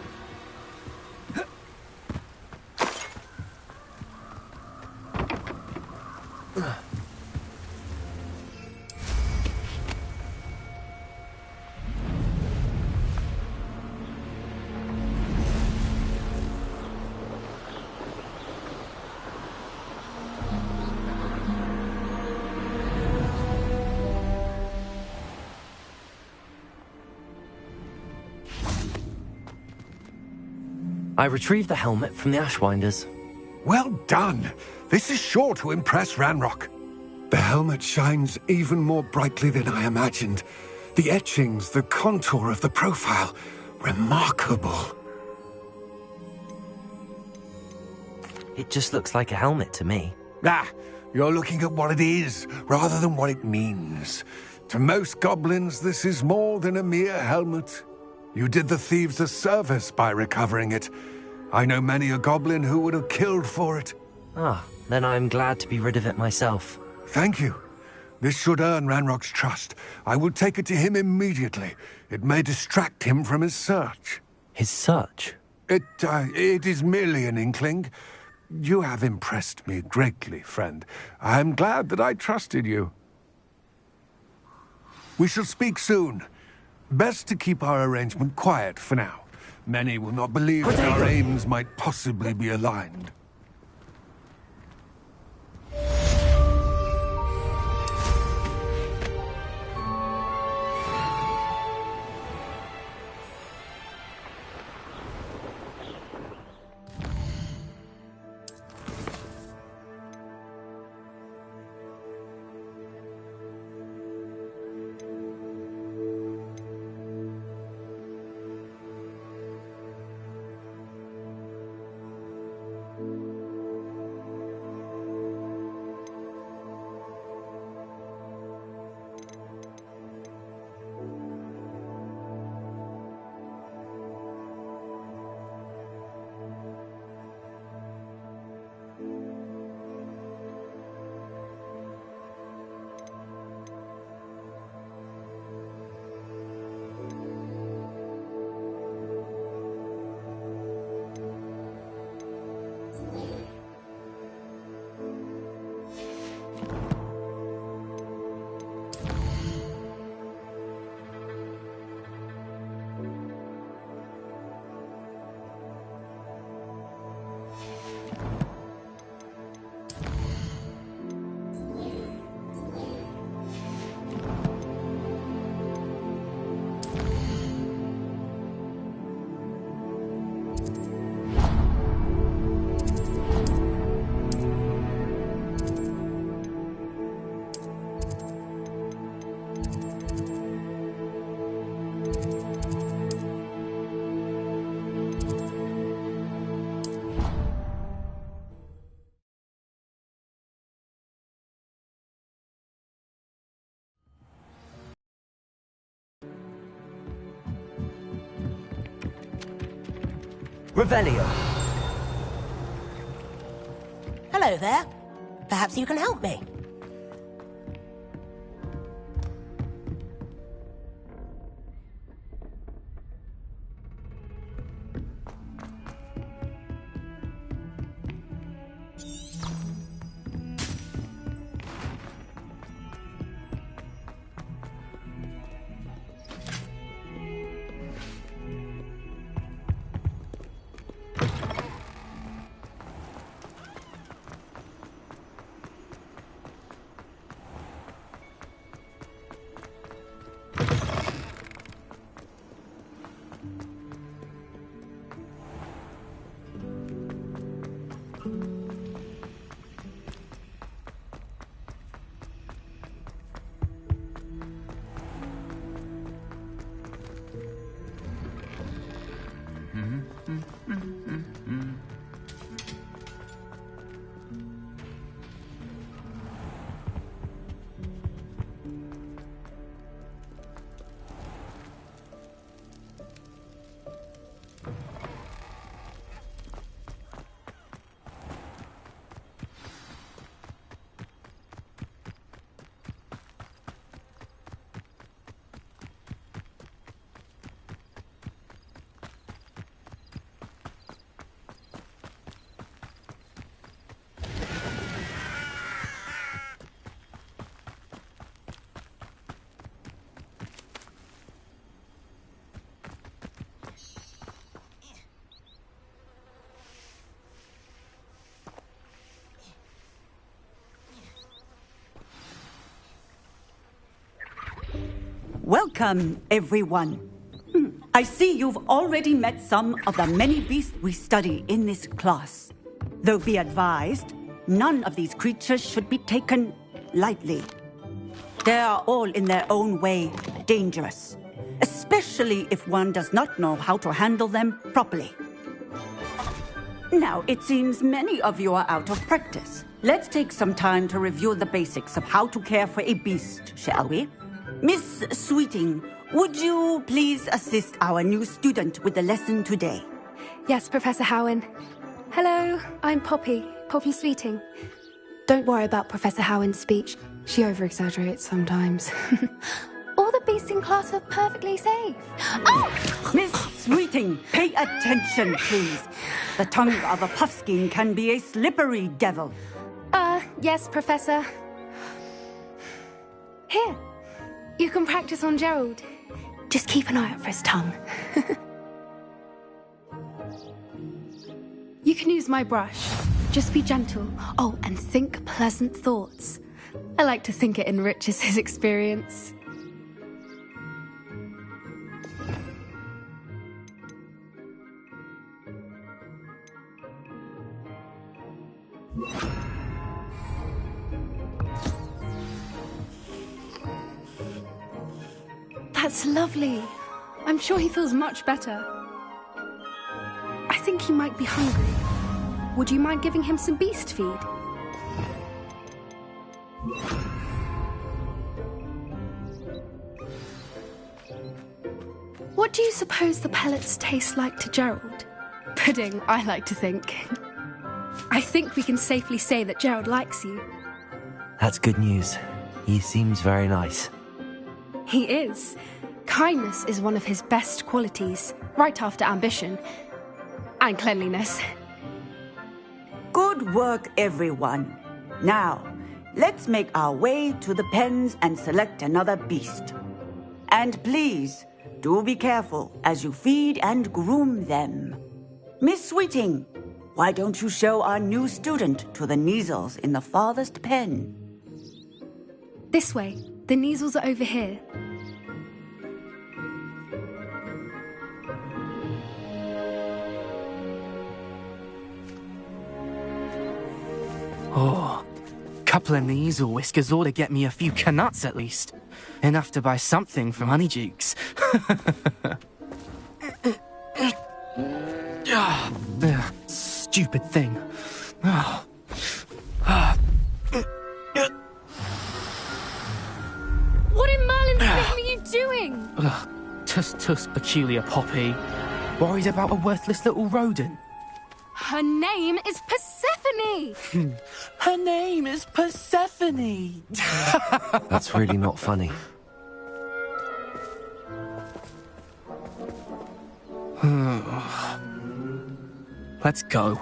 I retrieved the helmet from the Ashwinders. Well done. This is sure to impress Ranrock. The helmet shines even more brightly than I imagined. The etchings, the contour of the profile. Remarkable. It just looks like a helmet to me. Ah, you're looking at what it is, rather than what it means. To most goblins, this is more than a mere helmet. You did the thieves a service by recovering it. I know many a goblin who would have killed for it. Ah, then I'm glad to be rid of it myself. Thank you. This should earn Ranrock's trust. I will take it to him immediately. It may distract him from his search. His search? It is merely an inkling. You have impressed me greatly, friend. I am glad that I trusted you. We shall speak soon. Best to keep our arrangement quiet for now. Many will not believe that our aims might possibly be aligned. Revelio. Hello there. Perhaps you can help me. Welcome, everyone. I see you've already met some of the many beasts we study in this class. Though be advised, none of these creatures should be taken lightly. They are all in their own way dangerous, especially if one does not know how to handle them properly. Now, it seems many of you are out of practice. Let's take some time to review the basics of how to care for a beast, shall we? Miss Sweeting, would you please assist our new student with the lesson today? Yes, Professor Howen. Hello, I'm Poppy Sweeting. Don't worry about Professor Howen's speech. She over-exaggerates sometimes. All the beasts in class are perfectly safe. Oh! Miss Sweeting, pay attention, please. The tongue of a puffskein can be a slippery devil. Yes, Professor. Here, you can practice on Gerald. Just keep an eye out for his tongue. You can use my brush. Just be gentle. Oh, and think pleasant thoughts. I like to think it enriches his experience. That's lovely. I'm sure he feels much better. I think he might be hungry. Would you mind giving him some beast feed? What do you suppose the pellets taste like to Gerald? Pudding, I like to think. I think we can safely say that Gerald likes you. That's good news. He seems very nice. He is. Kindness is one of his best qualities, right after ambition. And cleanliness. Good work, everyone. Now, let's make our way to the pens and select another beast. And please, do be careful as you feed and groom them. Miss Sweeting, why don't you show our new student to the Kneazles in the farthest pen? This way. The Kneazles are over here. Oh, couple of Kneazle whiskers ought to get me a few canuts at least. Enough to buy something from Honeydukes. Stupid thing. What in Merlin's name are you doing? Tuss, peculiar Poppy. Worried about a worthless little rodent. Her name is Persephone! Her name is Persephone! That's really not funny. Let's go.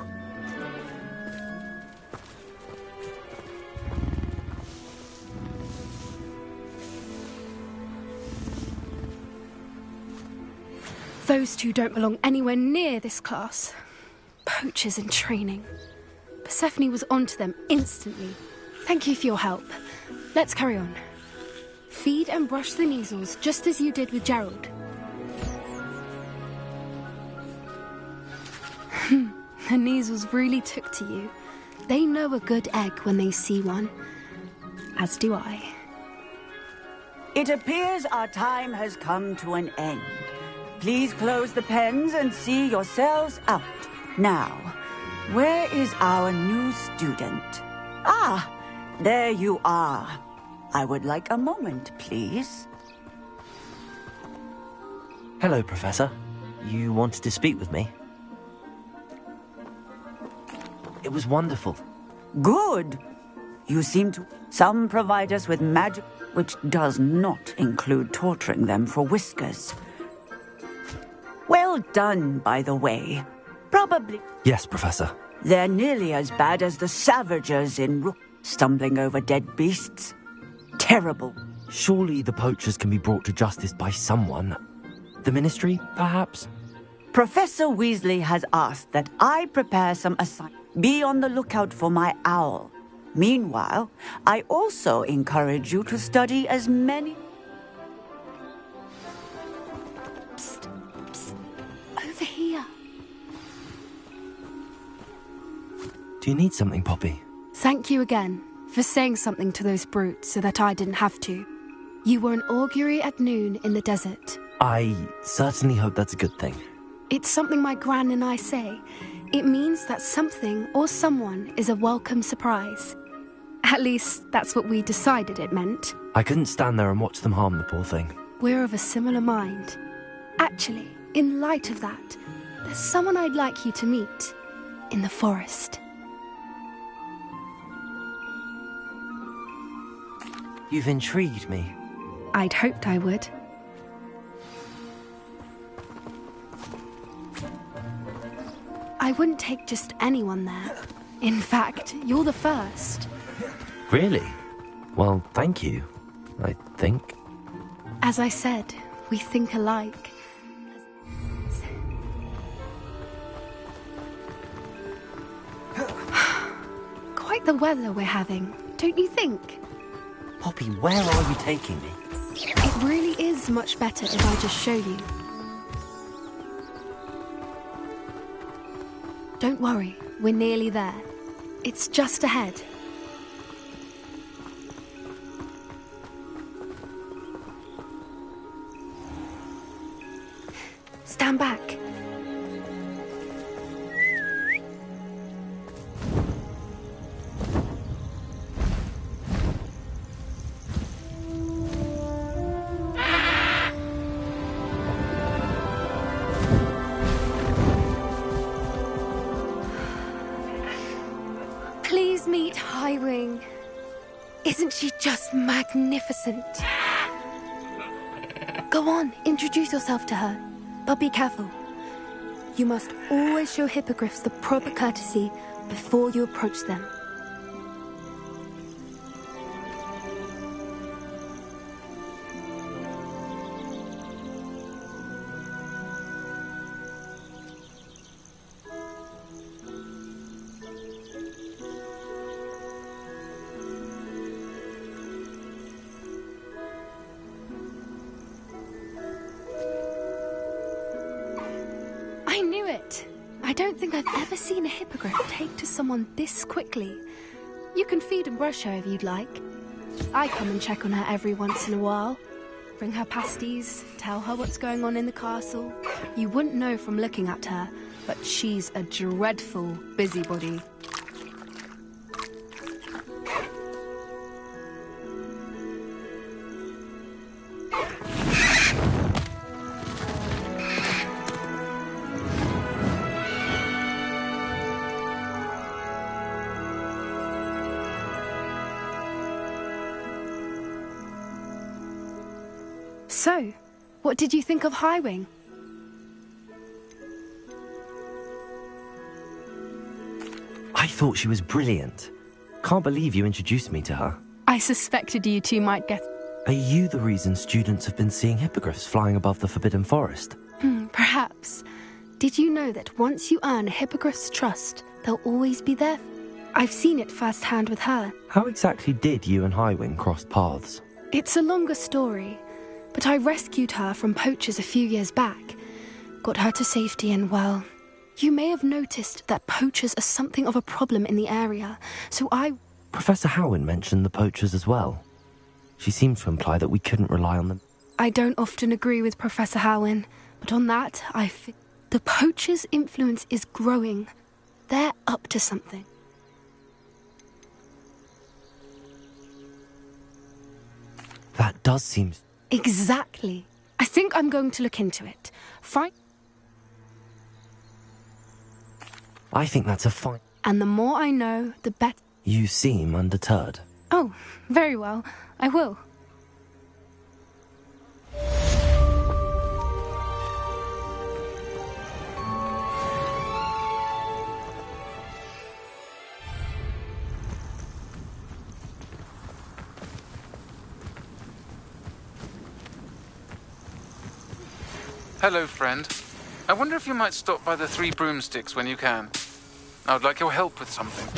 Those two don't belong anywhere near this class. Poachers in training. Persephone was onto them instantly. Thank you for your help. Let's carry on. Feed and brush the measles, just as you did with Gerald. The measles really took to you. They know a good egg when they see one. As do I. It appears our time has come to an end. Please close the pens and see yourselves out. Now, where is our new student? Ah, there you are. I would like a moment, please. Hello, Professor. You wanted to speak with me? It was wonderful. Good. You seem to... Some provide us with magic, which does not include torturing them for whiskers. Well done, by the way. Probably... Yes, Professor. They're nearly as bad as the Savagers in Rook, stumbling over dead beasts. Terrible. Surely the poachers can be brought to justice by someone. The Ministry, perhaps? Professor Weasley has asked that I prepare some assignments. Be on the lookout for my owl. Meanwhile, I also encourage you to study as many... Psst, psst. Over here. Do you need something, Poppy? Thank you again for saying something to those brutes so that I didn't have to. You were an augury at noon in the desert. I certainly hope that's a good thing. It's something my gran and I say. It means that something or someone is a welcome surprise. At least, that's what we decided it meant. I couldn't stand there and watch them harm the poor thing. We're of a similar mind. Actually, in light of that, there's someone I'd like you to meet. In the forest. You've intrigued me. I'd hoped I would. I wouldn't take just anyone there. In fact, you're the first. Really? Well, thank you, I think. As I said, we think alike. Quite the weather we're having, don't you think? Poppy, where are you taking me? It really is much better if I just show you. Don't worry, we're nearly there. It's just ahead. Stand back. Please meet Highwing. Isn't she just magnificent? Go on, introduce yourself to her. But be careful. You must always show hippogriffs the proper courtesy before you approach them. I knew it! I don't think I've ever seen a hippogriff take to someone this quickly. You can feed and brush her if you'd like. I come and check on her every once in a while. Bring her pasties, tell her what's going on in the castle. You wouldn't know from looking at her, but she's a dreadful busybody. So, what did you think of Highwing? I thought she was brilliant. Can't believe you introduced me to her. I suspected you two might get... Are you the reason students have been seeing hippogriffs flying above the Forbidden Forest? Perhaps. Did you know that once you earn a Hippogriff's trust, they'll always be there? I've seen it firsthand with her. How exactly did you and Highwing cross paths? It's a longer story, but I rescued her from poachers a few years back. Got her to safety and, well, you may have noticed that poachers are something of a problem in the area, so Professor Howin mentioned the poachers as well. She seemed to imply that we couldn't rely on them. I don't often agree with Professor Howin, but on that, the poachers' influence is growing. They're up to something. That does seem... Exactly. I think I'm going to look into it. Fine. I think that's a fine... And the more I know, the better. You seem undeterred. Oh, very well. I will. Hello, friend. I wonder if you might stop by the Three Broomsticks when you can. I would like your help with something.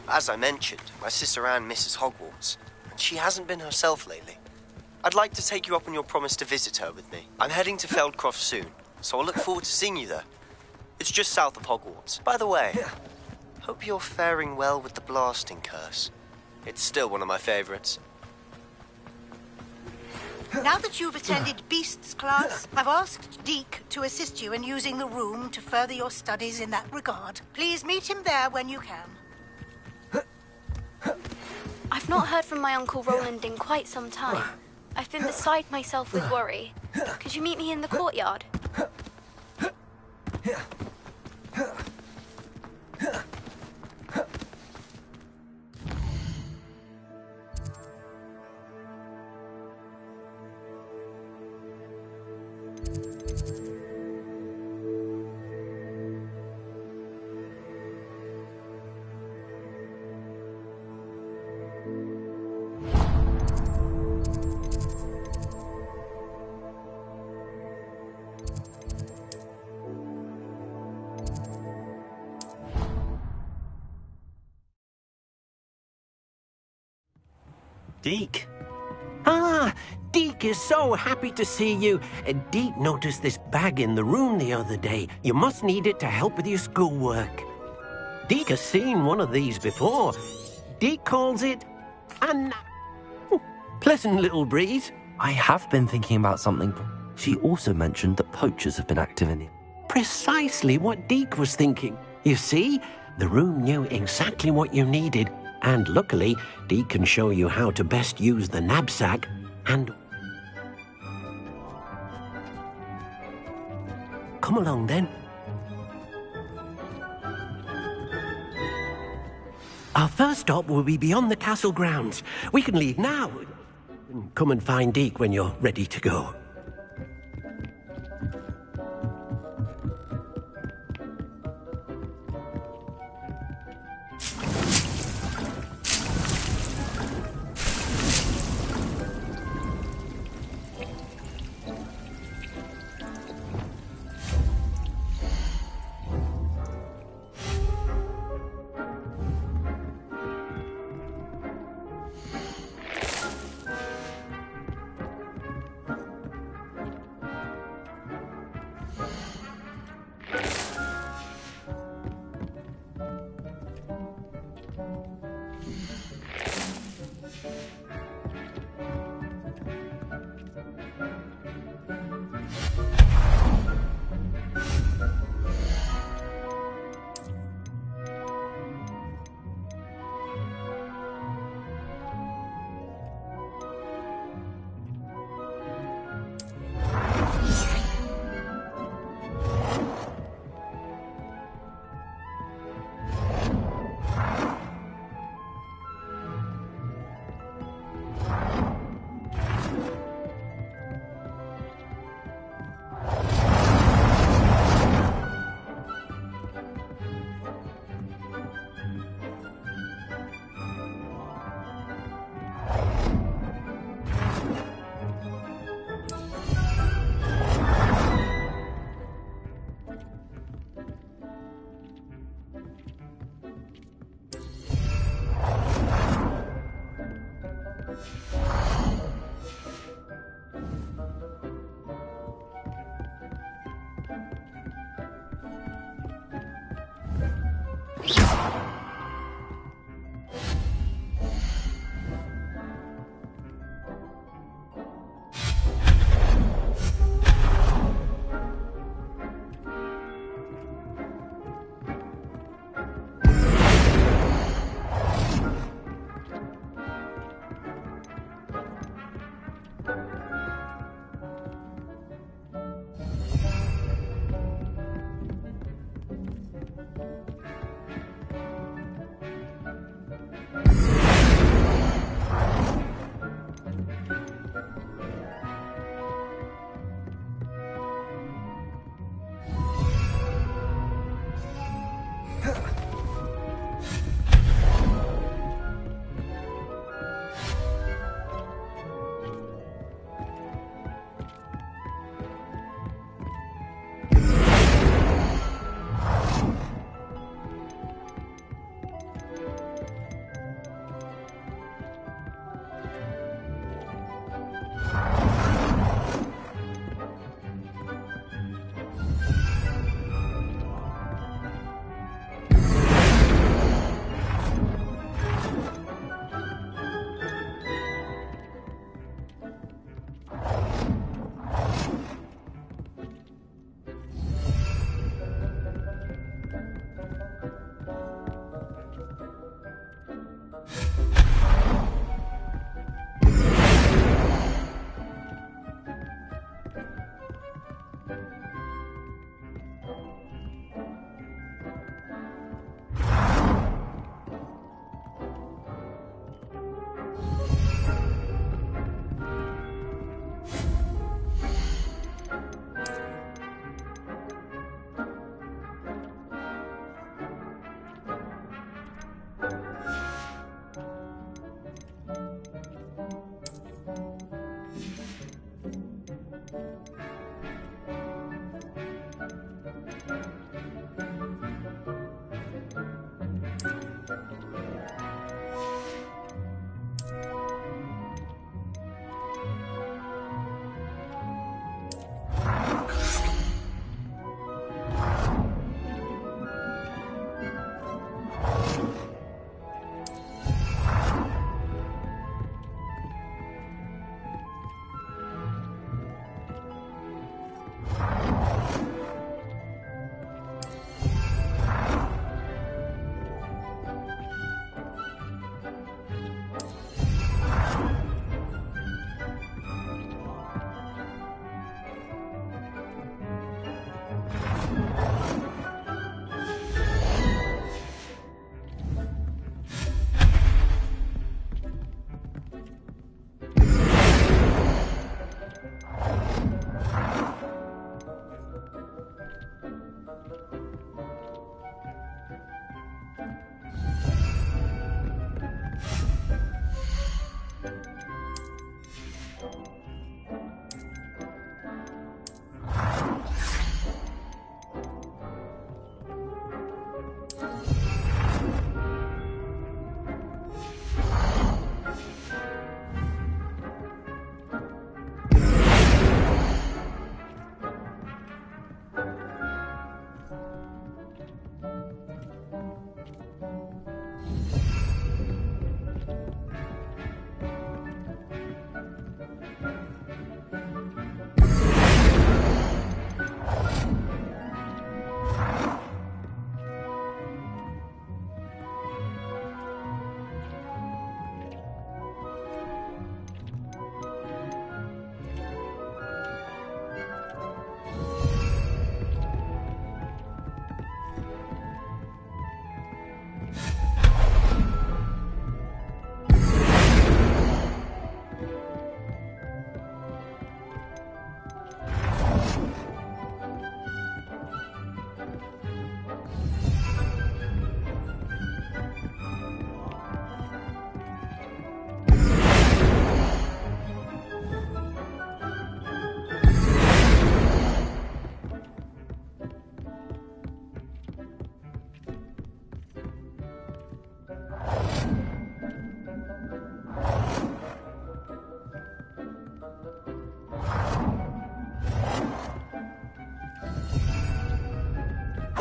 As I mentioned, my sister Anne misses Hogwarts, and she hasn't been herself lately. I'd like to take you up on your promise to visit her with me. I'm heading to Feldcroft soon, so I'll look forward to seeing you there. It's just south of Hogwarts. By the way, hope you're faring well with the blasting curse. It's still one of my favorites. Now that you've attended Beasts class, I've asked Deke to assist you in using the room to further your studies in that regard. Please meet him there when you can. I've not heard from my Uncle Roland in quite some time. I've been beside myself with worry. Could you meet me in the courtyard? Deke. Ah, Deke is so happy to see you. Deke noticed this bag in the room the other day. You must need it to help with your schoolwork. Deke has seen one of these before. Deke calls it a pleasant little breeze. I have been thinking about something. She also mentioned that poachers have been active in it. Precisely what Deke was thinking. You see, the room knew exactly what you needed. And luckily, Deke can show you how to best use the knapsack and... Come along, then. Our first stop will be beyond the castle grounds. We can leave now. Come and find Deke when you're ready to go.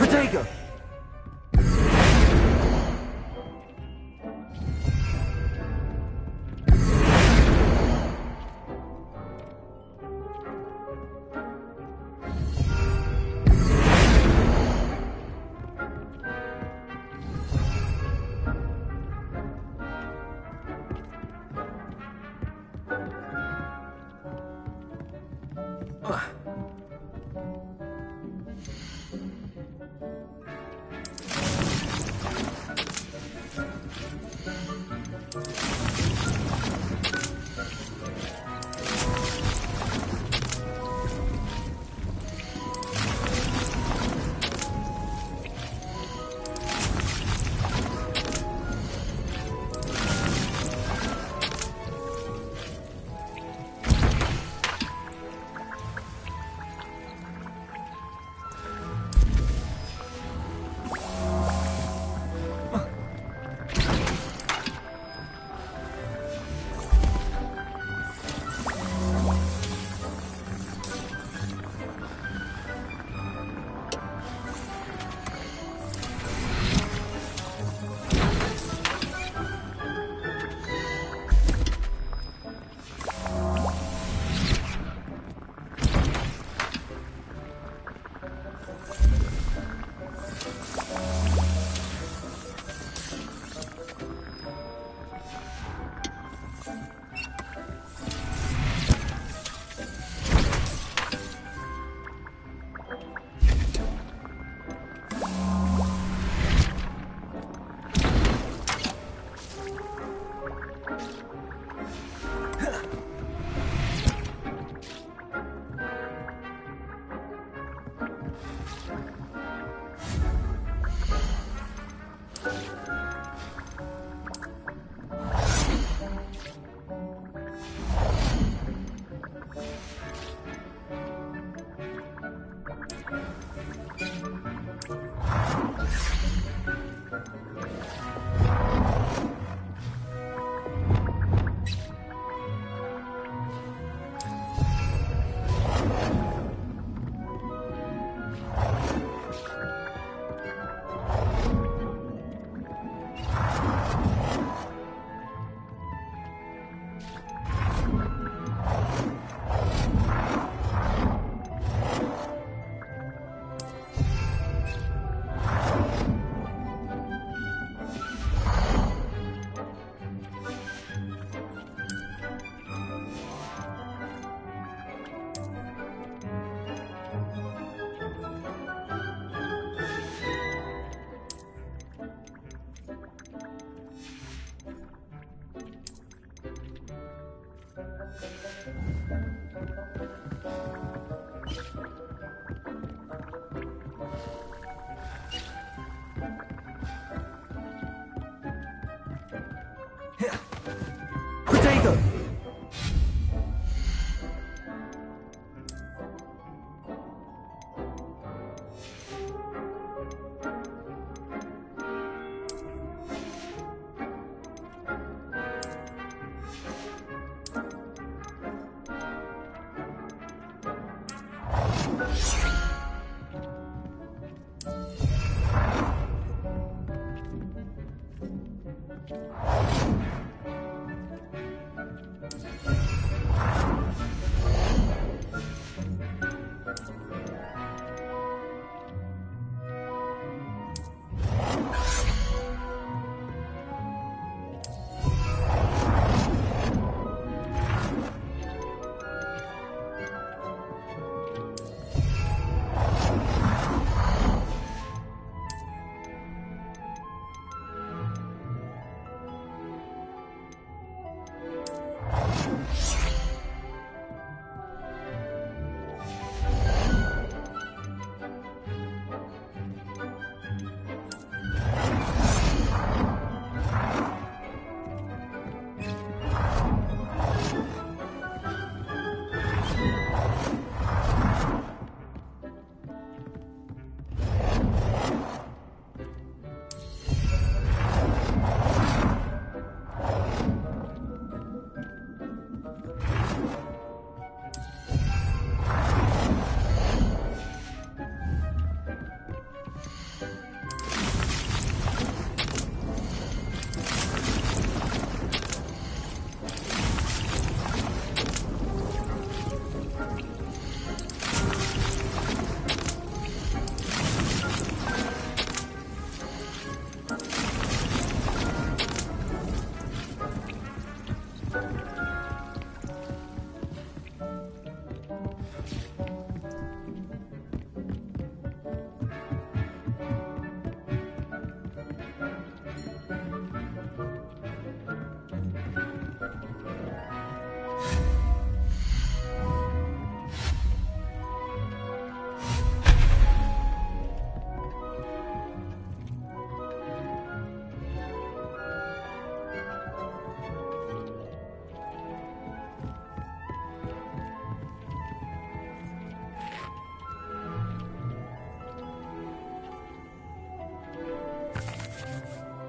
Protego!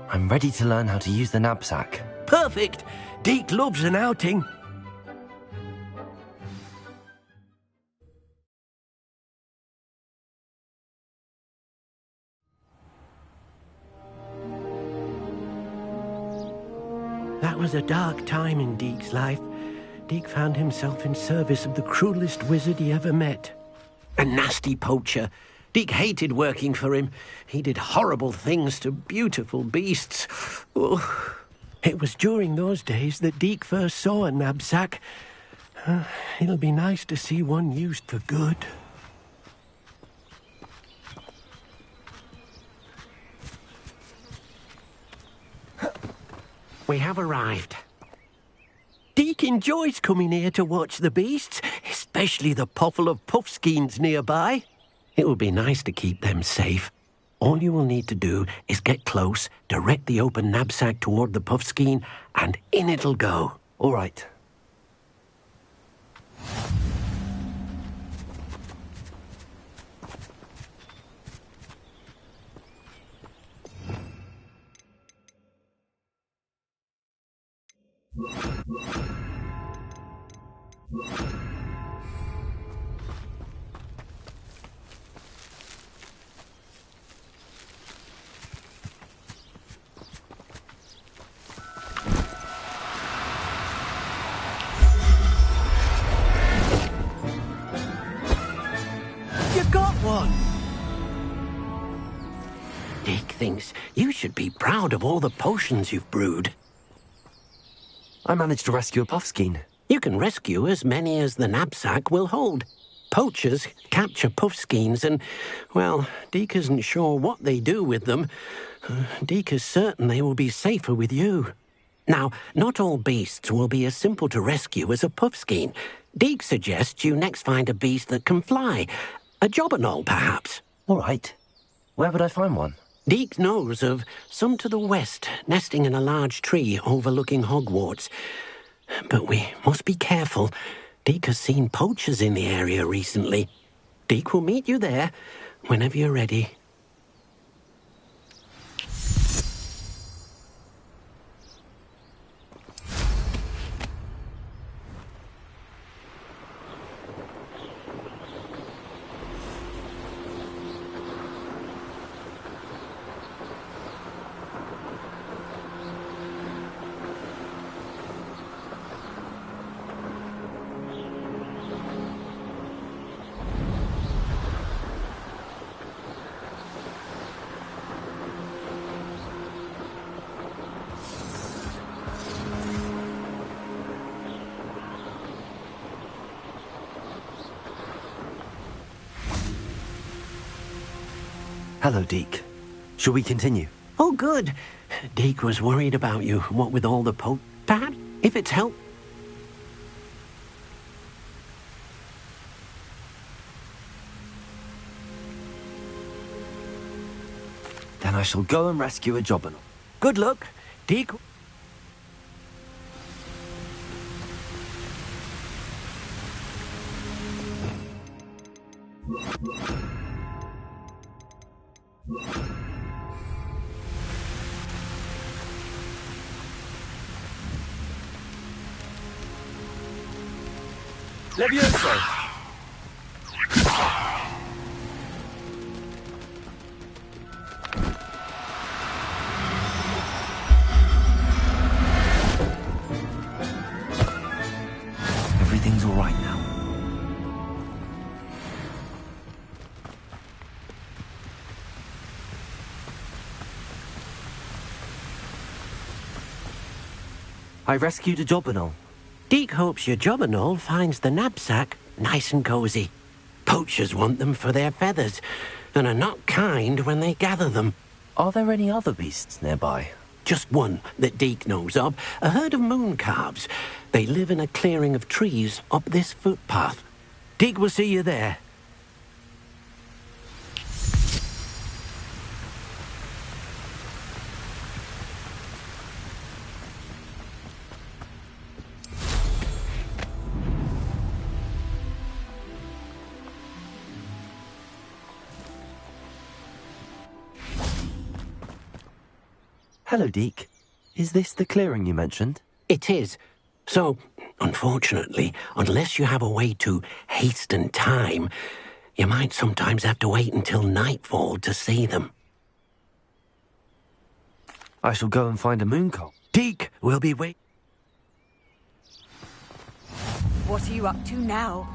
I'm ready to learn how to use the knapsack. Perfect! Deke loves an outing. That was a dark time in Deke's life. Deke found himself in service of the cruelest wizard he ever met. A nasty poacher. Deke hated working for him. He did horrible things to beautiful beasts. Oh. It was during those days that Deke first saw a knapsack. It'll be nice to see one used for good. We have arrived. Deke enjoys coming here to watch the beasts, especially the potful of puffskeins nearby. It will be nice to keep them safe. All you will need to do is get close, direct the open knapsack toward the puffskein, and in it'll go. All right. You got one! Deke thinks you should be proud of all the potions you've brewed. I managed to rescue a puffskein. You can rescue as many as the knapsack will hold. Poachers capture puffskeins and, well, Deke isn't sure what they do with them. Deke is certain they will be safer with you. Now, not all beasts will be as simple to rescue as a puffskein. Deke suggests you next find a beast that can fly. A jobberknoll, perhaps. All right. Where would I find one? Deke knows of some to the west, nesting in a large tree overlooking Hogwarts. But we must be careful. Deke has seen poachers in the area recently. Deke will meet you there whenever you're ready. Hello, Deke. Shall we continue? Oh, good. Deke was worried about you, what with all the Perhaps, if it's help... Then I shall go and rescue a jobberknoll. Good luck, Deke. Levioso! Everything's all right now. I rescued a jobberknoll. Deke hopes your jobberknoll finds the knapsack nice and cozy. Poachers want them for their feathers, and are not kind when they gather them. Are there any other beasts nearby? Just one that Deke knows of, a herd of moon calves. They live in a clearing of trees up this footpath. Deke will see you there. Hello, Deke. Is this the clearing you mentioned? It is. So, unfortunately, unless you have a way to hasten time, you might sometimes have to wait until nightfall to see them. I shall go and find a mooncock. Deke will be waiting. What are you up to now?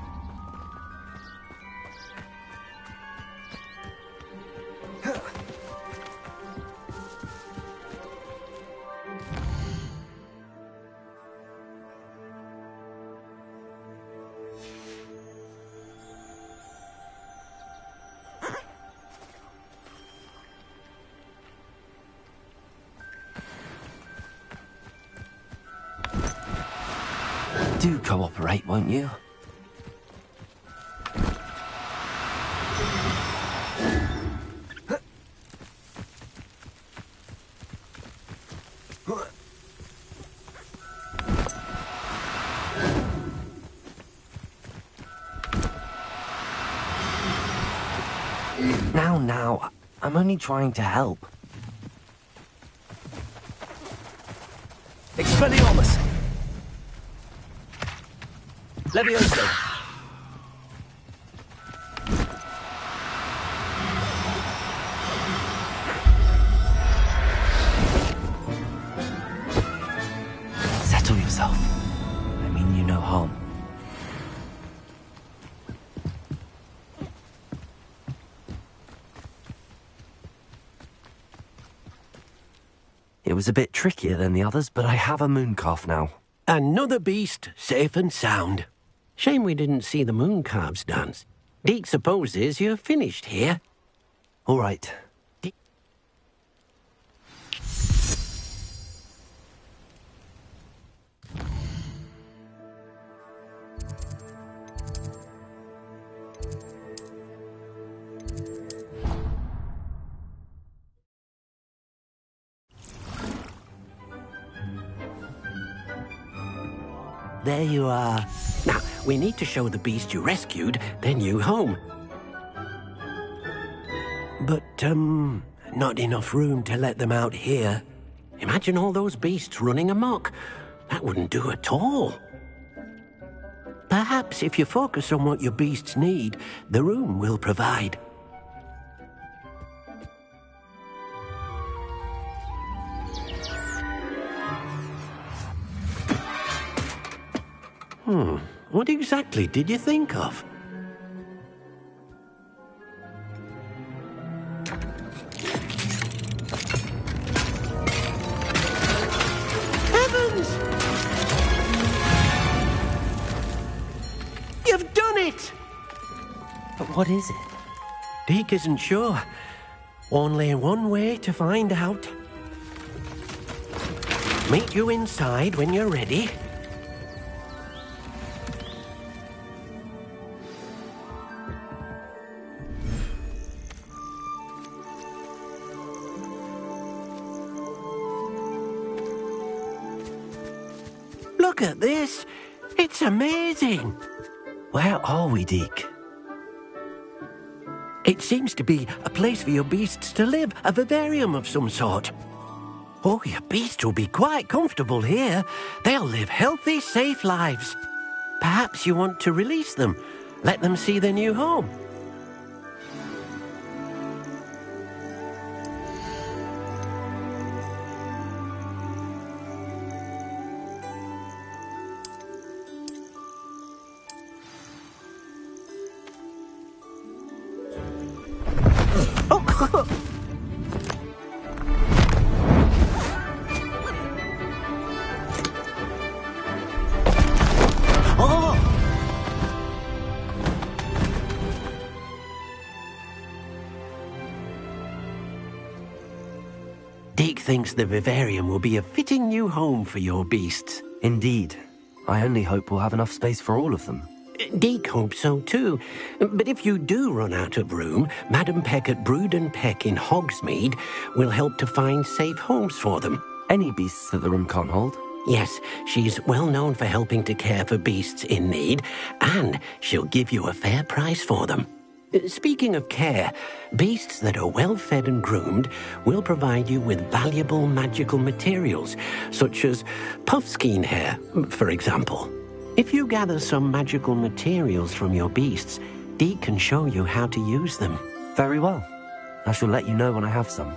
Do cooperate, won't you? Now, I'm only trying to help. Expelliarmus! Levioso! Settle yourself. I mean you no harm. It was a bit trickier than the others, but I have a mooncalf now. Another beast, safe and sound. Shame we didn't see the mooncalves dance. Deke supposes you're finished here. All right. There you are. Now, we need to show the beast you rescued their new home. But, not enough room to let them out here. Imagine all those beasts running amok. That wouldn't do at all. Perhaps if you focus on what your beasts need, the room will provide. What exactly did you think of? Heavens! You've done it! But what is it? Deke isn't sure. Only one way to find out. Meet you inside when you're ready. Look at this. It's amazing. Where are we, Deke? It seems to be a place for your beasts to live, a vivarium of some sort. Oh, your beasts will be quite comfortable here. They'll live healthy, safe lives. Perhaps you want to release them, let them see their new home. Deke thinks the vivarium will be a fitting new home for your beasts. Indeed. I only hope we'll have enough space for all of them. Deke hopes so too. But if you do run out of room, Madam Peck at Brood and Peck in Hogsmeade will help to find safe homes for them. Any beasts that the room can't hold? Yes, she's well known for helping to care for beasts in need, and she'll give you a fair price for them. Speaking of care, beasts that are well fed and groomed will provide you with valuable magical materials, such as puffskein hair, for example. If you gather some magical materials from your beasts, Deke can show you how to use them. Very well. I shall let you know when I have some.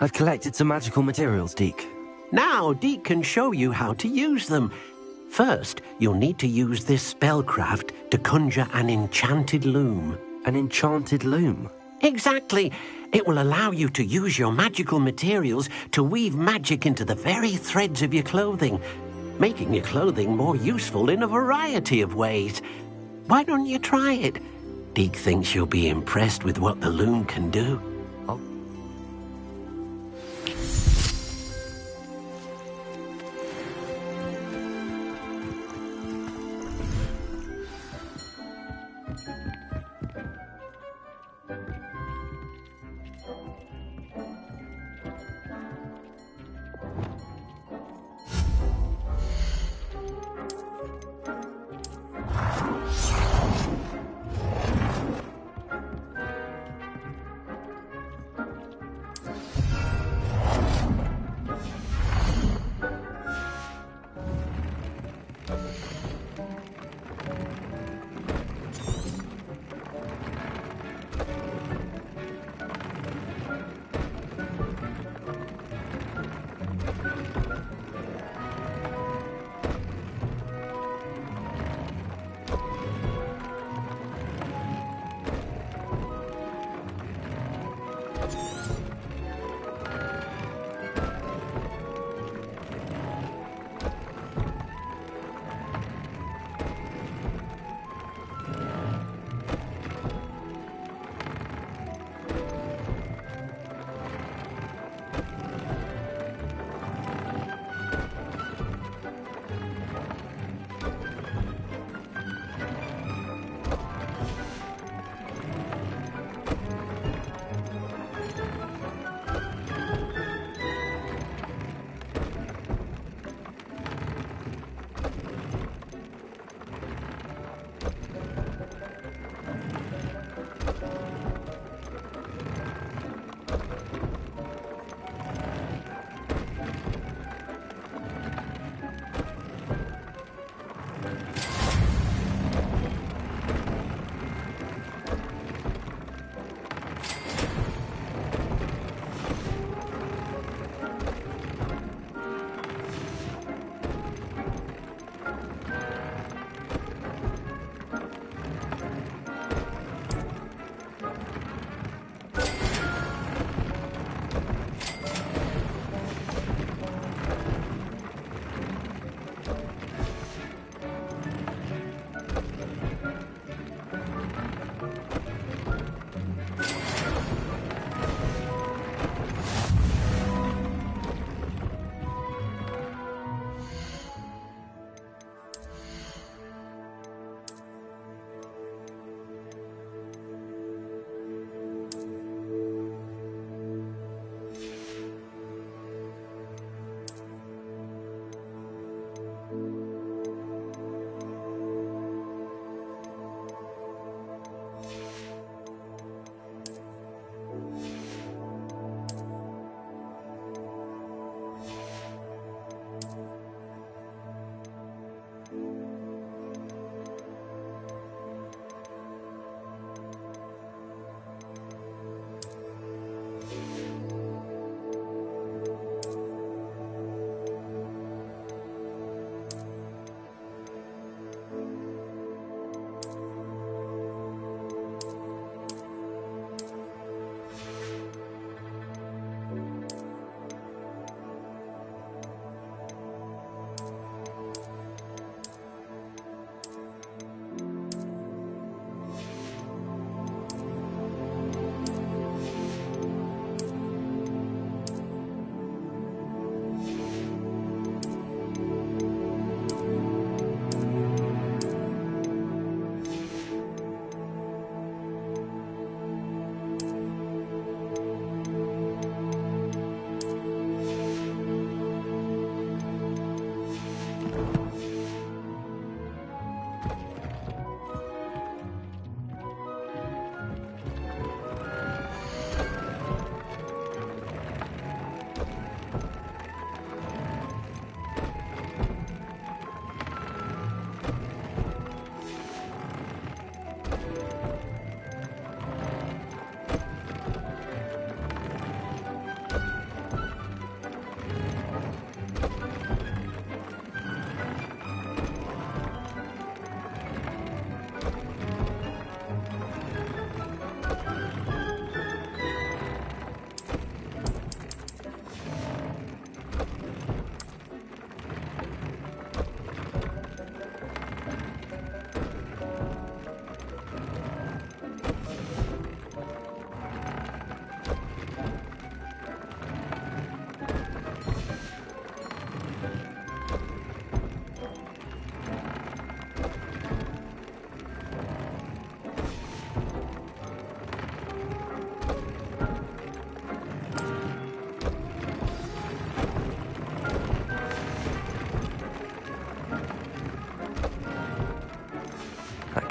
I've collected some magical materials, Deke. Now Deke can show you how to use them. First, you'll need to use this spellcraft to conjure an enchanted loom. An enchanted loom? Exactly. It will allow you to use your magical materials to weave magic into the very threads of your clothing, making your clothing more useful in a variety of ways. Why don't you try it? Deke thinks you'll be impressed with what the loom can do.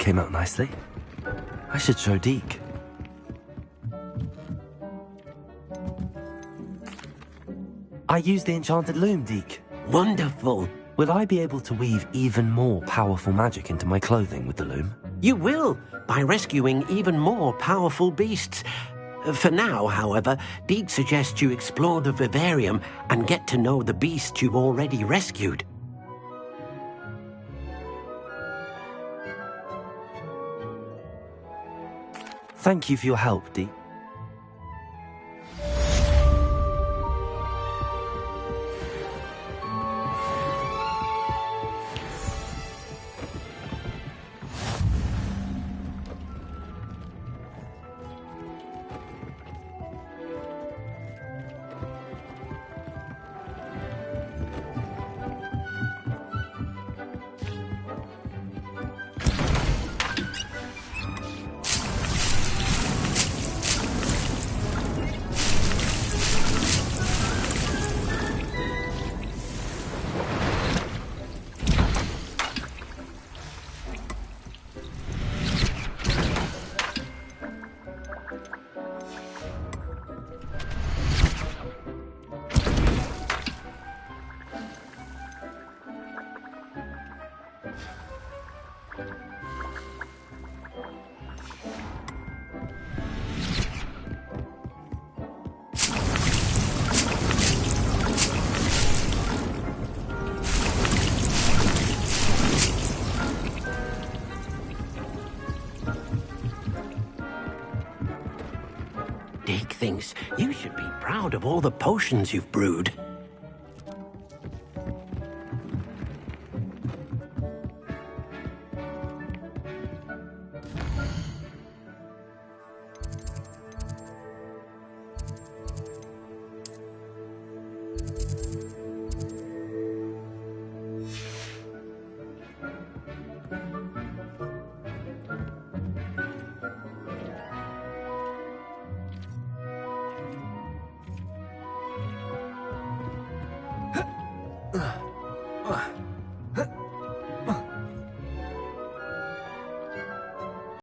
came out nicely. I should show Deke. I used the enchanted loom, Deke. Wonderful. Will I be able to weave even more powerful magic into my clothing with the loom? You will, by rescuing even more powerful beasts. For now, however, Deke suggests you explore the vivarium and get to know the beasts you've already rescued. Thank you for your help, Deke. Deke thinks you should be proud of all the potions you've brewed.